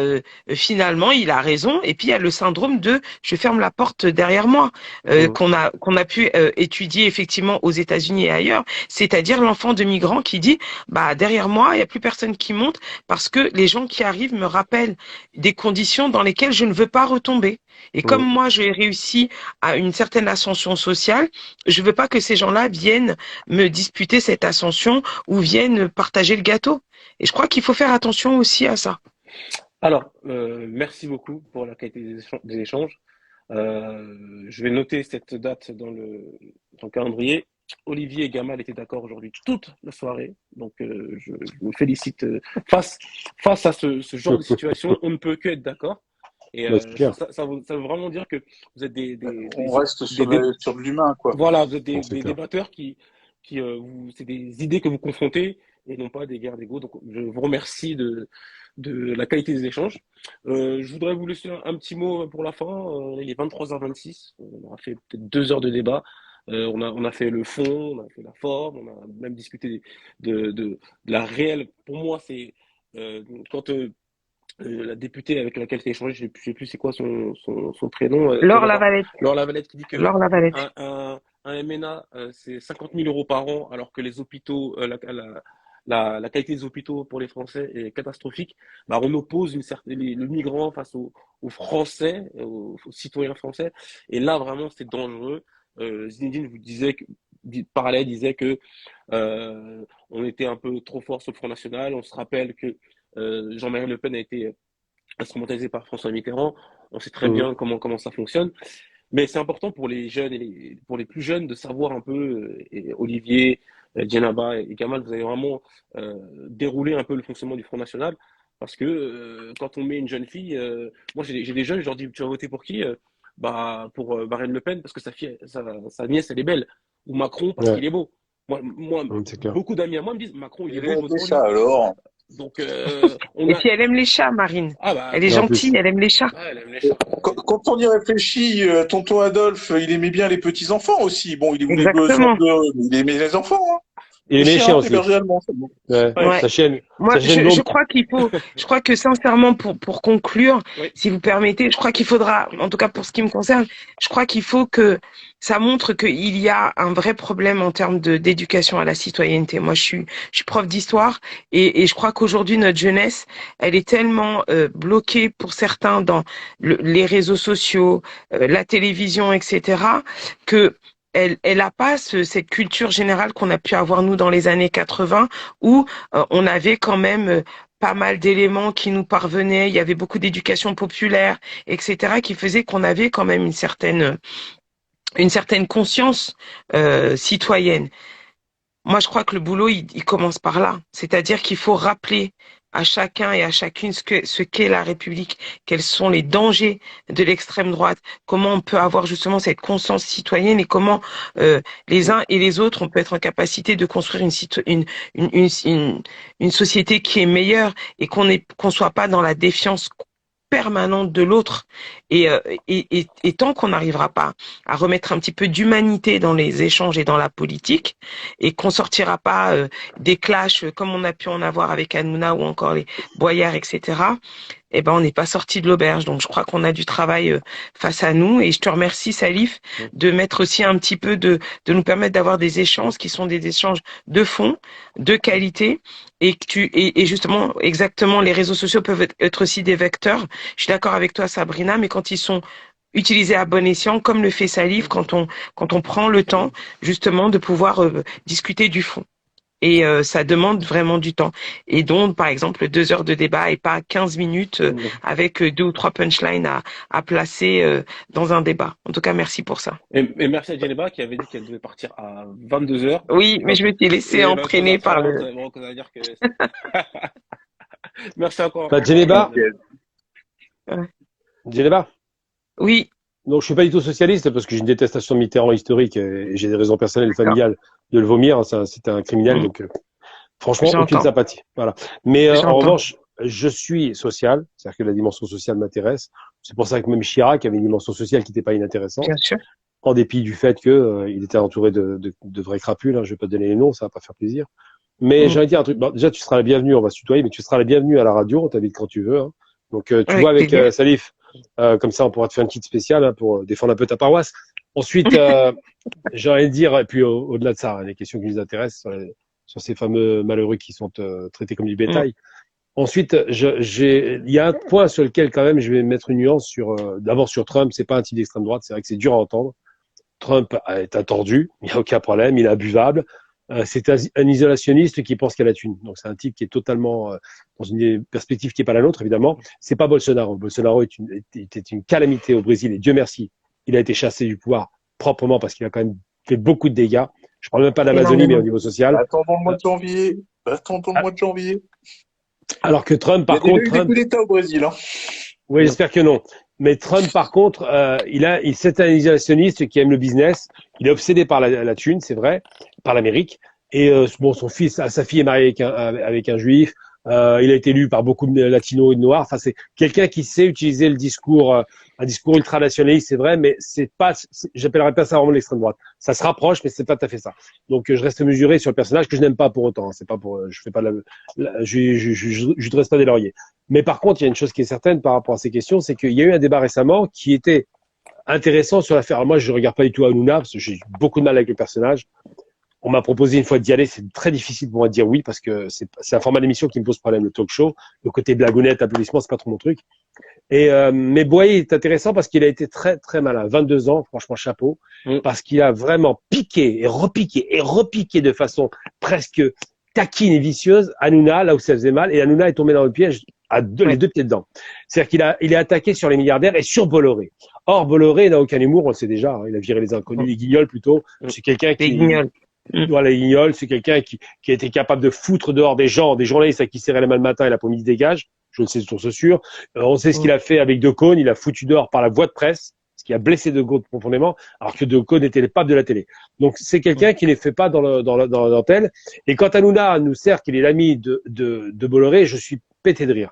Speaker 3: finalement il a raison, et puis il y a le syndrome de je ferme la porte derrière moi
Speaker 1: Mhm.
Speaker 3: qu'on a pu étudier effectivement aux États-Unis et ailleurs, c'est-à-dire l'enfant de migrant qui dit bah derrière moi il y a plus personne qui monte parce que les gens qui arrivent me rappellent des conditions dans lesquelles je ne veux pas retomber. Et comme
Speaker 1: Mhm.
Speaker 3: moi j'ai réussi à une certaine ascension sociale, je veux pas que ces gens-là viennent me disputer cette ascension ou viennent partager le gâteau. Et je crois qu'il faut faire attention aussi à ça.
Speaker 1: Alors, merci beaucoup pour la qualité des échanges. Je vais noter cette date dans le calendrier. Olivier et Gamal étaient d'accord aujourd'hui toute la soirée, donc je me félicite. Face à ce genre de situation, on ne peut que être d'accord. Et
Speaker 4: Ouais, c'est clair.
Speaker 1: ça veut vraiment dire que vous êtes
Speaker 2: On reste sur de l'humain, quoi.
Speaker 1: voilà, vous êtes
Speaker 4: Non, c'est
Speaker 1: des
Speaker 4: clair.
Speaker 1: débatteurs c'est des idées que vous confrontez et non pas des guerres d'ego. Donc, je vous remercie de la qualité des échanges. Je voudrais vous laisser un petit mot pour la fin. Il est 23h26. On aura fait peut-être 2 heures de débat. On a fait le fond, on a fait la forme, on a même discuté de la réelle. Pour moi, c'est quand la députée avec laquelle tu as échangé, je sais plus c'est quoi son prénom, très
Speaker 3: Laure
Speaker 1: important.
Speaker 3: Lavalette.
Speaker 1: Laure Lavalette qui dit que
Speaker 3: Laure Lavalette.
Speaker 1: un MNA, c'est 50 000 euros par an, alors que les hôpitaux, la qualité des hôpitaux pour les Français est catastrophique. Bah, on oppose le migrant face aux Français, aux citoyens français. Et là, vraiment, c'est dangereux. Zinedine vous parallèle disait que on était un peu trop fort sur le Front National. On se rappelle que Jean-Marie Le Pen a été instrumentalisé par François Mitterrand. On sait très
Speaker 4: Mhm.
Speaker 1: bien comment ça fonctionne. Mais c'est important pour les jeunes pour les plus jeunes de savoir un peu, et Olivier, Djenaba et Gamal, vous avez vraiment déroulé un peu le fonctionnement du Front National. Parce que quand on met une jeune fille, moi j'ai des jeunes, je leur dis, tu vas voter pour qui? Bah, pour Marine Le Pen, parce que sa nièce, elle est belle. Ou Macron, parce
Speaker 4: Ouais,
Speaker 1: qu'il est beau.
Speaker 4: c'est clair.
Speaker 1: Beaucoup d'amis à moi me disent, Macron, il
Speaker 2: Et
Speaker 1: est beau, je vote
Speaker 2: les
Speaker 1: pour lui.
Speaker 2: chats, alors.
Speaker 1: Donc, on
Speaker 3: Et
Speaker 1: a.
Speaker 3: puis elle aime les chats, Marine.
Speaker 1: Ah, bah,
Speaker 3: Elle est
Speaker 4: Et en
Speaker 3: gentille,
Speaker 4: plus,
Speaker 3: elle aime les chats.
Speaker 1: ouais, elle aime les chats.
Speaker 2: Quand on y réfléchit, tonton Adolphe, il aimait bien les petits-enfants aussi. Bon, il voulait se
Speaker 3: Exactement.
Speaker 2: rendre heureux, mais il aimait les enfants, hein.
Speaker 4: il
Speaker 2: Les
Speaker 4: aimait les chiens
Speaker 2: chiens, les
Speaker 4: aussi.
Speaker 2: bergers allemands, c'est bon.
Speaker 4: Ouais.
Speaker 2: Ouais.
Speaker 3: Ouais. Moi,
Speaker 4: Sa chienne
Speaker 3: je
Speaker 4: blonde.
Speaker 3: crois je crois que sincèrement, pour conclure,
Speaker 1: Oui.
Speaker 3: si vous permettez, je crois qu'il faudra, en tout cas pour ce qui me concerne, je crois qu'il faut que ça montre qu'il y a un vrai problème en termes d'éducation à la citoyenneté. Moi, je suis prof d'histoire et je crois qu'aujourd'hui, notre jeunesse, elle est tellement bloquée pour certains dans les réseaux sociaux, la télévision, etc., que elle a pas cette culture générale qu'on a pu avoir nous dans les années 80 où on avait quand même pas mal d'éléments qui nous parvenaient, il y avait beaucoup d'éducation populaire, etc., qui faisait qu'on avait quand même une certaine conscience citoyenne. Moi, je crois que le boulot, il commence par là. C'est-à-dire qu'il faut rappeler à chacun et à chacune ce qu'est la République, quels sont les dangers de l'extrême droite, comment on peut avoir justement cette conscience citoyenne et comment les uns et les autres, on peut être en capacité de construire une, une, une, une société qui est meilleure et qu'on soit pas dans la défiance permanente de l'autre et tant qu'on n'arrivera pas à remettre un petit peu d'humanité dans les échanges et dans la politique et qu'on sortira pas des clashs comme on a pu en avoir avec Hanouna ou encore les Boyards, etc., eh ben on n'est pas sorti de l'auberge. Donc je crois qu'on a du travail face à nous et je te remercie Salif de mettre aussi un petit peu de nous permettre d'avoir des échanges qui sont des échanges de fond, de qualité et justement exactement les réseaux sociaux peuvent être aussi des vecteurs. Je suis d'accord avec toi Sabrina, mais quand ils sont utilisés à bon escient, comme le fait Salif, quand on prend le temps justement de pouvoir discuter du fond. Et ça demande vraiment du temps. Et donc, par exemple, 2 heures de débat et pas 15 minutes avec 2 ou 3 punchlines à placer dans un débat. En tout cas, merci pour ça.
Speaker 1: Et merci à Djeneba qui avait dit qu'elle devait partir à 22h.
Speaker 3: Oui, mais je me suis laissé
Speaker 1: Et
Speaker 3: entraîner par
Speaker 1: 22h30, bon, ça veut dire que. Merci encore.
Speaker 4: Bah, Djeneba,
Speaker 3: Ouais.
Speaker 4: Djeneba.
Speaker 3: Oui,
Speaker 4: Donc, je suis pas du tout socialiste parce que j'ai une détestation de Mitterrand historique et j'ai des raisons personnelles et
Speaker 3: d'accord.
Speaker 4: familiales de le vomir. C'était un criminel, donc franchement, aucune
Speaker 3: J'entends,
Speaker 4: sympathie. Voilà. Mais en
Speaker 3: j'entends.
Speaker 4: revanche, je suis social, c'est-à-dire que la dimension sociale m'intéresse. C'est pour ça que même Chirac avait une dimension sociale qui n'était pas inintéressante.
Speaker 3: Bien sûr.
Speaker 4: en dépit du fait que il était entouré de vrais crapules. Hein, je vais pas te donner les noms, ça va pas faire plaisir. Mais j'allais dire un truc. Bon, déjà, tu seras la bienvenue. On va se tutoyer, mais tu seras la bienvenue à la radio. On t'invite quand tu veux. Hein. Donc, tu vois avec Salif, comme ça, on pourra te faire une petite spéciale hein, pour défendre un peu ta paroisse. Ensuite, j'ai envie de dire, et puis au-delà de ça, hein, les questions qui nous intéressent sur ces fameux malheureux qui sont traités comme du bétail. Ensuite, il y a un point sur lequel quand même je vais mettre une nuance sur, d'abord sur Trump. C'est pas un type d'extrême droite. C'est vrai que c'est dur à entendre. Trump est un tordu. Il n'y a aucun problème. Il est imbuvable. C'est un isolationniste qui pense qu'à la thune. Donc c'est un type qui est totalement dans une perspective qui n'est pas la nôtre, évidemment. C'est pas Bolsonaro. Bolsonaro était une calamité au Brésil et Dieu merci, il a été chassé du pouvoir proprement parce qu'il a quand même fait beaucoup de dégâts. Je parle même pas d'Amazonie, mais au niveau social.
Speaker 2: Attendons le mois de janvier. Attendons le mois de janvier.
Speaker 4: Alors que Trump, par contre,
Speaker 2: il y a eu des coups d'État au Brésil. Hein.
Speaker 4: Oui, j'espère que non. Mais Trump, par contre, c'est un isolationniste qui aime le business. Il est obsédé par la thune, c'est vrai, par l'Amérique. Et bon, sa fille est mariée avec un juif. Il a été élu par beaucoup de latinos et de noirs. Enfin, c'est quelqu'un qui sait utiliser le discours, un discours ultranationaliste, c'est vrai, mais j'appellerais pas ça vraiment l'extrême droite. Ça se rapproche, mais c'est pas tout à fait ça. Donc, je reste mesuré sur le personnage que je n'aime pas pour autant. Hein. C'est pas pour, je fais pas je dresse pas des lauriers. Mais par contre, il y a une chose qui est certaine par rapport à ces questions, c'est qu'il y a eu un débat récemment qui était intéressant sur l'affaire. Alors moi, je regarde pas du tout Hanouna parce que j'ai beaucoup de mal avec le personnage. On m'a proposé une fois d'y aller, c'est très difficile pour moi de dire oui parce que c'est un format d'émission qui me pose problème, le talk show. Le côté blagounette, applaudissements, c'est pas trop mon truc. Mais Boyer est intéressant parce qu'il a été très très malin, 22 ans, franchement chapeau, parce qu'il a vraiment piqué et repiqué de façon presque taquine et vicieuse Hanouna là où ça faisait mal, et Hanouna est tombé dans le piège les deux pieds dedans. C'est-à-dire il est attaqué sur les milliardaires et sur Bolloré. Or Bolloré n'a aucun humour, on le sait déjà, hein, il a viré les inconnus, les guignols plutôt. C'est quelqu'un qui voilà, les guignols, c'est quelqu'un qui a été capable de foutre dehors des journalistes à qui serraient les mains le matin et l'après-midi dégage. Je ne sais source sûre. On sait ce qu'il a fait avec De Caunes. Il a foutu dehors par la voie de presse, ce qui a blessé De Caunes profondément, alors que De Caunes était le pape de la télé. Donc c'est quelqu'un qui ne fait pas dans la dentelle. Et quand Hanouna nous sert qu'il est l'ami de Bolloré, je suis pété de rire.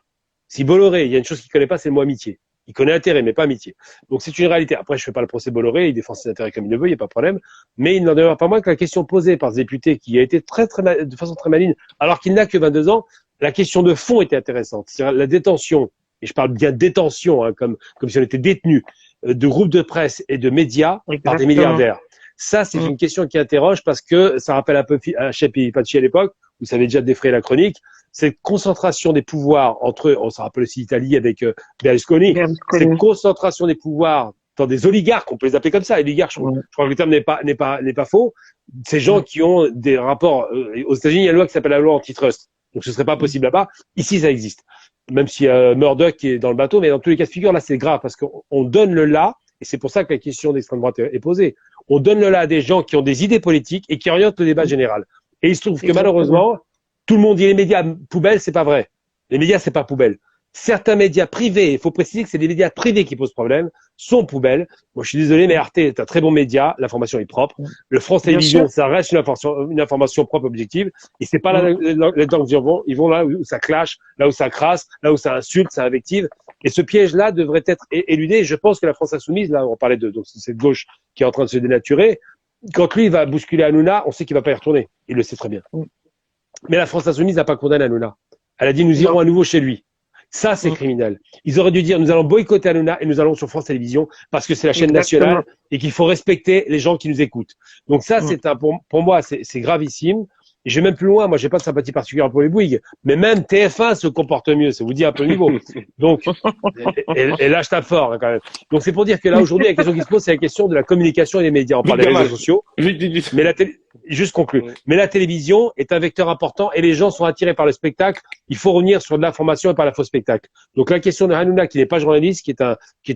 Speaker 4: Si Bolloré, il y a une chose qu'il connaît pas, c'est le mot amitié. Il connaît intérêt, mais pas amitié. Donc c'est une réalité. Après, je fais pas le procès Bolloré, il défend ses intérêts comme il le veut, il n'y a pas de problème. Mais il n'en demeure pas moins que la question posée par ce député, qui a été de façon très maligne, alors qu'il n'a que 22 ans, la question de fond était intéressante. C'est-à-dire la détention, et je parle bien de détention, hein, comme si on était détenu, de groupes de presse et de médias par des milliardaires. Ça, c'est une question qui interroge parce que ça rappelle un peu Shepy Pachi à l'époque, où ça avait déjà défrayé la chronique. Cette concentration des pouvoirs entre eux, on se rappelle aussi l'Italie avec Berlusconi, cette concentration des pouvoirs dans des oligarques, on peut les appeler comme ça, oligarques, je crois que le terme n'est pas faux. Ces gens qui ont des rapports, aux États-Unis, il y a une loi qui s'appelle la loi antitrust. Donc ce serait pas possible là-bas. Ici, ça existe. Même si Murdoch est dans le bateau, mais dans tous les cas de figure, là, c'est grave parce qu'on donne le là, et c'est pour ça que la question d'extrême droite est posée. On donne le là à des gens qui ont des idées politiques et qui orientent le débat général. Et il se trouve que malheureusement, tout le monde dit les médias poubelles, c'est pas vrai. Les médias, c'est pas poubelle. Certains médias privés, il faut préciser que c'est des médias privés qui posent problème, sont poubelles. Moi, je suis désolé, mais Arte est un très bon média, l'information est propre. Le France Télévisions, ça reste une information propre, objective, et c'est pas là-dedans ils vont là où ça clash, là où ça crasse, là où ça insulte, ça invective. Et ce piège-là devrait être éludé. Je pense que la France Insoumise, là, on parlait donc cette gauche qui est en train de se dénaturer. Quand lui, il va bousculer Hanouna, on sait qu'il va pas y retourner. Il le sait très bien. Mais la France Insoumise n'a pas condamné Hanouna. Elle a dit, nous irons à nouveau chez lui. Ça, c'est criminel. Ils auraient dû dire, nous allons boycotter Hanouna et nous allons sur France Télévisions parce que c'est la chaîne nationale et qu'il faut respecter les gens qui nous écoutent. Donc ça, pour moi, c'est gravissime. Et je vais même plus loin. Moi, j'ai pas de sympathie particulière pour les Bouygues, mais même TF1 se comporte mieux. Ça vous dit un peu le niveau. Donc, et là, je tape fort, hein, quand même. Donc, c'est pour dire que là, aujourd'hui, la question qui se pose, c'est la question de la communication et des médias. On parle des réseaux sociaux. Mais juste conclu. Mais la télévision est un vecteur important et les gens sont attirés par le spectacle. Il faut revenir sur de l'information et pas la faux spectacle. Donc, la question de Hanouna, qui n'est pas journaliste, qui est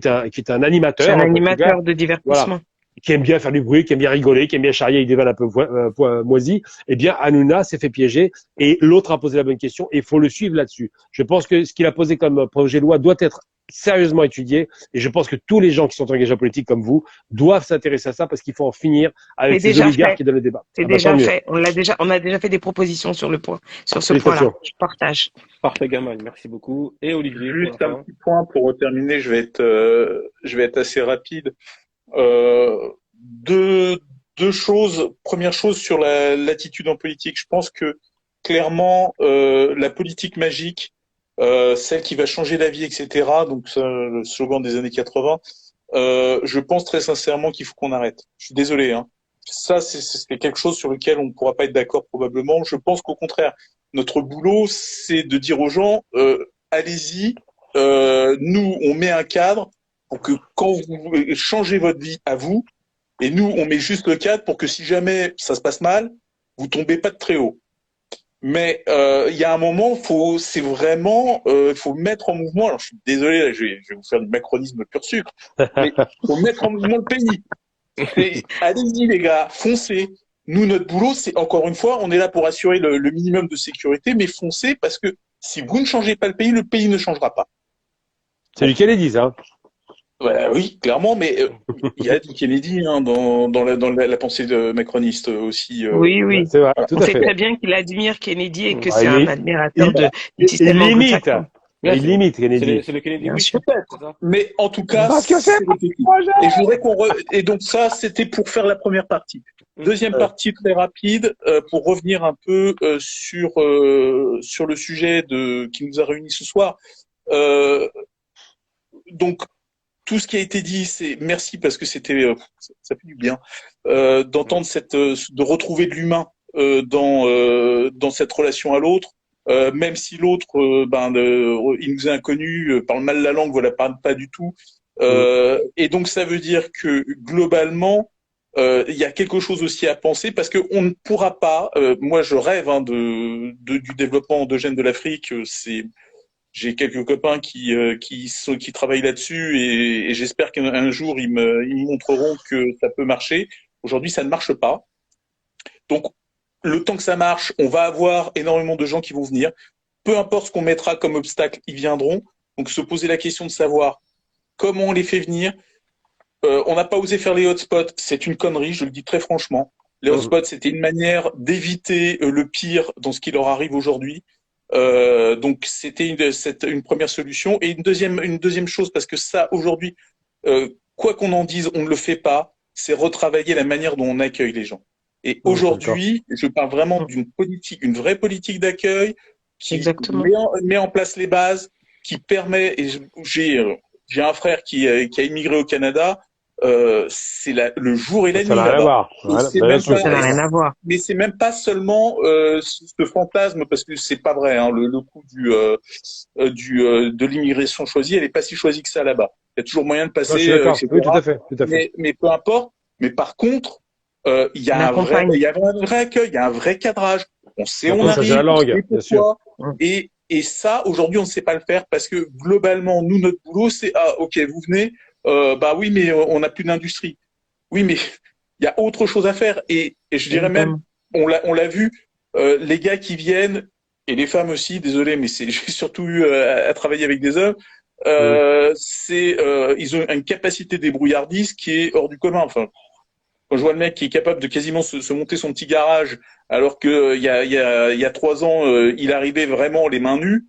Speaker 4: un animateur.
Speaker 3: C'est un animateur de divertissement.
Speaker 4: Voilà, qui aime bien faire du bruit, qui aime bien rigoler, qui aime bien charrier avec des vannes un peu moisies, eh bien, Hanouna s'est fait piéger et l'autre a posé la bonne question et il faut le suivre là-dessus. Je pense que ce qu'il a posé comme projet de loi doit être sérieusement étudié et je pense que tous les gens qui sont engagés en politique comme vous doivent s'intéresser à ça parce qu'il faut en finir avec ces oligarques qui donnent le débat.
Speaker 3: C'est déjà fait. On a déjà fait des propositions sur ce point-là. Je partage.
Speaker 1: Parfait, Gamal. Merci beaucoup. Et Olivier.
Speaker 2: Juste un petit point pour terminer. Je vais être assez rapide. deux choses. Première chose sur l'attitude en politique. Je pense que clairement, la politique magique, celle qui va changer la vie, etc. Donc, ça, le slogan des années 80. Je pense très sincèrement qu'il faut qu'on arrête. Je suis désolé, hein. Ça, c'est quelque chose sur lequel on ne pourra pas être d'accord probablement. Je pense qu'au contraire, notre boulot, c'est de dire aux gens, allez-y, nous, on met un cadre pour que quand vous changez votre vie à vous, et nous, on met juste le cadre pour que si jamais ça se passe mal, vous tombez pas de très haut. Mais il y a un moment, c'est vraiment, faut mettre en mouvement. Alors, je suis désolé, là, je vais vous faire du macronisme pur sucre, mais faut mettre en mouvement le pays. Allez-y les gars, foncez. Nous, notre boulot, c'est encore une fois, on est là pour assurer le minimum de sécurité, mais foncez parce que si vous ne changez pas le pays ne changera pas.
Speaker 4: C'est du Kennedy, ça.
Speaker 2: Voilà, oui, clairement, mais il y a du Kennedy hein, dans la pensée de macroniste aussi.
Speaker 3: Oui, oui.
Speaker 4: C'est vrai,
Speaker 2: voilà.
Speaker 4: tout
Speaker 3: On
Speaker 4: à
Speaker 3: sait
Speaker 4: fait.
Speaker 3: très bien qu'il admire Kennedy et que
Speaker 4: Ah,
Speaker 3: c'est un admirateur du
Speaker 4: il
Speaker 3: système
Speaker 4: limite.
Speaker 3: anglo-saxon.
Speaker 1: Ouais,
Speaker 4: Il limite, Kennedy.
Speaker 1: c'est le Kennedy
Speaker 3: Bien
Speaker 1: Wish,
Speaker 3: sûr.
Speaker 1: c'est
Speaker 2: Peut-être,
Speaker 1: ça?
Speaker 2: mais en tout cas,
Speaker 4: Parce que c'est
Speaker 2: c'est le pays.
Speaker 4: projet.
Speaker 2: Et je voudrais et donc ça, c'était pour faire la première partie. Deuxième partie très rapide pour revenir un peu sur le sujet qui nous a réunis ce soir. Donc tout ce qui a été dit, c'est merci parce que ça fait du bien d'entendre de retrouver de l'humain dans cette relation à l'autre, même si l'autre, il nous est inconnu, parle mal la langue, voilà, parle pas du tout. Et donc ça veut dire que globalement, il y a quelque chose aussi à penser parce que on ne pourra pas. Moi, je rêve hein, du développement endogène de l'Afrique. J'ai quelques copains qui travaillent là-dessus et j'espère qu'un jour ils me montreront que ça peut marcher. Aujourd'hui, ça ne marche pas. Donc, le temps que ça marche, on va avoir énormément de gens qui vont venir. Peu importe ce qu'on mettra comme obstacle, ils viendront. Donc, se poser la question de savoir comment on les fait venir. On n'a pas osé faire les hotspots, c'est une connerie, je le dis très franchement. Les hotspots, c'était une manière d'éviter le pire dans ce qui leur arrive aujourd'hui. Donc c'était une première solution et une deuxième chose parce que ça aujourd'hui quoi qu'on en dise on ne le fait pas, c'est retravailler la manière dont on accueille les gens. Et aujourd'hui, je parle vraiment d'une politique, une vraie politique d'accueil qui met en place les bases, qui permet. Et j'ai un frère qui a immigré au Canada. C'est le jour et la nuit là-bas.
Speaker 3: Ça n'a rien à voir.
Speaker 2: Mais c'est même pas seulement ce fantasme parce que c'est pas vrai. Hein, le coup de l'immigration choisie, elle est pas si choisie que ça là-bas. Il y a toujours moyen de passer.
Speaker 4: Je suis d'accord. Oui, tout à fait, tout à fait.
Speaker 2: Mais peu importe. Mais par contre, il y a un vrai accueil, il y a un vrai cadrage. On sait on arrive,
Speaker 4: la langue,
Speaker 2: on sait pourquoi. Et ça, aujourd'hui, on ne sait pas le faire parce que globalement, nous, notre boulot, c'est ok, vous venez. Bah oui, mais on n'a plus d'industrie. Oui, mais il y a autre chose à faire. Et je dirais même, on l'a vu, les gars qui viennent, et les femmes aussi, désolé, mais j'ai surtout eu à travailler avec des hommes, ils ont une capacité de débrouillardise qui est hors du commun. Enfin, quand je vois le mec qui est capable de quasiment se monter son petit garage, alors que il y a 3 ans, il arrivait vraiment les mains nues.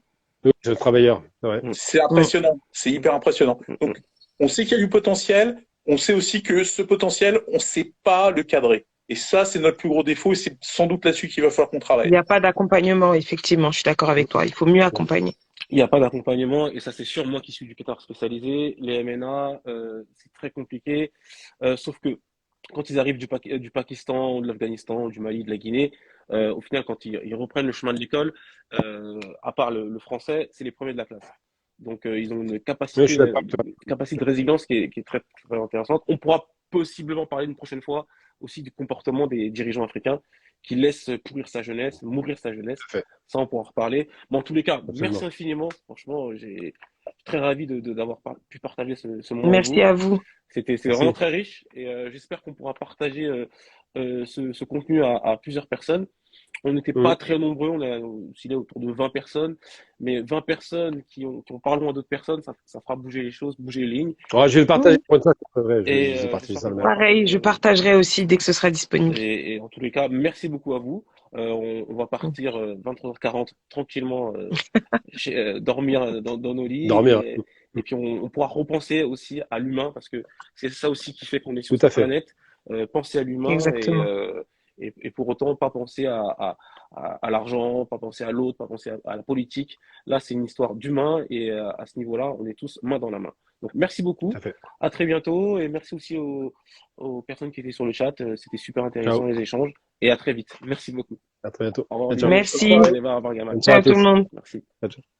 Speaker 4: C'est le travailleur. Ouais.
Speaker 2: C'est impressionnant. C'est hyper impressionnant. Donc, on sait qu'il y a du potentiel. On sait aussi que ce potentiel, on ne sait pas le cadrer. Et ça, c'est notre plus gros défaut et c'est sans doute là-dessus qu'il va falloir qu'on travaille.
Speaker 3: Il n'y a pas d'accompagnement, effectivement. Je suis d'accord avec toi. Il faut mieux accompagner.
Speaker 1: Il n'y a pas d'accompagnement et ça, c'est sûr. Moi qui suis du Qatar spécialisé, les MNA, c'est très compliqué. Sauf que quand ils arrivent du Pakistan, ou de l'Afghanistan, du Mali, de la Guinée, au final, quand ils reprennent le chemin de l'école, à part le français, c'est les premiers de la classe. Donc, ils ont une capacité de résilience qui est très, très intéressante. On pourra possiblement parler une prochaine fois aussi du comportement des dirigeants africains qui laissent mourir sa jeunesse. Ça, on pourra en reparler. Mais en tous les cas, merci infiniment. Franchement, je suis très ravi d'avoir pu partager ce moment avec vous.
Speaker 3: Merci à vous.
Speaker 1: C'est vraiment très riche et j'espère qu'on pourra partager ce contenu à plusieurs personnes. On n'était pas très nombreux, on a oscillé autour de 20 personnes, mais 20 personnes qui ont parlé à d'autres personnes, ça fera bouger les choses, bouger les lignes.
Speaker 4: Je vais le partager pour une fois, c'est vrai.
Speaker 3: Pareil, je partagerai aussi dès que ce sera disponible.
Speaker 1: Et en tous les cas, merci beaucoup à vous. On va partir 23h40 tranquillement dormir dans nos lits.
Speaker 4: Dormir.
Speaker 1: Et puis on pourra repenser aussi à l'humain parce que c'est ça aussi qui fait qu'on est sur cette planète. penser à l'humain
Speaker 3: Exactement.
Speaker 1: et pour autant pas penser à l'argent, pas penser à l'autre, pas penser à la politique. Là, c'est une histoire d'humain et à ce niveau-là, on est tous main dans la main. Donc, merci
Speaker 4: Tout
Speaker 1: beaucoup.
Speaker 4: à fait.
Speaker 1: À très bientôt et merci aussi aux personnes qui étaient sur le chat. C'était super intéressant
Speaker 4: Ciao.
Speaker 1: les échanges et à très vite. Merci beaucoup.
Speaker 4: À très bientôt.
Speaker 1: Au revoir
Speaker 4: Ciao, ciao.
Speaker 1: Lily. Au
Speaker 3: Merci.
Speaker 1: revoir Eva, au revoir Gamal.
Speaker 4: Bonne soirée à
Speaker 3: Ciao tout le
Speaker 4: tous.
Speaker 3: monde.
Speaker 1: Merci.
Speaker 4: Ciao, ciao.